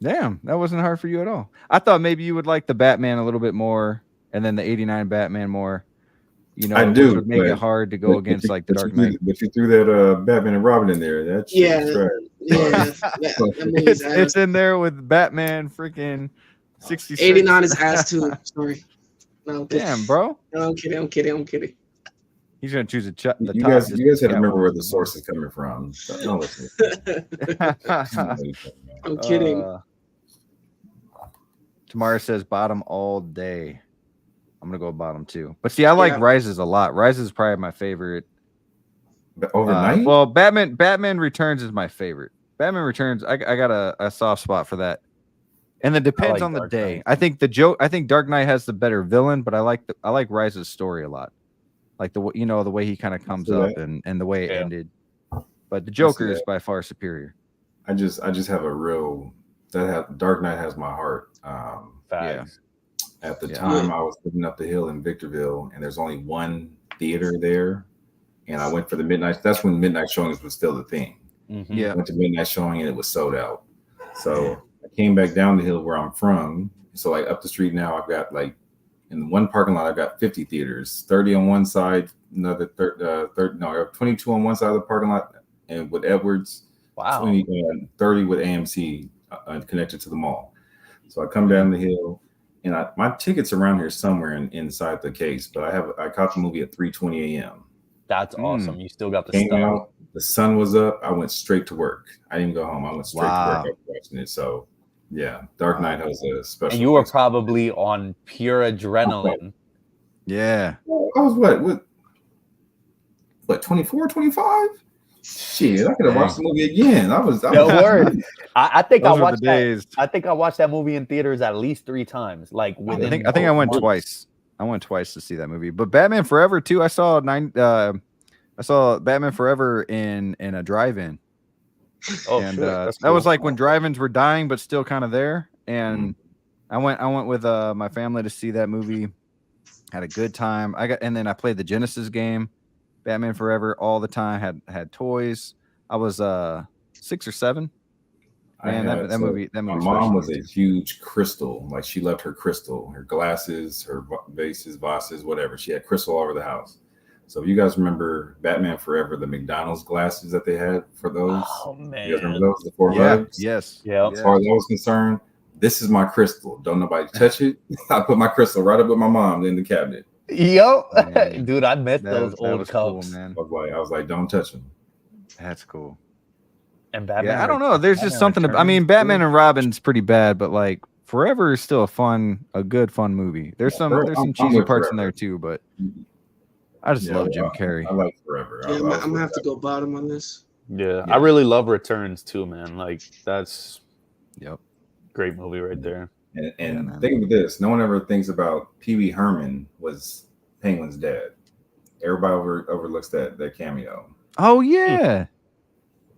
Damn, that wasn't hard for you at all. I thought maybe you would like the Batman a little bit more, and then the '89 Batman more. You know, I do. Would make it hard to go against like the Dark Knight. But you threw that Batman and Robin in there. That's it's in there with Batman freaking 66. 89 is ass too. Sorry. No, damn, bro. No, I'm kidding. He's gonna choose you guys have to remember where the source is coming from. Don't listen. I'm kidding. Tamara says bottom all day. I'm gonna go bottom too. But see, I like Rises a lot. Rises is probably my favorite. Overnight? Well, Batman Returns is my favorite. Batman Returns, I got a soft spot for that. And it depends on the day. I think Dark Knight has the better villain, but I like Rise's story a lot. Like the way he kind of comes up and the way it ended. But the Joker is by far superior. I just have a real Dark Knight has my heart. At the time, I was living up the hill in Victorville, and there's only one theater there. And I went for the midnight. That's when midnight showings was still the thing. Mm-hmm. Yeah, I went to midnight showing, and it was sold out. So I came back down the hill where I'm from. So like up the street now, I've got like in one parking lot, I've got 50 theaters, 30 on one side, another 22 on one side of the parking lot, and with Edwards, 30 with AMC connected to the mall. So I come down the hill. And my ticket's around here somewhere inside the case, but I caught the movie at 3:20 a.m. That's awesome. You still got the Came stuff. out, the sun was up. I went straight to work. I didn't go home. I went straight to work after watching it. So yeah, Dark Knight has a special. And you were probably on pure adrenaline. Yeah. I was what 24, 25? Shit, I could have watched the movie again. I I think I watched that. I think I watched that movie in theaters at least 3 times. Like I think I went twice. I went twice to see that movie. But Batman Forever too. I saw Batman Forever in a drive-in. Oh, and sure. that was like when drive-ins were dying, but still kind of there. And I went with my family to see that movie. Had a good time. And then I played the Genesis game. Batman Forever all the time, had toys. I was 6 or 7. Man, that movie. My mom was a huge crystal. Like she loved her crystal, her glasses, her vases, whatever. She had crystal all over the house. So if you guys remember Batman Forever, the McDonald's glasses that they had for those. Oh man, you guys remember those? The 4 legs? Yes. Yeah. As far as I was concerned, this is my crystal. Don't nobody touch it. I put my crystal right up with my mom in the cabinet. Yo, dude, I met those old cups. Cool, man. I was like, don't touch them. That's cool. And Batman. I don't know. There's just something. Batman and Robin's pretty bad, but like Forever is still a good fun movie. There's some cheesy parts in there too, but I just love Jim Carrey. I like Forever. Yeah, I'm gonna have to go bottom on this. Yeah, I really love Returns too, man. Like that's great movie right there. And think of this: no one ever thinks about Pee Wee Herman was Penguin's dad. Everybody overlooks that cameo. Oh yeah,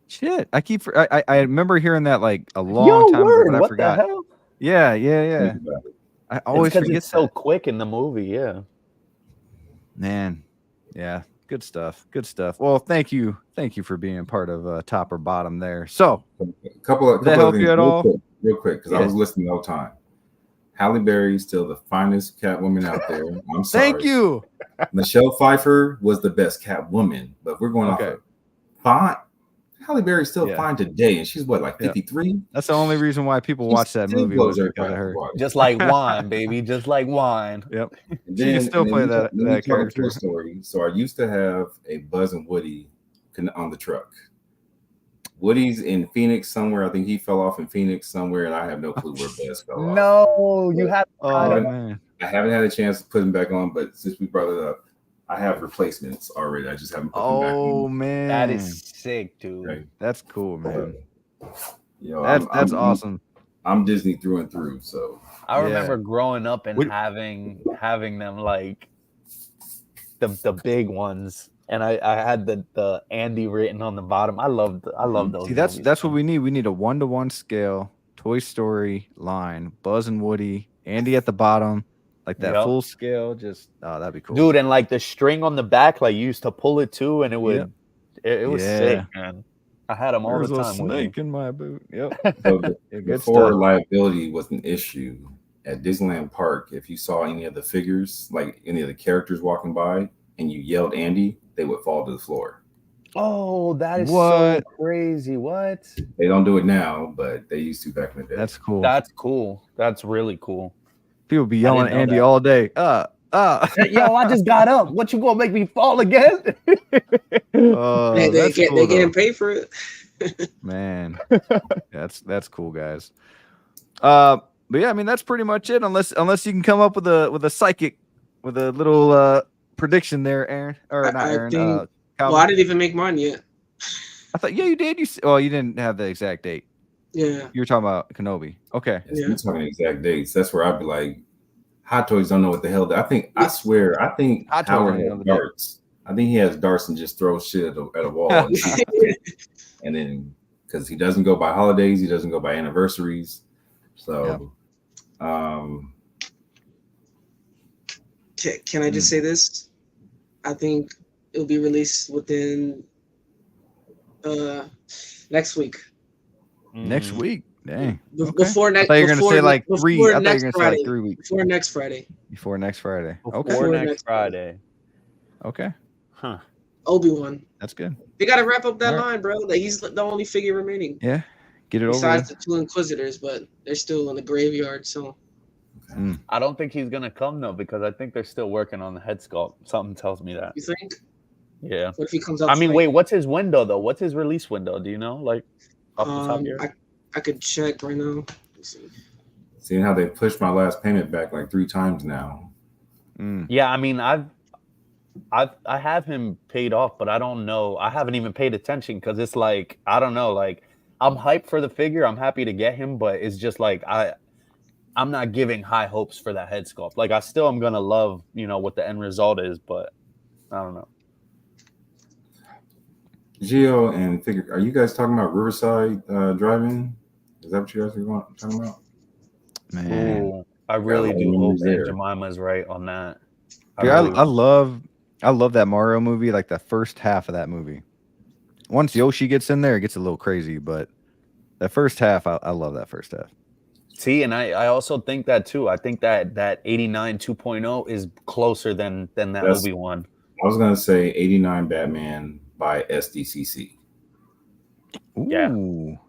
shit! I remember hearing that like a long time ago, but I forgot. The hell? Yeah. I always forget it's so quick in the movie. Yeah, man. Yeah, Good stuff. Good stuff. Well, thank you for being part of Top or Bottom there. So, a couple of help things you at all? real quick, because I was listening the whole time. Halle Berry is still the finest Catwoman out there. I'm sorry. Thank you. Michelle Pfeiffer was the best Catwoman, but we're going off of fine. Halle Berry's still fine today, and she's what, like 53? That's the only reason why people watch that movie was because of her. Just like wine, baby. Just like wine. Yep. And She then, can still play that character. Toy Story. So I used to have a Buzz and Woody on the truck. Woody's in Phoenix somewhere. I think he fell off in Phoenix somewhere, and I have no clue where Buzz fell off. No, you have. Man. I haven't had a chance to put him back on, but since we brought it up, I have replacements already. I just haven't put them back on. Oh man, that is sick, dude. Okay. That's cool, man. You know, that's awesome. I'm Disney through and through. So I remember growing up and having them like the big ones, and I had the Andy written on the bottom. I love those. See, that's what we need. We need a 1-to-1 scale Toy Story line. Buzz and Woody, Andy at the bottom. Like that full scale, just that'd be cool, dude. And like the string on the back, like you used to pull it too, and it would, it was sick, man. I had them all the time. There's a snake in my boot. Yep. So before liability was an issue at Disneyland Park, if you saw any of the figures, like any of the characters walking by, and you yelled Andy, they would fall to the floor. Oh, that is so crazy! What? They don't do it now, but they used to back in the day. That's cool. That's cool. That's really cool. People be yelling Andy all day. Yo, I just got up. What you gonna make me fall again? They getting paid for it. Man, that's cool, guys. But yeah, I mean that's pretty much it. Unless you can come up with a psychic with a little prediction there, Aaron, or not Aaron. I didn't even make mine yet. I thought you did. You didn't have the exact date. Yeah, you were talking about Kenobi. Okay, you're talking exact dates. That's where I'd be like, Hot Toys don't know what the hell. I think Howard has darts. I think he has darts and just throws shit at a wall. And then because he doesn't go by holidays, he doesn't go by anniversaries. So, can I just say this? I think it'll be released within next week. Next week, dang. Before next. I thought you were gonna say like 3. I thought you were gonna say like 3 weeks. Before next Friday. Before next Friday. Okay. Before next Friday. Okay. Huh. Obi-Wan. That's good. They gotta wrap up that line, bro. Like he's the only figure remaining. Yeah. Get it over. Besides the 2 Inquisitors, but they're still in the graveyard. So. I don't think he's gonna come though, because I think they're still working on the head sculpt. Something tells me that. You think? Yeah. What if he comes out? I mean, wait. What's his window though? What's his release window? Do you know? Like. Off the top here? I could check right now. Seeing how they pushed my last payment back like 3 times now. Yeah, I mean, I have him paid off, but I don't know. I haven't even paid attention because it's like I don't know. Like I'm hyped for the figure. I'm happy to get him, but it's just like I'm not giving high hopes for that head sculpt. Like I still am gonna love what the end result is, but I don't know. Gio and Figure, are you guys talking about Riverside Drive-In? Is that what you guys are talking about? Man, ooh, I really do hope Aunt Jemima's right on that. I love that Mario movie. Like the first half of that movie. Once Yoshi gets in there, it gets a little crazy. But the first half, I love that first half. See, and I also think that too. I think that 89 2.0 is closer than that movie one. I was gonna say 89 Batman by SDCC. Ooh, yeah.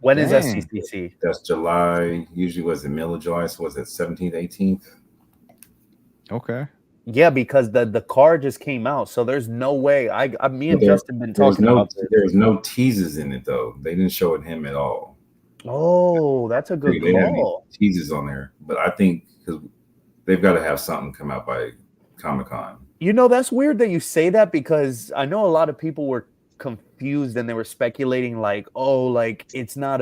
When is SDCC? That's July. Usually was the middle of July. So was it 17th, 18th? Okay. Yeah, because the car just came out, so there's no way. Me and Justin been talking about this. There's no teases in it though. They didn't show it him at all. Oh, that's a good call. Teases on there, but I think because they've got to have something come out by Comic-Con. That's weird that you say that because I know a lot of people were confused and they were speculating like, oh, like it's not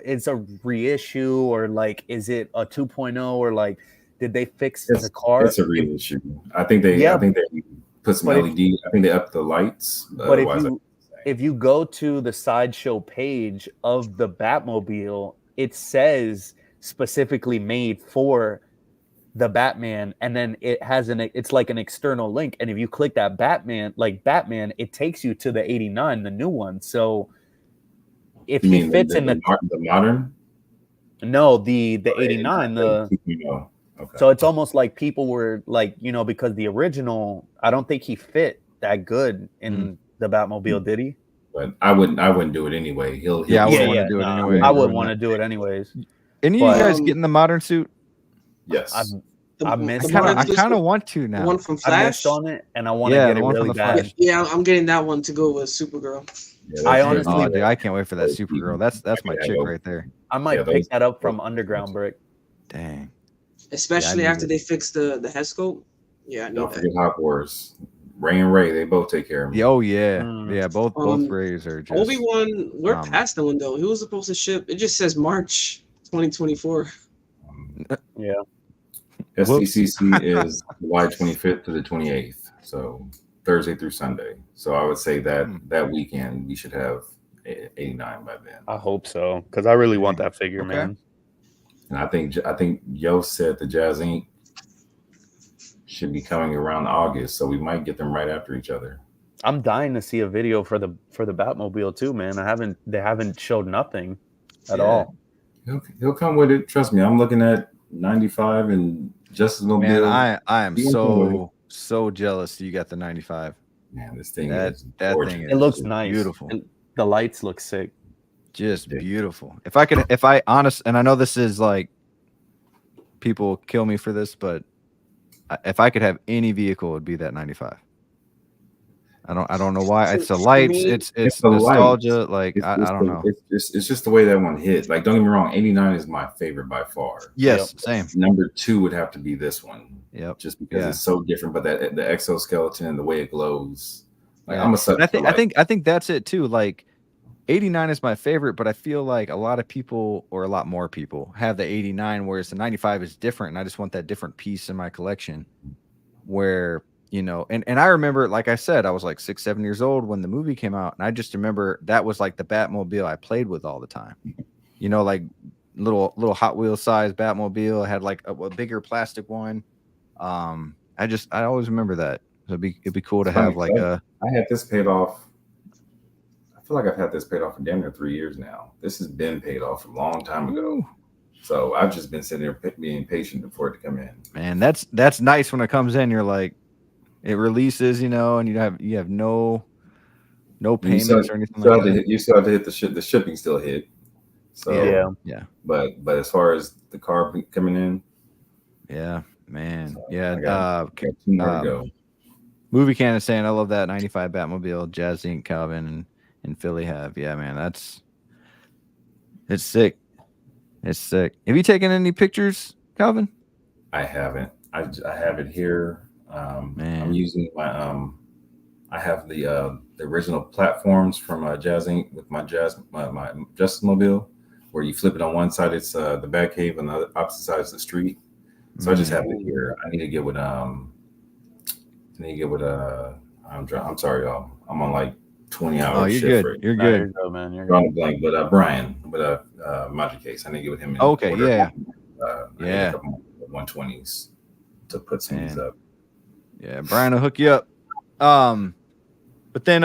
it's a reissue, or like is it a 2.0, or like did they fix the car? It's a reissue. I think they put some LED. I think they upped the lights. But if you go to the sideshow page of the Batmobile, it says specifically made for the Batman, and then it has it's like an external link, and if you click that Batman, it takes you to the 89, the new one. So if You he mean fits in the modern? No, the 89, the okay. So it's almost like people were like, because the original, I don't think he fit that good in the Batmobile, did he? But I wouldn't do it anyway. I wouldn't want to do it anyway. I would want to do it anyways. Any of you guys getting the modern suit? Yes. I missed. I kind of want to now. The one from Flash. I missed on it, and I want to get it really bad. Yeah, I'm getting that one to go with Supergirl. Yeah, I honestly, dude, I can't wait for that Supergirl. That's my chick right there. I might pick that up from Underground Brick. Dang. Especially after they fix the head scope. Yeah, I need Don't forget Hot Wars. Ray and Ray, they both take care of me. Oh yeah, both Rays are just. Obi-Wan, we're past the window. He was supposed to ship. It just says March 2024. Yeah. SDCC is July 25th to the 28th, so Thursday through Sunday. So I would say that weekend we should have 89 by then. I hope so, because I really want that figure, man. And I think Yo said the Jazz Inc. should be coming around August, so we might get them right after each other. I'm dying to see a video for the Batmobile too, man. They haven't showed nothing at all. He'll come with it. Trust me. I'm looking at 95 and Justice Mobile. Man, I am so jealous you got the 95. Man, this thing that thing is it looks nice, beautiful. The lights look sick, just beautiful. And I know this is like people kill me for this, but if I could have any vehicle, it would be that 95. I don't know why. It's the lights. It's the nostalgia. Lights. I don't know. It's just the way that one hit. Like, don't get me wrong. 89 is my favorite by far. Yes, same. Number 2 would have to be this one. Yep. Just because it's so different, but the exoskeleton and the way it glows. Like I'm a sucker. I think that's it too. Like 89 is my favorite, but I feel like a lot of people, or a lot more people, have the 89, whereas the 95 is different, and I just want that different piece in my collection. Where and I remember, like I said, I was like 6-7 years old when the movie came out, and I just remember that was like the Batmobile I played with all the time. Like little Hot Wheels size Batmobile. I had like a bigger plastic one. I always remember that. So it'd be cool to have like a. I had this paid off. I feel like I've had this paid off for damn near 3 years now. This has been paid off a long time ago. Ooh. So I've just been sitting there being patient for it to come in. Man, that's nice when it comes in. You're like, it releases, and you have no payments or anything like that. You still have to hit the shipping still hit. So yeah. But as far as the car coming in, yeah, man, so yeah. Got 2 more to go. Movie Can is saying, I love that 95 Batmobile Jazz Inc. Calvin and Philly have. Yeah, man, it's sick. It's sick. Have you taken any pictures, Calvin? I haven't. I have it here. Man. I'm using my I have the original platforms from Jazz Inc. with my my Justice Mobile, where you flip it on one side, it's the Batcave, and the opposite side is the street. So I just have it here. I need to get with I'm sorry, y'all. I'm on like 20 hours. Oh, you're shift good. right You're now. good. No, man. You're Drawing a blank, but Brian with Magic Case. I need to get with him. Okay, order. yeah. I need a couple 120s to put some of these up. Yeah, Brian will hook you up. But then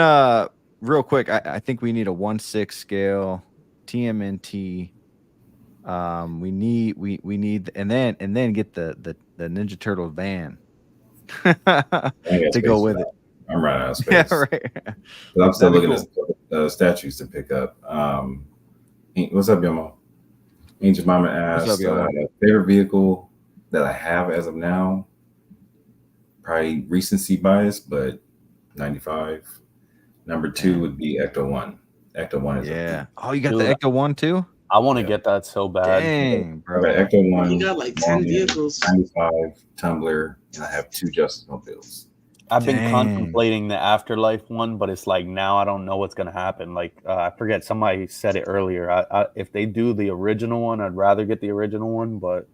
real quick, I think we need a 1/6 scale TMNT. We need and then get the Ninja Turtle van to go with it. I'm right out of space. Yeah, right. But I'm still looking at statues to pick up. What's up, Yomo? Angel Mama asked, favorite vehicle that I have as of now. Probably recency bias, but 95. Number 2 would be Ecto 1. Ecto 1 is Oh, you got the Ecto 1 too? I want to get that so bad. Dang, bro. Ecto 1. You got like 10 vehicles. 95, Tumbler, and I have 2 Justice Mobiles. I've been contemplating the Afterlife one, but it's like now I don't know what's going to happen. Like I forget, somebody said it earlier. If they do the original one, I'd rather get the original one, but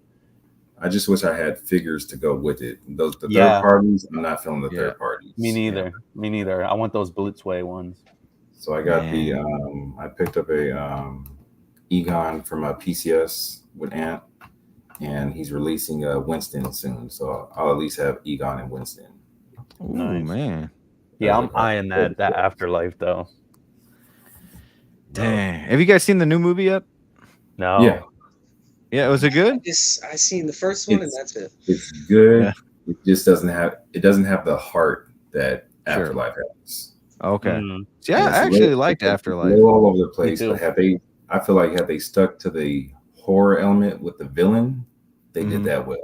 I just wish I had figures to go with it. The third parties, I'm not feeling the third parties. Me neither. Yeah. Me neither. I want those Blitzway ones. So I got I picked up a Egon from a PCS with Ant. and he's releasing Winston soon. So I'll at least have Egon and Winston. Oh man. Yeah, I'm eyeing that Afterlife though. Dang. Have you guys seen the new movie yet? No. Yeah. Yeah, was it good? I seen the first one and that's it. It's good. Yeah. It just doesn't have the heart that Afterlife has. Okay. Yeah, I actually liked Afterlife. All over the place. But I feel like had they stuck to the horror element with the villain, they did that well.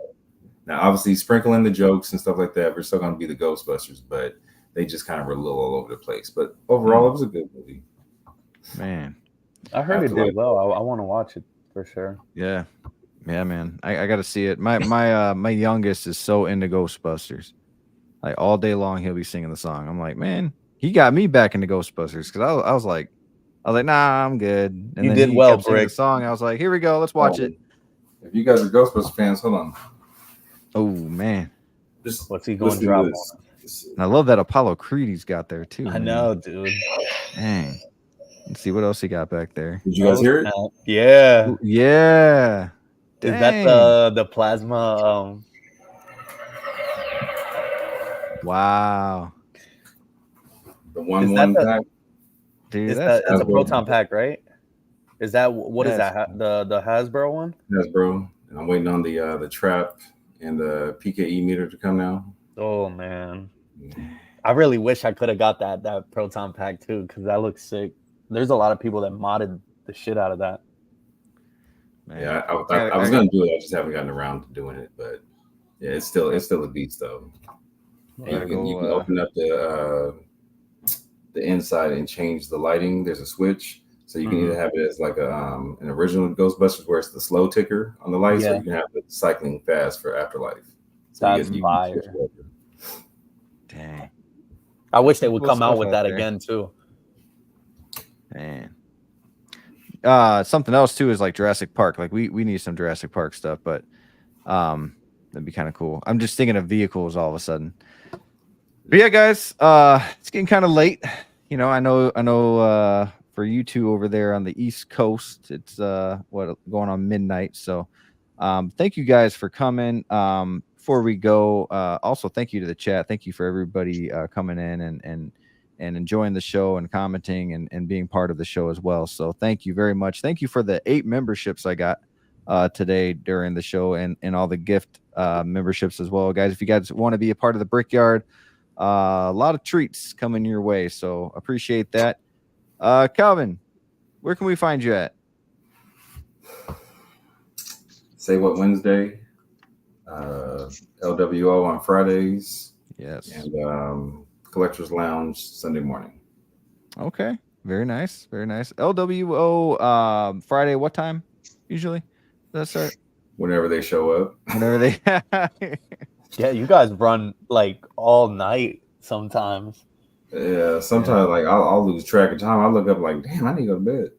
Now, obviously, sprinkling the jokes and stuff like that, we're still going to be the Ghostbusters, but they just kind of were a little all over the place. But overall, it was a good movie. Man, I heard it did well. I want to watch it for sure. Yeah, man. I got to see it. My youngest is so into Ghostbusters. Like all day long, he'll be singing the song. I'm like, man, he got me back into Ghostbusters because I was like, nah, I'm good. And you then did he well, kept singing the song. I was like, here we go, let's watch it. If you guys are Ghostbusters fans, hold on. Oh man, what's he going to drop on? I love that Apollo Creed he's got there too. I know, dude. Dang. Let's see what else he got back there. Did you guys hear it? Yeah. Yeah. Is that the plasma? Wow. The one pack. Dude, it's a proton pack, right? Is that what is that? The Hasbro one? Hasbro. And I'm waiting on the trap and the PKE meter to come now. Oh man. I really wish I could have got that proton pack too, because that looks sick. There's a lot of people that modded the shit out of that. Man. Yeah, I was gonna do it. I just haven't gotten around to doing it, but yeah, it's still a beast though. You can open up the inside and change the lighting. There's a switch, so you can either have it as like an original Ghostbusters where it's the slow ticker on the lights, or you can have it cycling fast for Afterlife. So that's fire. Dang. I wish they would come out with that again too. Man. Something else too is like Jurassic Park. Like we need some Jurassic Park stuff, but that'd be kind of cool. I'm just thinking of vehicles all of a sudden. But yeah, guys, it's getting kind of late. You know, I know for you two over there on the East Coast, it's going on midnight. So thank you guys for coming. Before we go, also thank you to the chat. Thank you for everybody coming in and enjoying the show and commenting and being part of the show as well. So thank you very much. Thank you for the 8 memberships I got today during the show and all the gift memberships as well. Guys, if you guys want to be a part of the Brickyard, a lot of treats coming your way. So appreciate that. Calvin, where can we find you at? Say What Wednesday, LWO on Fridays. Yes. And Collectors Lounge Sunday morning. Okay. Very nice. Very nice. LWO Friday, what time usually does that start? Whenever they show up. Whenever they Yeah, you guys run like all night sometimes. Yeah, sometimes like I'll lose track of time. I look up like, damn, I need to go to bed.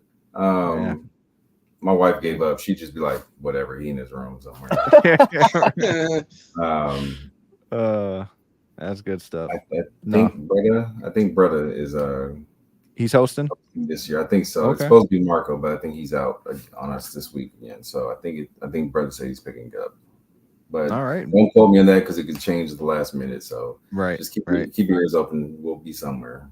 My wife gave up. She'd just be like, whatever, he in his room somewhere. That's good stuff. I think Brother is he's hosting this year. I think so. Okay. It's supposed to be Marco, but I think he's out on us this week again. So I think Brother said he's picking up. But all right, don't quote me on that because it could change at the last minute. So just keep your ears open. We'll be somewhere.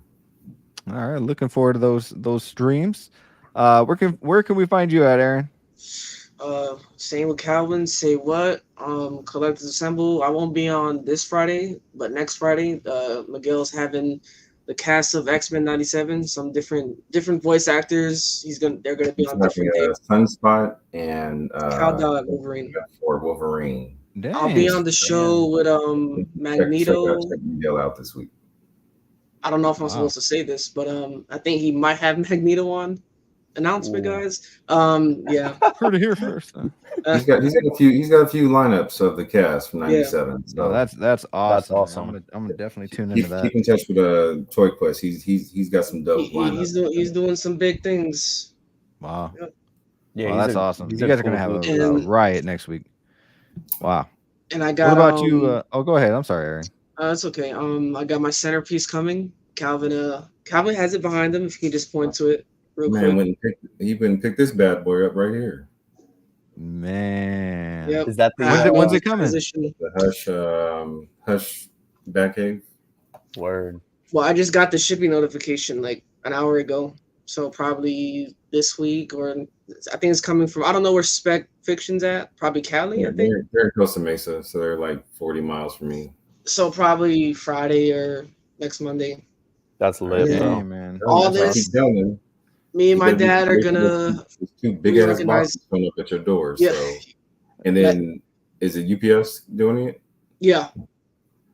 All right, looking forward to those streams. Where can we find you at, Aaron? Same with Calvin. Say What? Collectors Assemble. I won't be on this Friday, but next Friday, Miguel's having the cast of X-Men '97. Some different voice actors. They're gonna be on different days. Sunspot and Cowdog Wolverine. For Wolverine. Dang. I'll be on the show with Magneto. Check Miguel out this week. I don't know if I'm supposed to say this, but I think he might have Magneto on. Announcement, guys. Yeah. Heard it here first. He's got a few lineups of the cast from '97. Yeah. So that's awesome. That's awesome. I'm gonna definitely tune into that. Keep in touch with Toy Quest. He's got some dope lineups. He's doing some big things. Wow. Yep. Yeah, well, that's awesome. You guys are gonna have a riot next week. Wow. And I got. What about you? Go ahead. I'm sorry, Aaron. It's okay. I got my centerpiece coming. Calvin has it behind him. If you can just point to it real quick. He went and picked this bad boy up right here. Man. Yep. Is that the when's it coming? The Hush Batcave. Word. Well, I just got the shipping notification like an hour ago, so probably this week, or I think it's coming from. I don't know where Spec Fiction's at. Probably Cali, I think. They're in Costa Mesa, so they're like 40 miles from me. So probably Friday or next Monday. That's lit, Yeah. bro. Man. All this. Me and my dad are gonna. Two big ass boxes coming up at your door. Yeah. So, and then is it UPS doing it? Yeah.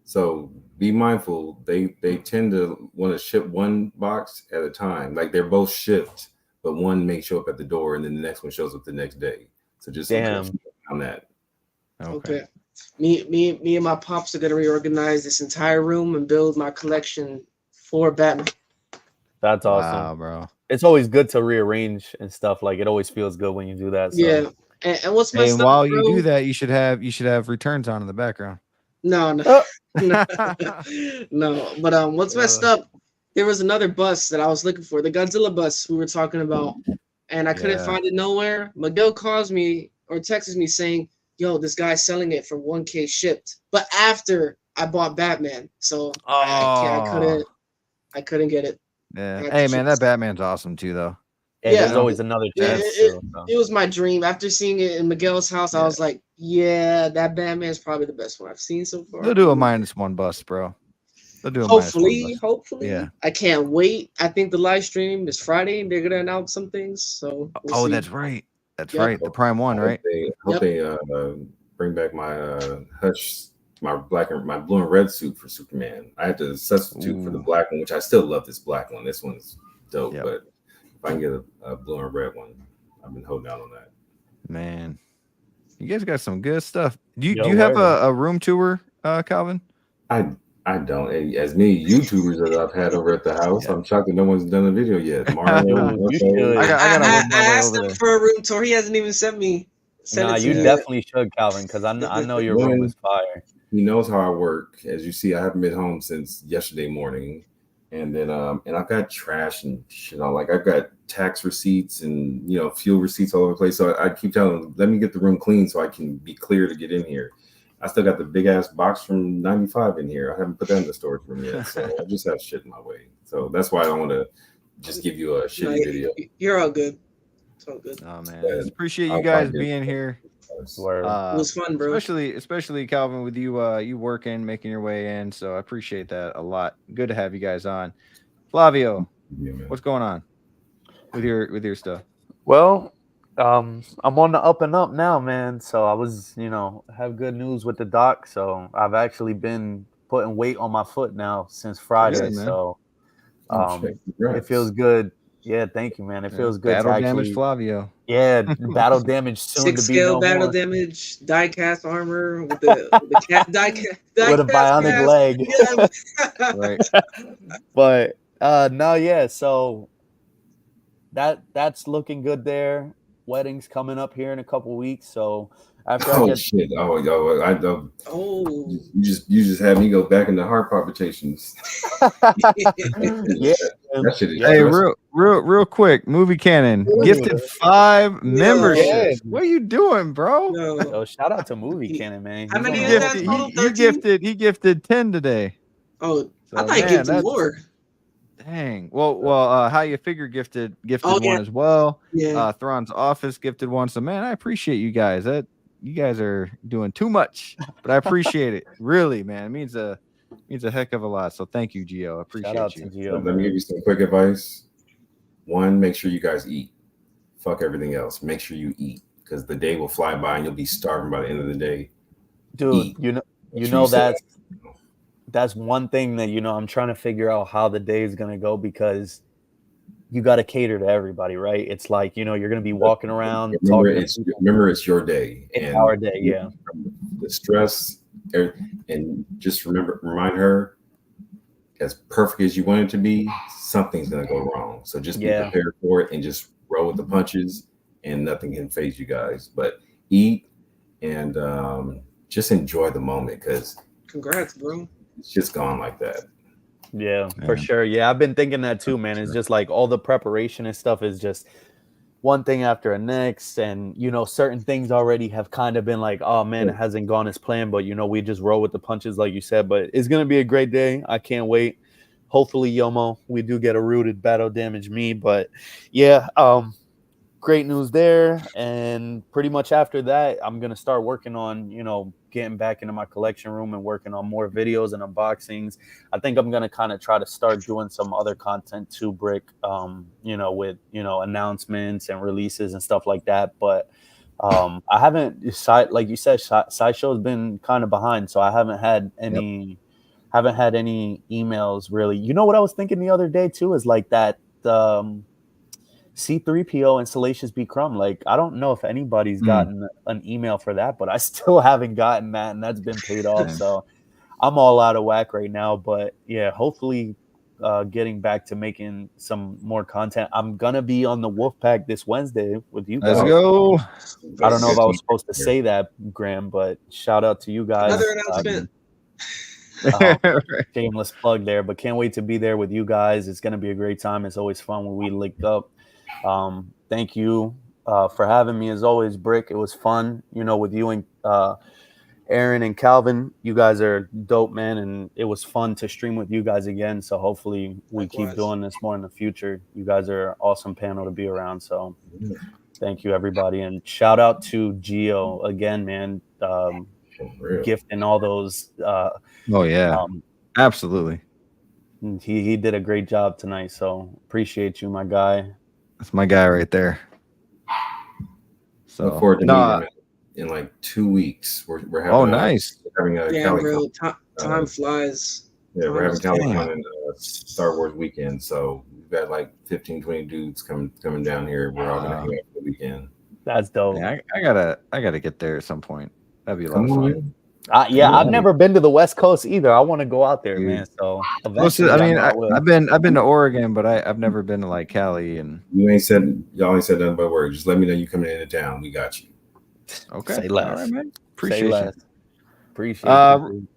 So be mindful. They tend to want to ship one box at a time. Like they're both shipped, but one may show up at the door, and then the next one shows up the next day. So just on that. Okay. Me and my pops are gonna reorganize this entire room and build my collection for Batman. That's awesome. Wow, bro. It's always good to rearrange and stuff. Like it always feels good when you do that. So. Yeah. And what's messed and up, while bro, you do that, you should have returns on in the background. No. No. But what's messed up? There was another bus that I was looking for, the Godzilla bus we were talking about, and I couldn't find it nowhere. Miguel calls me or texts me saying, "Yo, this guy's selling it for $1,000 shipped," but after I bought Batman, so I couldn't get it. Yeah. Hey man, that Batman's awesome too, though. Yeah, there's always another chance. It was my dream. After seeing it in Miguel's house, I was like, yeah, that Batman's probably the best one I've seen so far. They'll do a -1 bust, bro. They'll do a hopefully. Yeah. I can't wait. I think the live stream is Friday and they're gonna announce some things. So we'll see. That's right. That's right. The Prime One, right? I hope they bring back my Hush, my blue and red suit for Superman. I had to substitute for the black one, which I still love this black one. This one's dope, but if I can get a blue and red one, I've been holding out on that. Man, you guys got some good stuff. Do you have a room tour, Calvin? I don't. As many YouTubers that I've had over at the house, I'm shocked that no one's done a video yet. Mario, I asked him for a room tour. He hasn't even sent me. You definitely should, Calvin, because I know your room is fire. He knows how I work. As you see, I haven't been home since yesterday morning. And then and I've got trash and shit on. Like I've got tax receipts and fuel receipts all over the place. So I keep telling them, let me get the room clean so I can be clear to get in here. I still got the big ass box from '95 in here. I haven't put that in the storage room yet. So I just have shit in my way. So that's why I don't want to just give you a shitty video. You're all good. It's all good. Oh man, appreciate you guys being here. It was fun, bro. Especially Calvin, with you you working, making your way in. So I appreciate that a lot. Good to have you guys on. Flavio, what's going on with your stuff? Well, I'm on the up and up now, man. So I was, have good news with the doc. So I've actually been putting weight on my foot now since Friday. So it feels good. Yeah, thank you, man. It feels good. Battle damage, Flavio. Yeah, battle damage soon to be no battle more. Damage, die-cast armor with the cat with a bionic leg. Yeah. Right. But no, yeah. So that's looking good there. Wedding's coming up here in a couple weeks, so after I get shit! You just had me go back into heart palpitations. Yeah. That shit is hey, real quick, movie canon gifted 5 memberships. What are you doing, bro? Oh, shout out to movie canon, man. How many he gifted 10 today. Oh, so, I thought he gifted more. Dang. Well, How You Figure gifted one as well. Yeah. Thrawn's Office gifted one. So man, I appreciate you guys. You guys are doing too much, but I appreciate it. Really, man. It means a heck of a lot. So thank you, Gio. I appreciate you. Gio, let me give you some quick advice. One, make sure you guys eat. Fuck everything else. Make sure you eat, because the day will fly by and you'll be starving by the end of the day. Dude, eat. That's one thing that I'm trying to figure out how the day is gonna go, because you got to cater to everybody, right? It's like you're gonna be walking around. Remember, it's your day. It's our day, yeah. The stress, and just remind her, as perfect as you want it to be, something's gonna go wrong. So just be prepared for it and just roll with the punches, and nothing can phase you guys. But eat and just enjoy the moment, because congrats, bro. It's just gone like that. Yeah, for sure. Yeah, I've been thinking that too, man. It's just like all the preparation and stuff is just one thing after the next, and certain things already have kind of been like, oh man, it hasn't gone as planned, but we just roll with the punches, like you said. But it's gonna be a great day. I can't wait. Hopefully, Yomo, we do get a rooted battle damage me, but yeah, great news there. And pretty much after that, I'm gonna start working on getting back into my collection room and working on more videos and unboxings. I think I'm gonna kind of try to start doing some other content too, Brick, with announcements and releases and stuff like that. But I haven't decided, like you said, Sideshow's been kind of behind, so I haven't had any emails really. You know what I was thinking the other day too is like that C3PO and Salacious B. Crumb. Like, I don't know if anybody's gotten an email for that, but I still haven't gotten that, and that's been paid off. So I'm all out of whack right now. But yeah, hopefully getting back to making some more content. I'm gonna be on the Wolfpack this Wednesday with you guys. Let's go. I don't know if I was supposed to say that, Graham, but shout out to you guys. Another announcement. Shameless plug there, but can't wait to be there with you guys. It's gonna be a great time. It's always fun when we linked up. Thank you for having me as always, Brick. It was fun, with you and Aaron and Calvin. You guys are dope, man, and it was fun to stream with you guys again. So hopefully we keep doing this more in the future. You guys are an awesome panel to be around. So thank you, everybody, and shout out to Gio again, man. Gifting all those. Absolutely. He did a great job tonight. So appreciate you, my guy. That's my guy right there. So look forward to meeting him in like 2 weeks. We're having nice. We're having bro. Time flies. Yeah, we're having Cali-Con and Star Wars weekend. So we've got like 15, 20 dudes coming down here. We're all gonna hang out for the weekend. That's dope. Yeah, I gotta get there at some point. That'd be a lot of fun. I've never been to the West Coast either. I want to go out there, man. So eventually, I've been to Oregon, but I've never been to like Cali. And y'all ain't said nothing but words. Just let me know you coming into town. We got you. Okay. Say less. All right, man. Appreciate it.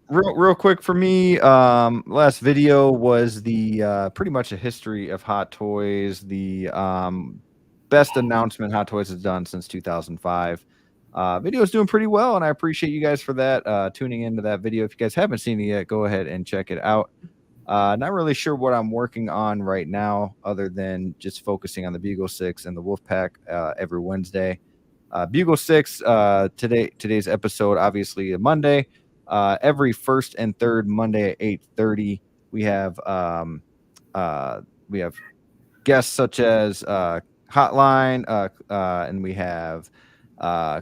Real quick for me, last video was the pretty much a history of Hot Toys, the best announcement Hot Toys has done since 2005. Video is doing pretty well, and I appreciate you guys for that, tuning into that video. If you guys haven't seen it yet, go ahead and check it out. Not really sure what I'm working on right now, other than just focusing on the Bugle 6 and the Wolfpack every Wednesday. Bugle 6, today's episode, obviously a Monday. Every first and third Monday at 8:30, we have guests such as Hotline, and we have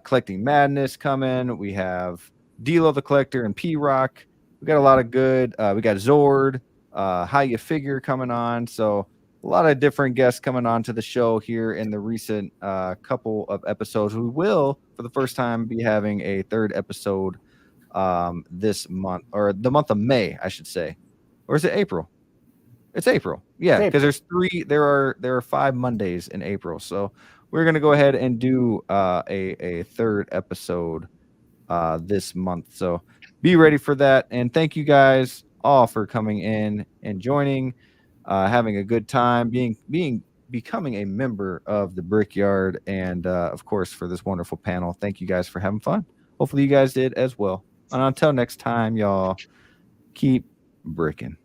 Collecting Madness coming. We have D'Lo the Collector and P-Rock. We got a lot of good. We got Zord, How You Figure coming on. So a lot of different guests coming on to the show here in the recent couple of episodes. We will, for the first time, be having a third episode this month, or the month of May, I should say. Or is it April? It's April. Yeah, because there are 5 Mondays in April. So we're going to go ahead and do a third episode this month. So be ready for that. And thank you guys all for coming in and joining, having a good time, becoming a member of the Brickyard, and of course for this wonderful panel. Thank you guys for having fun. Hopefully you guys did as well. And until next time, y'all, keep bricking.